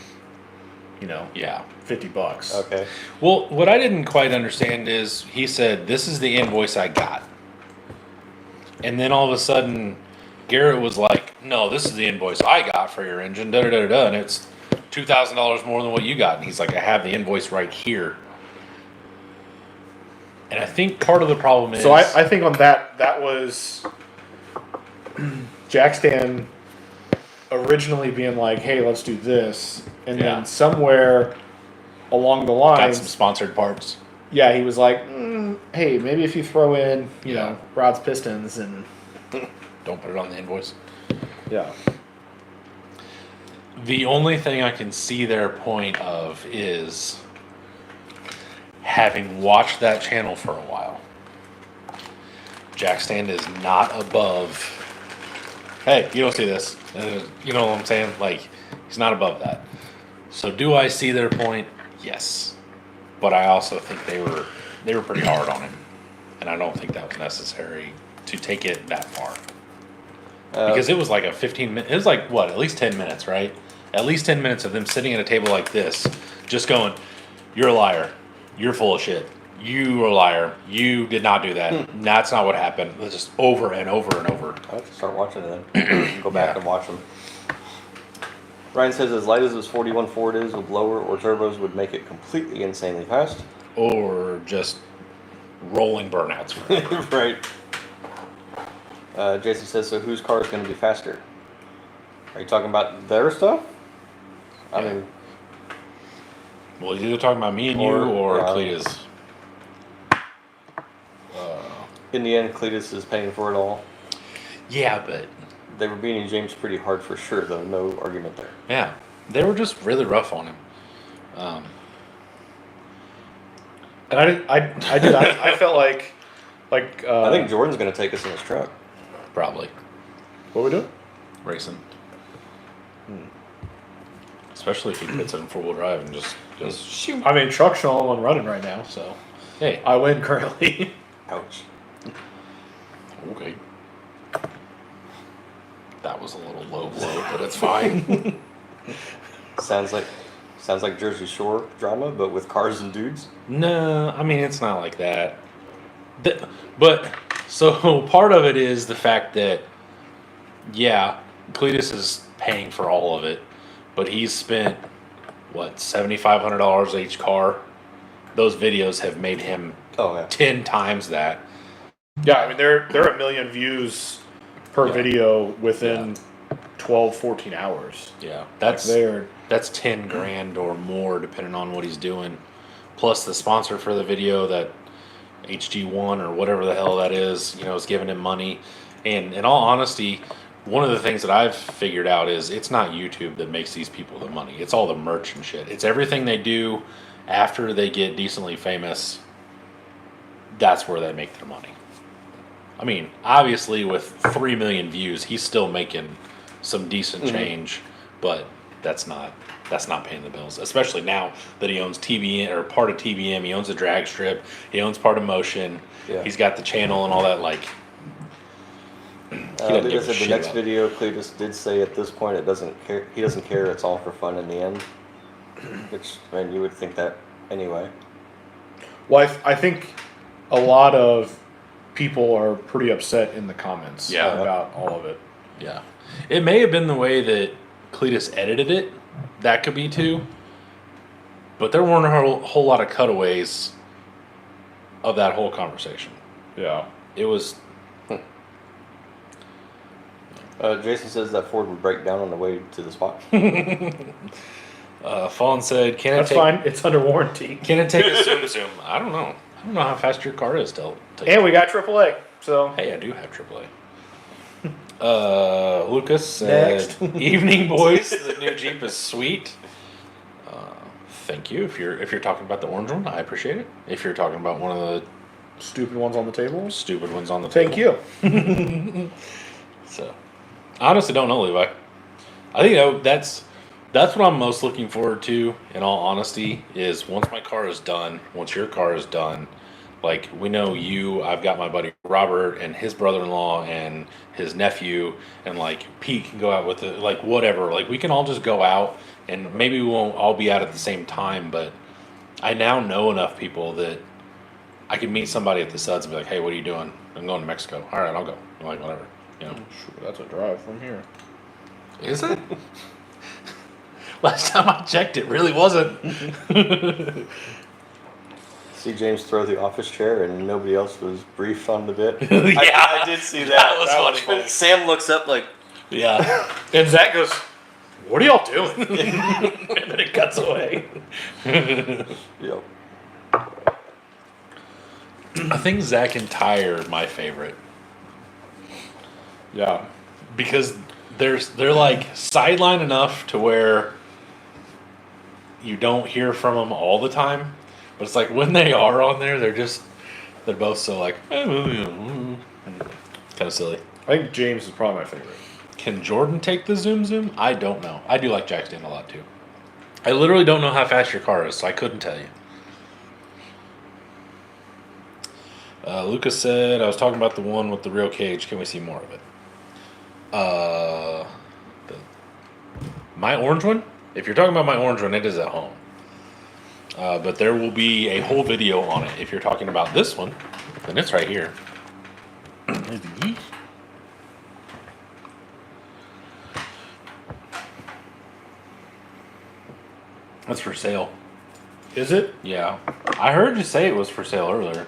Yeah. $50. Okay. Well, what I didn't quite understand is he said, this is the invoice I got. And then all of a sudden, Garrett was like, no, this is the invoice I got for your engine, da da da da, and it's $2,000 more than what you got. And he's like, I have the invoice right here. And I think part of the problem is. So I think on that was Jack Stan originally being like, hey, let's do this. And Yeah. then somewhere along the got lines, some sponsored parts. yeah, he was like, hey, maybe if you throw in, Yeah. rods, pistons, and Don't put it on the invoice. yeah. The only thing I can see their point of is having watched that channel for a while. Jack Stand is not above. Hey, you don't see this. You know what I'm saying? Like, he's not above that. So do I see their point? Yes. But I also think they were pretty hard on him. And I don't think that was necessary to take it that far. Because it was like a 15-minute, it was like, what, at least 10 minutes, right? At least 10 minutes of them sitting at a table like this, just going, you're a liar. You're full of shit. You are a liar. You did not do that. That's not what happened. It was just over and over and over. I have to start watching it then. Go back Yeah. and watch them. Ryan says as light as this 41 Ford is with lower or turbos would make it completely insanely fast. Or just rolling burnouts. Right. Jason says, so whose car is going to be faster? Are you talking about their stuff? I Yeah. mean, Well, he's either talking about me and you Or- or yeah. Cletus. in the end, Cletus is paying for it all. Yeah, but They were beating James pretty hard for sure, though. No argument there. yeah, they were just really rough on him. And I felt like I think Jordan's going to take us in his truck. Probably what we doing? racing. Especially if he puts it in 4-wheel drive and just goes shoot. I mean, truck's the only one running right now, so Hey, I win currently. Ouch. okay. That was a little low blow, but it's fine. Sounds like Jersey Shore drama, but with cars and dudes. No, I mean it's not like that. But so part of it is the fact that yeah, Cletus is paying for all of it, but he's spent what $7,500 each car. Those videos have made him Oh yeah. 10 times that. Yeah, I mean they're a million views per Yeah. video within 12, 14 hours. Yeah, that's They're 10 grand or more depending on what he's doing. Plus the sponsor for the video, that HG1 or whatever the hell that is giving him money. And in all honesty, one of the things that I've figured out is it's not YouTube that makes these people the money. It's all the merch and shit. It's everything they do after they get decently famous. That's where they make their money. I mean, obviously with 3 million views, he's still making some decent change, but that's not paying the bills. Especially now that he owns TBM or part of TBM, he owns a drag strip, he owns part of Motion, Yeah. he's got the channel and all that. Like, doesn't give a Cletus said shit the next about video, Cletus did say at this point it doesn't care. He doesn't care. It's all for fun in the end. Which, I mean, you would think that anyway. well, I think a lot of people are pretty upset in the comments Yeah. about all of it. yeah, it may have been the way that Cletus edited it. That could be too. But there weren't a whole lot of cutaways of that whole conversation. Yeah. It was Jason says that Ford would break down on the way to the spot. Fawn said, "Can it That's take? fine. It's under warranty. Can it take a zoom zoom? I don't know. I don't know how fast your car is. And we got AAA. So hey, I do have AAA. Lucas said, Next. "Evening, boys. The new Jeep is sweet." Thank you. If you're talking about the orange one, I appreciate it. If you're talking about one of the Stupid ones on the table. stupid ones on the Thank table, you. So, I honestly don't know, Levi. I think that's what I'm most looking forward to. In all honesty, is once my car is done, once your car is done, like we know you, I've got my buddy Robert and his brother-in-law and his nephew, and like Pete can go out with it, like whatever. Like we can all just go out, and maybe we won't all be out at the same time, but I now know enough people that I can meet somebody at the Suds and be like, "Hey, what are you doing?" "I'm going to Mexico." "All right, I'll go." I'm like, whatever, you know. Sure, that's a drive from here. Is it? Last time I checked, it really wasn't. See James throw the office chair and nobody else was briefed on the bit. Yeah, I did see that. that was funny. Sam looks up like, Yeah. And Zach goes, "What are y'all doing?" And then it cuts away. yep. I think Zach and Ty are my favorite Yeah. because they're like sideline enough to where you don't hear from them all the time, but it's like when they are on there, they're both so like kind of silly. I think James is probably my favorite. Can Jordan take the zoom? I don't know. I do like Jack Stand a lot too. I literally don't know how fast your car is, so I couldn't tell you. Lucas said, "I was talking about the one with the real cage. Can we see more of it?" My orange one? If you're talking about my orange one, it is at home. But there will be a whole video on it. If you're talking about this one, then it's right here. That's for sale. Is it? Yeah. I heard you say it was for sale earlier.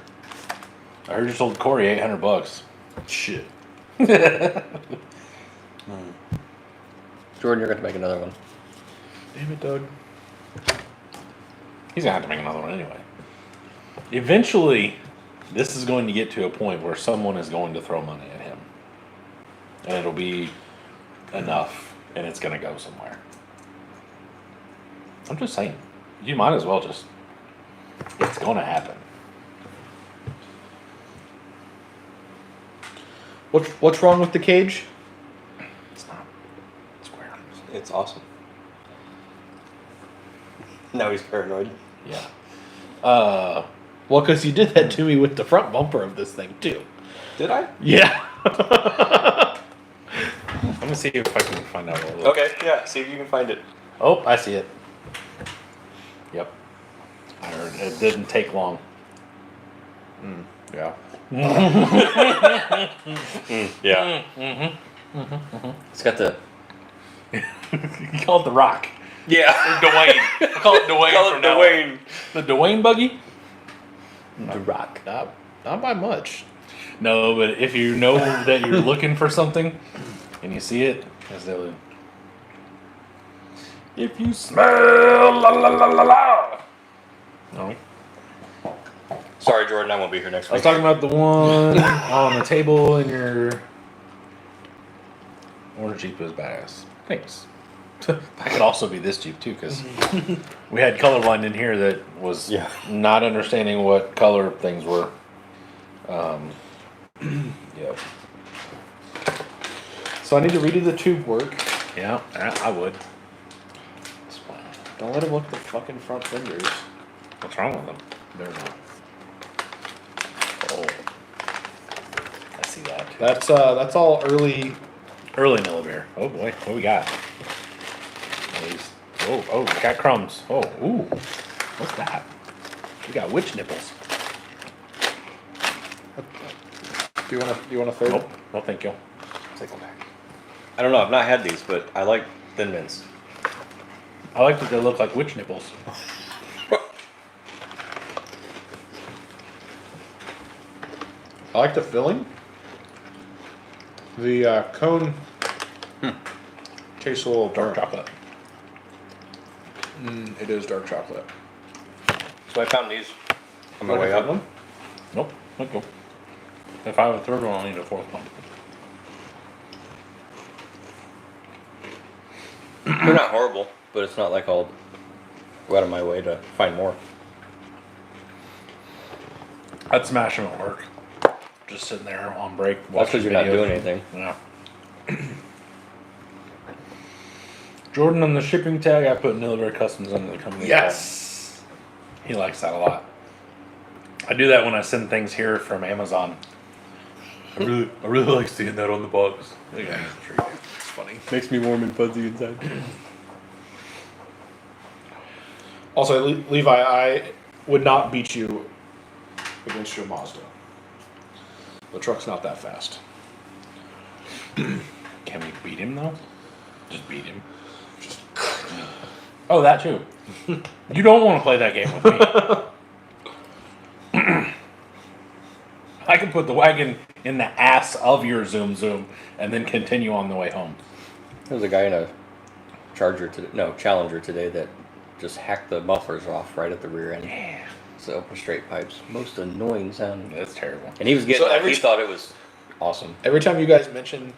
I heard you sold Corey $800. Shit. Jordan, you're going to make another one. Damn it, Doug. He's gonna have to make another one anyway. Eventually, this is going to get to a point where someone is going to throw money at him. And it'll be enough, and it's gonna go somewhere. I'm just saying. You might as well just... It's gonna happen. What's wrong with the cage? It's not square. It's awesome. Now he's paranoid. Yeah. Well, because you did that to me with the front bumper of this thing too. Did I? Yeah. Let me see if I can find out what it looks. Okay, yeah, see if you can find it. Oh, I see it. Yep. I heard it didn't take long. Yeah. Yeah. It's got the... You call it the Rock. Yeah. Dwayne. I call it Dwayne Call it from now on. Dwayne. The Dwayne buggy? The Rock. Not by much. No, but if you know that you're looking for something and you see it, as they would. If you smell la la la la la. No. Sorry, Jordan, I won't be here next I was week. talking about the one on the table in your orange Jeep is badass. Thanks. That could also be this Jeep too, because we had colorblind in here that was Yeah. not understanding what color things were. Yeah. So I need to redo the tube work. Yeah, I would. Don't let him look at the fucking front fenders. What's wrong with them? They're not. Oh, I see that. That's all early. Early Millivare. Oh boy, what we got? Oh, we got crumbs. Oh, ooh, what's that? We got witch nipples. Do you want a third? Nope, no thank you. Take them back. I don't know, I've not had these, but I like Thin Mints. I like that they look like witch nipples. I like the filling. The cone tastes a little Dark dark. chocolate. It is dark chocolate. So I found these on my way Like a up. one? Nope, thank you. If I have a third one, I'll need a fourth one. They're not horrible, but it's not like I'll go out of my way to find more. I'd smash them at work. Just sitting there on break. That's watching because you're not videos. doing anything. Yeah. Jordan, on the shipping tag, I put Military Customs under the company. Yes. He likes that a lot. I do that when I send things here from Amazon. I really like seeing that on the box. Yeah, it's funny. Makes me warm and fuzzy inside. Also, Levi, I would not beat you against your Mazda. The truck's not that fast. Can we beat him though? Just beat him. Oh, that too. You don't want to play that game with me. I can put the wagon in the ass of your Zoom and then continue on the way home. There was a guy in a Challenger today that just hacked the mufflers off right at the rear end. Yeah. So open straight pipes. Most annoying sound. That's terrible. And he was getting So he thought it was awesome. Every time you guys mention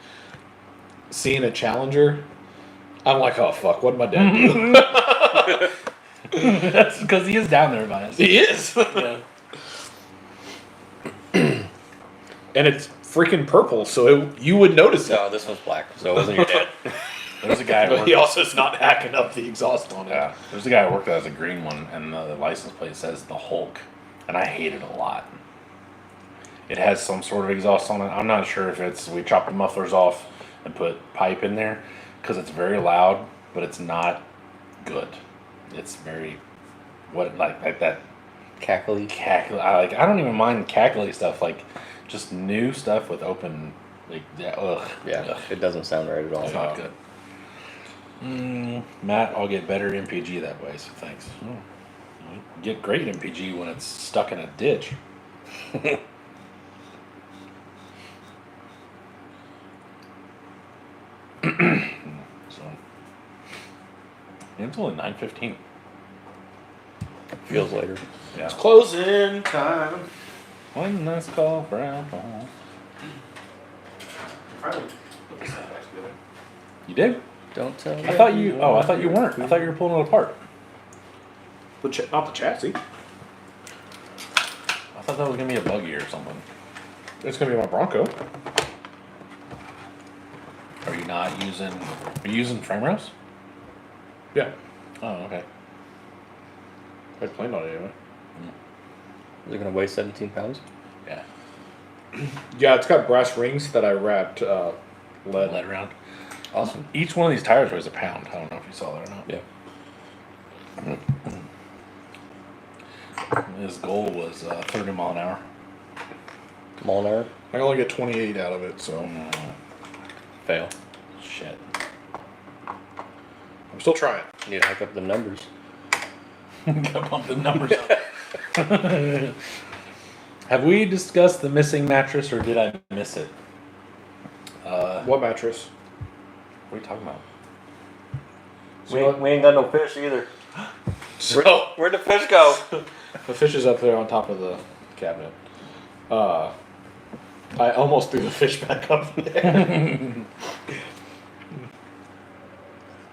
seeing a Challenger, I'm like, oh fuck, what did my dad do? That's because he is down there by us. He is. Yeah. And it's freaking purple, so you would notice it. No, this one's black, so it wasn't your dad. There's a guy. But he also is not hacking up the exhaust on it. Yeah, there's a guy I worked at as a green one, and the license plate says the Hulk, and I hate it a lot. It has some sort of exhaust on it. I'm not sure if it's we chopped the mufflers off and put pipe in there because it's very loud, but it's not good. It's very like that Cackly. cackle. I don't even mind cackly stuff. Like just new stuff with open. Like yeah, ugh. Yeah, Ugh. it doesn't sound right at all. It's not good. Matt, I'll get better MPG that way, so thanks. You get great MPG when it's stuck in a ditch. So, it's only 9:15. Feels later. Yeah. It's closing time. One last call for alcohol. You did? Don't tell me. I thought you. Oh, I thought you weren't. I thought you were pulling it apart. Not the chassis. I thought that was gonna be a buggy or something. It's gonna be my Bronco. Are you not using? Are you using frame rails? Yeah, Oh, okay. I planned on it anyway. Is it gonna weigh 17 pounds? Yeah. Yeah, it's got brass rings that I wrapped lead. Let around. Awesome. Each one of these tires weighs a pound. I don't know if you saw that or not. Yeah. His goal was 30 mile an hour. Mile an hour? I only get 28 out of it, so Fail. Shit. I'm still trying. You need to hike up the numbers. Gotta bump the numbers up. Have we discussed the missing mattress, or did I miss it? What mattress? What are you talking about? We ain't got no fish either. So Where'd the fish go? the fish is up there on top of the cabinet. I almost threw the fish back up there.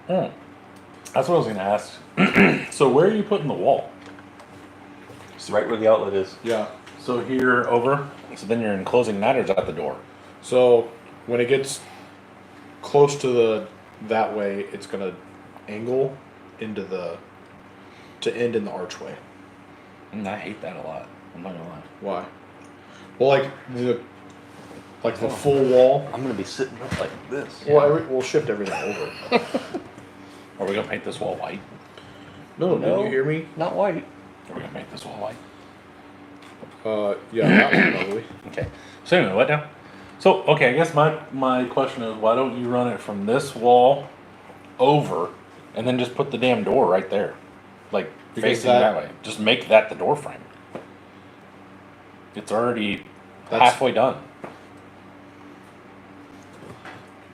That's what I was gonna ask. So where are you putting the wall? It's right where the outlet is. Yeah. So here over. So then you're enclosing that, or is at the door? So when it gets close to that way, it's gonna angle into to end in the archway. I hate that a lot. I'm not gonna lie. Why? Well, like the full wall. I'm gonna be sitting up like this. Well, we'll shift everything over. Are we gonna paint this wall white? No, No. did you hear me? Not white. Are we gonna paint this wall white? Yeah, that one probably. Okay. So anyway, what now? So okay, I guess my question is, why don't you run it from this wall over, and then just put the damn door right there, like Because facing that way. Just make that the door frame. It's already halfway done.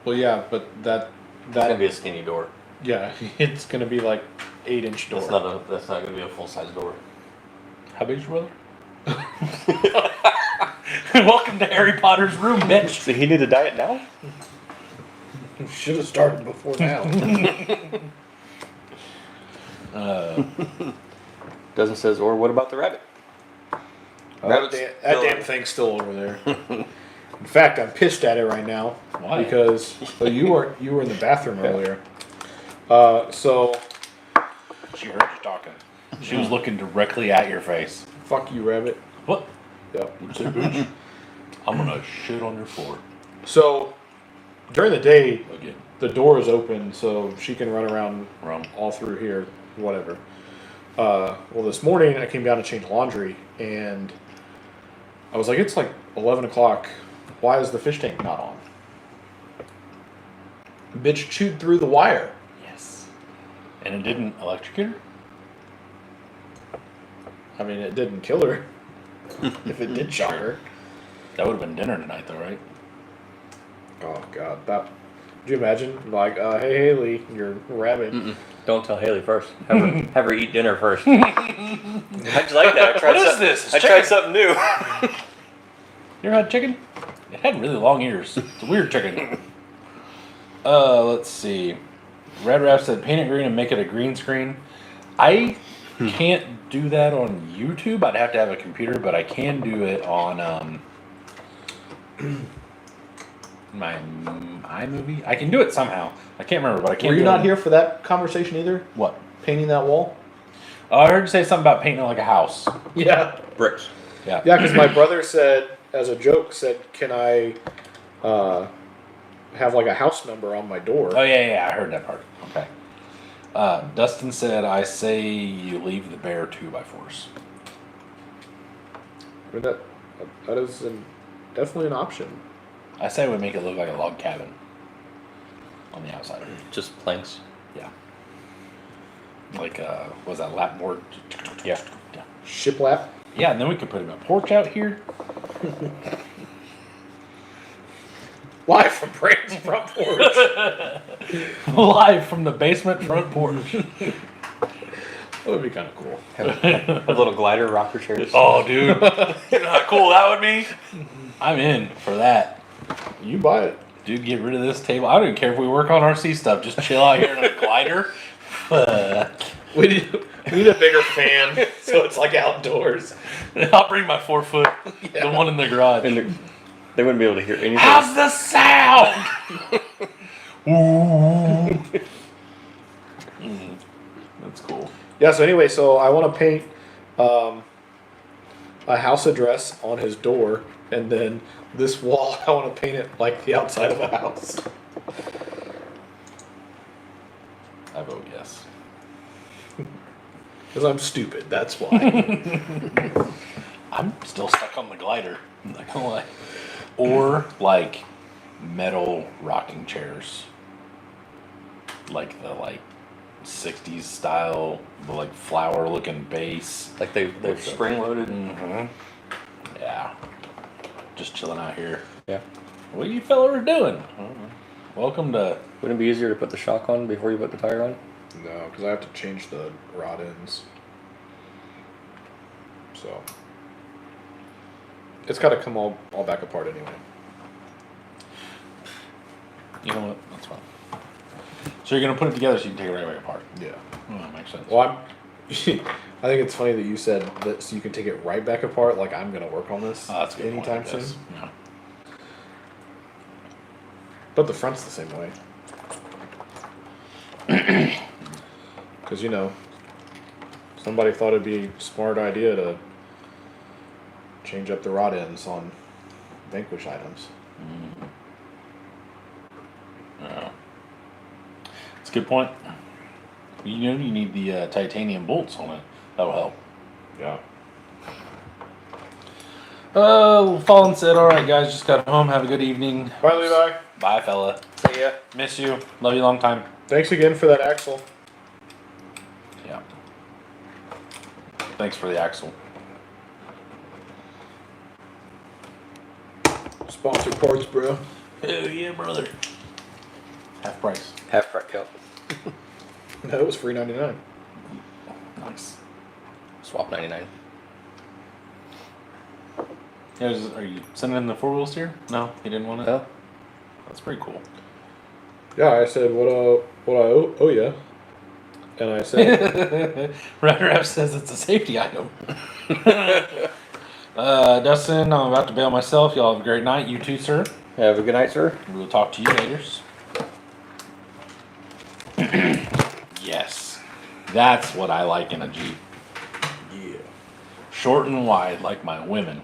Well, yeah, but It's gonna be a skinny door. yeah, it's gonna be like 8-inch door. That's not gonna be a full size door. How big's your brother? Welcome to Harry Potter's room, bitch. So he need a diet now? Should have started before now. Doesn't says, or what about the rabbit? Rabbit's that still- damn thing's still over there. In fact, I'm pissed at it right now. Why? Because you were in the bathroom earlier. So She heard you talking. She was looking directly at your face. fuck you, rabbit. What? Yep. I'm gonna shit on your floor So during the day, again. the door is open, so she can run around Wrong. all through here, whatever. Well, this morning I came down to change laundry, and I was like, it's like 11 o'clock. Why is the fish tank not on? Bitch chewed through the wire. Yes. And it didn't electrocute her? I mean, it didn't kill her. If it did shock her. That would have been dinner tonight, though, right? Oh, God. That. Could you imagine? Like, hey, Haley, you're a rabbit. Don't tell Haley first. Have her eat dinner first. How'd you like that? I tried What is some- this? It's I tried something new. You ever had chicken? It had really long ears. It's a weird chicken. Let's see. Red Rap said paint it green and make it a green screen. I can't do that on YouTube. I'd have to have a computer, but I can do it on my iMovie. I can do it somehow. I can't remember, but I can't. Were you do it not on- here for that conversation either? What? Painting that wall? Oh, I heard you say something about painting it like a house. Yeah. Bricks. Yeah. Yeah, because my brother said, as a joke, said, can I have like a house number on my door? Oh yeah, I heard that part. Okay. Dustin said, "I say you leave the bear 2x4s." I mean, that is definitely an option. I say we make it look like a log cabin on the outside. Just planks. Yeah. Like was that lap board? Yeah. Yeah. Shiplap? Yeah, and then we could put a porch out here. Live from Brandon's front porch. Live from the basement front porch. That would be kind of cool. Have a little glider rocker chairs. Oh, dude. You know how cool that would be? I'm in for that. You buy it. Dude, get rid of this table. I don't even care if we work on RC stuff. Just chill out here in a glider. We need a bigger fan so it's like outdoors. I'll bring my 4 foot, the one in the garage. And they wouldn't be able to hear anything. How's the sound? Ooh. That's cool. Yeah, so anyway, so I want to paint a house address on his door, and then this wall, I want to paint it like the outside of a house. I vote yes. Because I'm stupid, that's why. I'm still stuck on the glider. I'm not gonna lie. Or like metal rocking chairs, like the 60s style, the flower looking base. Like they're spring loaded. Mm-hmm. Yeah. Just chilling out here. Yeah. What you fellas doing? Welcome to. Wouldn't it be easier to put the shock on before you put the tire on? No, because I have to change the rod ends. So. It's got to come all back apart anyway. You know what? That's fine. So you're gonna put it together so you can take it right away apart. Yeah. Oh, that makes sense. Well, I think it's funny that you said that so you can take it right back apart. Like I'm gonna work on this Oh, that's a good point, anytime I soon. guess. Yeah. But the front's the same way. Because somebody thought it'd be a smart idea to change up the rod ends on Vanquish items. Yeah. That's a good point. You need the titanium bolts on it. That'll help. Yeah. Fallen said, "Alright, guys, just got home. Have a good evening. Bye, Levi. Bye, fella. See ya. Miss you. Love you long time." Thanks again for that axle. Yeah. Thanks for the axle. Sponsor parts, bro. Hell yeah, brother. Half price. Half crack cup. That was free $99. Nice. Swap 99. Yeah, are you sending in the 4 wheels here? No, he didn't want it. No. That's pretty cool. Yeah, I said, what I owe ya? And I said, Red Ref says it's a safety item. Dustin, I'm about to bail myself. Y'all have a great night. You too, sir. Have a good night, sir. We'll talk to you later. Yes. That's what I like in a Jeep. yeah. Short and wide, like my women.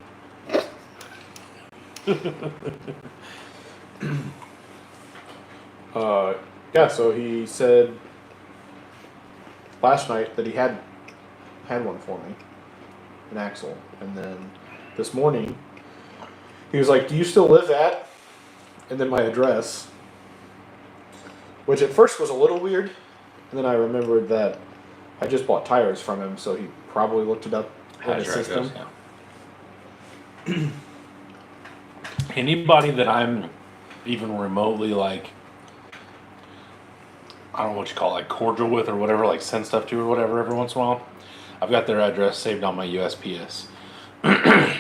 Yeah, so he said last night that he had one for me, an axle, and then this morning he was like, "Do you still live at?" And then my address, which at first was a little weird, and then I remembered that I just bought tires from him, so he probably looked it up in his system. Yeah. Anybody that I'm even remotely like, I don't know what you call it, like cordial with or whatever, like send stuff to or whatever every once in a while, I've got their address saved on my USPS.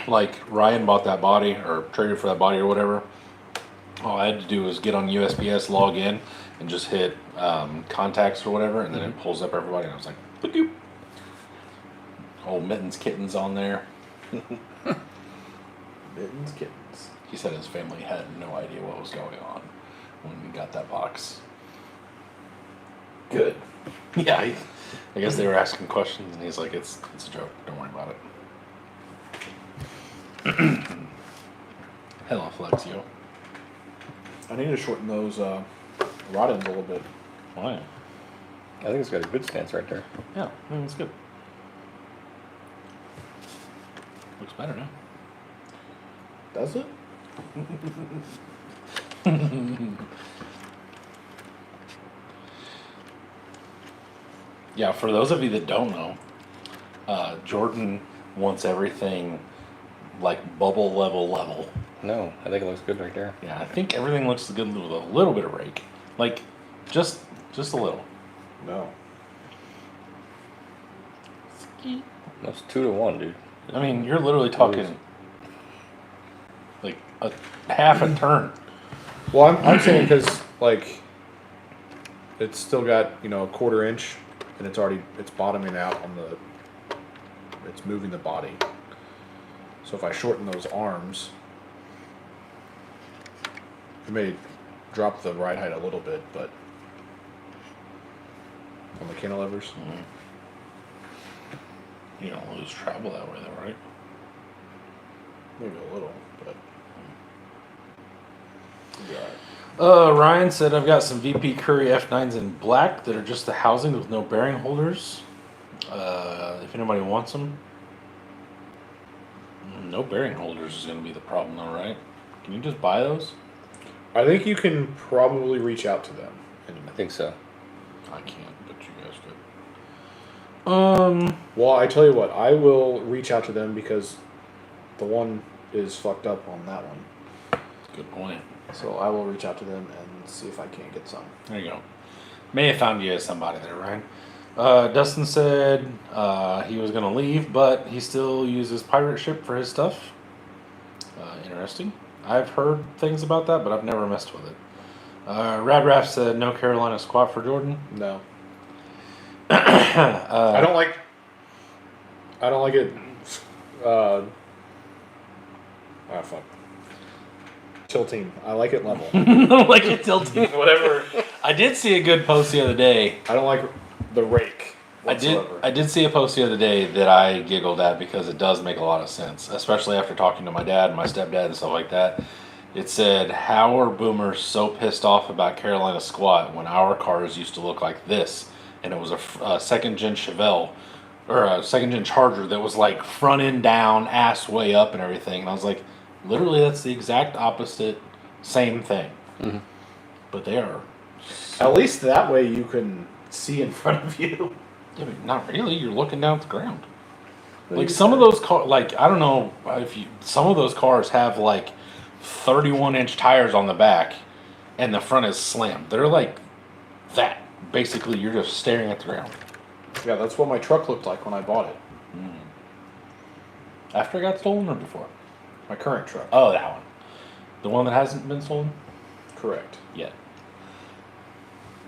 Like Ryan bought that body or traded for that body or whatever. All I had to do was get on USPS, log in, and just hit contacts or whatever, and then it pulls up everybody. And I was like, boop. Old Mittens Kittens on there. Mittens Kittens. He said his family had no idea what was going on when we got that box. Good. Yeah, I guess they were asking questions, and he's like, "It's a joke. Don't worry about it." Hello, Flexio. I need to shorten those rod ends a little bit. Why? I think it's got a good stance right there. Yeah, that's good. Looks better now. Does it? Yeah, for those of you that don't know, Jordan wants everything like bubble level. No, I think it looks good right there. Yeah, I think everything looks good with a little bit of rake, like just a little. No. That's 2-to-1, dude. I mean, you're literally talking like a half a turn. Well, I'm saying because like it's still got a 1/4 inch, and it's bottoming out on the. It's moving the body. So if I shorten those arms, it may drop the ride height a little bit, but on the cantilevers. You don't lose travel that way, though, right? Maybe a little, but yeah. Ryan said I've got some VP Curry F9s in black that are just the housing with no bearing holders. If anybody wants them. No bearing holders is going to be the problem, though, right? Can you just buy those? I think you can probably reach out to them. I think so. I can't, but you guys could. Well, I tell you what, I will reach out to them because the one is fucked up on that one. Good point. So I will reach out to them and see if I can't get some. There you go. May have found you somebody there, Ryan. Dustin said he was going to leave, but he still uses pirate ship for his stuff. Interesting. I've heard things about that, but I've never messed with it. Rad Raff said no Carolina squat for Jordan. No. I don't like it. Fuck. Tilting. I like it level. Like it tilting, whatever. I did see a good post the other day. I don't like the rake whatsoever. I did see a post the other day that I giggled at because it does make a lot of sense, especially after talking to my dad and my stepdad and stuff like that. It said, "How are boomers so pissed off about Carolina squat when our cars used to look like this?" And it was a second gen Chevelle or a second gen Charger that was like front end down, ass way up, and everything. And I was like, literally, that's the exact opposite, same thing. Mm-hmm. But they are. At least that way you can see in front of you. Yeah, but not really. You're looking down at the ground. Like some of those cars, like I don't know if you, some of those cars have like 31-inch tires on the back, and the front is slammed. They're like that. Basically, you're just staring at the ground. Yeah, that's what my truck looked like when I bought it. After it got stolen or before? My current truck. Oh, that one. The one that hasn't been stolen Correct. yet.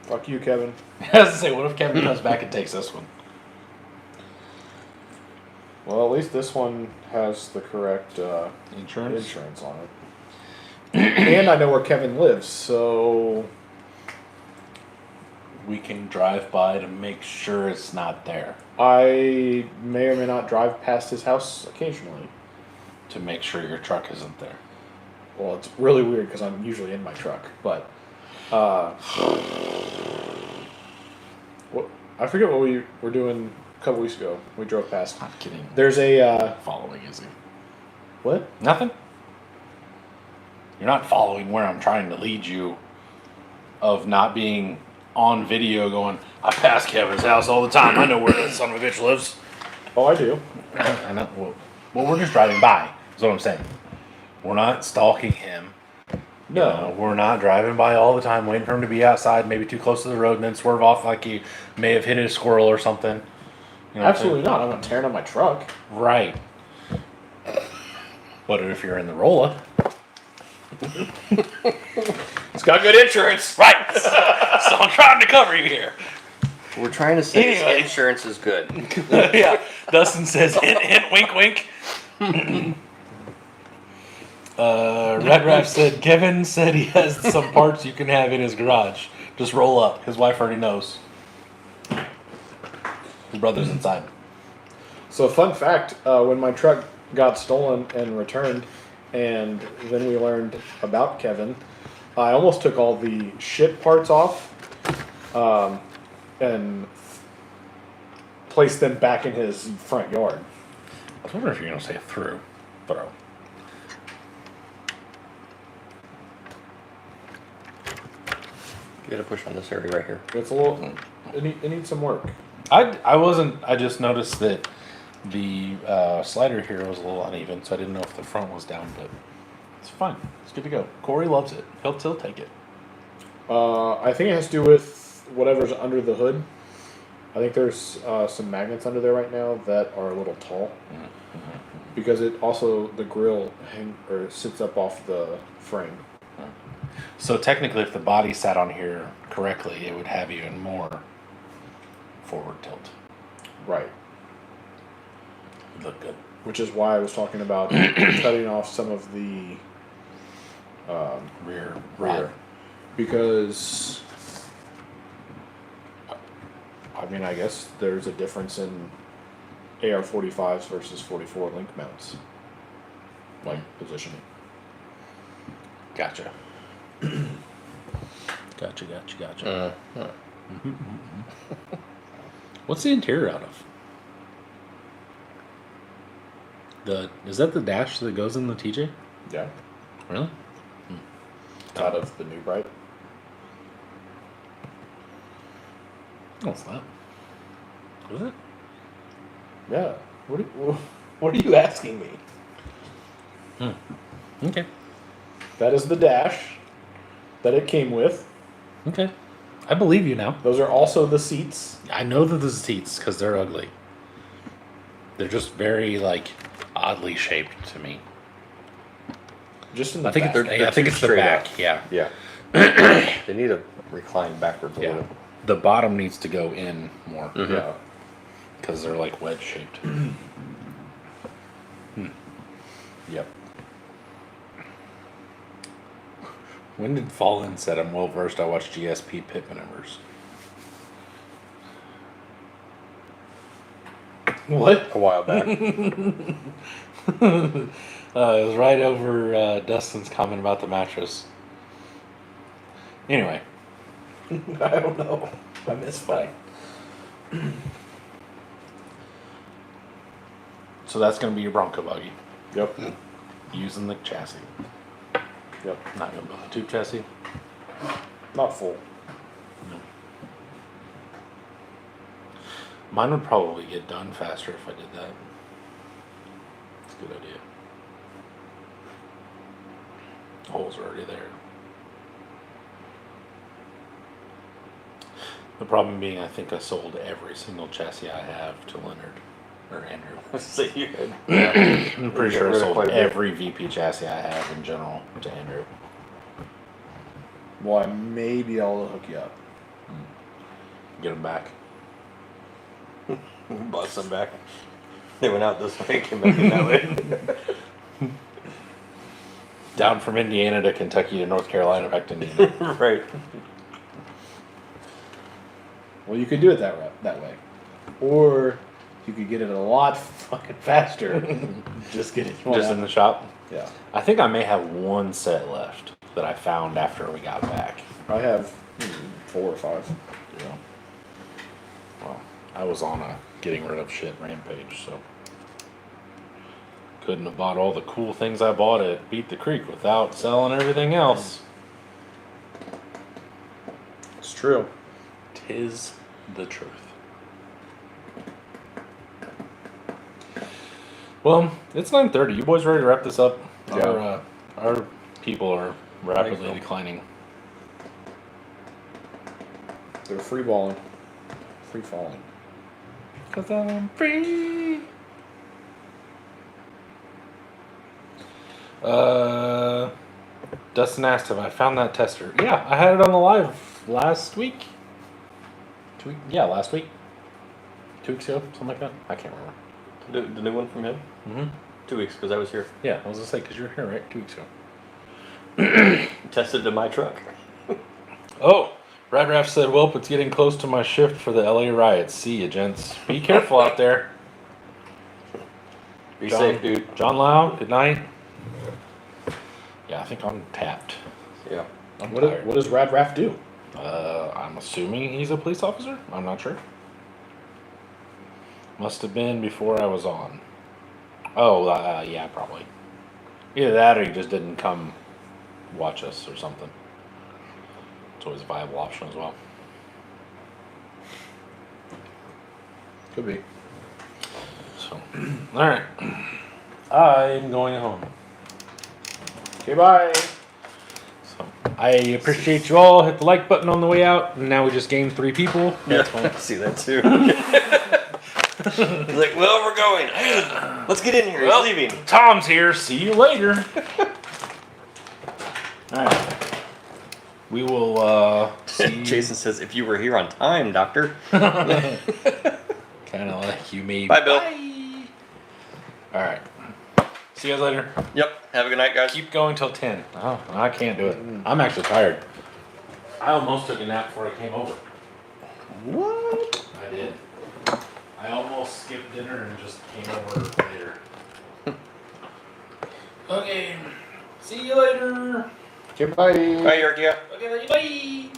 Fuck you, Kevin. I was to say, what if Kevin comes back and takes this one? Well, at least this one has the correct Insurance? on it. And I know where Kevin lives, so We can drive by to make sure it's not there. I may or may not drive past his house occasionally. To make sure your truck isn't there. Well, it's really weird because I'm usually in my truck, but what I forget what we were doing a couple weeks ago. We drove past. Not kidding. There's a Following, is he? what? Nothing? You're not following where I'm trying to lead you of not being on video going, I pass Kevin's house all the time. I know where that son of a bitch lives. Oh, I do. I know. Well, we're just driving by, is what I'm saying. We're not stalking him. No. You know, we're not driving by all the time waiting for him to be outside, maybe too close to the road, and then swerve off like he may have hit a squirrel or something. You know Absolutely not. I'm not tearing up my truck. Right. But if you're in the Rolla. It's got good insurance. Right. So I'm trying to cover you here. We're trying to say this Anyway. insurance is good. Yeah. Dustin says, hint, hint, wink, wink. Red Rap said, Kevin said he has some parts you can have in his garage. Just roll up. His wife already knows. His brother's inside. So, fun fact: when my truck got stolen and returned, and then we learned about Kevin, I almost took all the shit parts off, and placed them back in his front yard. I was wondering if you're going to say throw. You gotta push on this area right here. It's a little. It needs some work. I just noticed that the slider here was a little uneven, so I didn't know if the front was down, but it's fine. It's good to go. Corey loves it. He'll take it. I think it has to do with whatever's under the hood. I think there's some magnets under there right now that are a little tall. Because it also, the grill sits up off the frame. So technically, if the body sat on here correctly, it would have even more forward tilt. Right. Would look good. Which is why I was talking about cutting off some of the Rear. rear. Because, I mean, I guess there's a difference in AR-45s versus 44 link mounts. Like, positioning. Gotcha. Gotcha. What's the interior out of? Is that the dash that goes in the TJ? Yeah. Really? It's out of the new Bright. Oh, it's not. Was it? Yeah. What are you asking me? Okay. That is the dash that it came with. Okay. I believe you now. Those are also the seats. I know that the seats, because they're ugly. They're just very, oddly shaped to me. Just in the I think back. I think it's the straight back, up. yeah. Yeah. They need to recline backwards a Yeah. little. The bottom needs to go in more, Yeah. because they're wedge shaped. Yep. When did Fallen said I'm well versed? I watched GSP pit maneuvers. What? A while back. It was right over Dustin's comment about the mattress. Anyway, I don't know. I missed that. so that's going to be your Bronco buggy. Yep. Using the chassis. Yep. Not going to build a tube chassis. Not full. No. Mine would probably get done faster if I did that. It's a good idea. The holes are already there. The problem being, I think I sold every single chassis I have to Leonard. Or Andrew. So you had- I'm pretty You sure I got rid of sold quite a bit. every VP chassis I have in general to Andrew. Well, I may be able to hook you up. get them back. Bought some back. They went out this way, came back in that way. Down from Indiana to Kentucky to North Carolina back to Indiana. Right. Well, you could do it that way, or you could get it a lot fucking faster. Just get it Just in the shop. Yeah, I think I may have one set left that I found after we got back. I have 4 or 5. Yeah. Well, I was on a getting rid of shit rampage, so couldn't have bought all the cool things I bought at Beat the Creek without selling everything else. It's true. 'Tis the truth. Well, it's 9:30. You boys ready to wrap this up? Yeah. Our people are rapidly so. declining. They're free falling. Cause I'm free. Dustin asked if I found that tester. Yeah, I had it on the live last week. Last week. 2 weeks ago, something like that. I can't remember. The new one from him? Mm-hmm. 2 weeks, because I was here. Yeah, I was gonna say because you were here, right? 2 weeks ago. Tested to my truck. Oh, Brad Raff said, "Welp, it's getting close to my shift for the LA riots. See ya, gents. Be careful out there." Be John, safe, dude. John Lau, good night. Yeah, I think I'm tapped. Yeah. I'm What tired. does Rad Raff do? I'm assuming he's a police officer. I'm not sure. Must have been before I was on. Oh, yeah, probably. Either that or he just didn't come watch us or something. It's always a viable option as well. Could be. So, all right. I'm going home. Okay, bye. So, I appreciate you all. Hit the like button on the way out. And now we just gained 3 people. That's fine. I see that too. He's like, well, we're going. Hey, let's get in here. Well, He's leaving. Tom's here. See you later. All right. We will see. Jason says, if you were here on time, doctor. Kind of like you, me. Bye, Bill. All right. See you guys later. Yep. Have a good night, guys. Keep going till 10. Oh, I can't do it. I'm actually tired. I almost took a nap before I came over. What? I did. I almost skipped dinner and just came over later. Okay. See you later. Okay, bye. Bye, Yorkia. Okay, bye.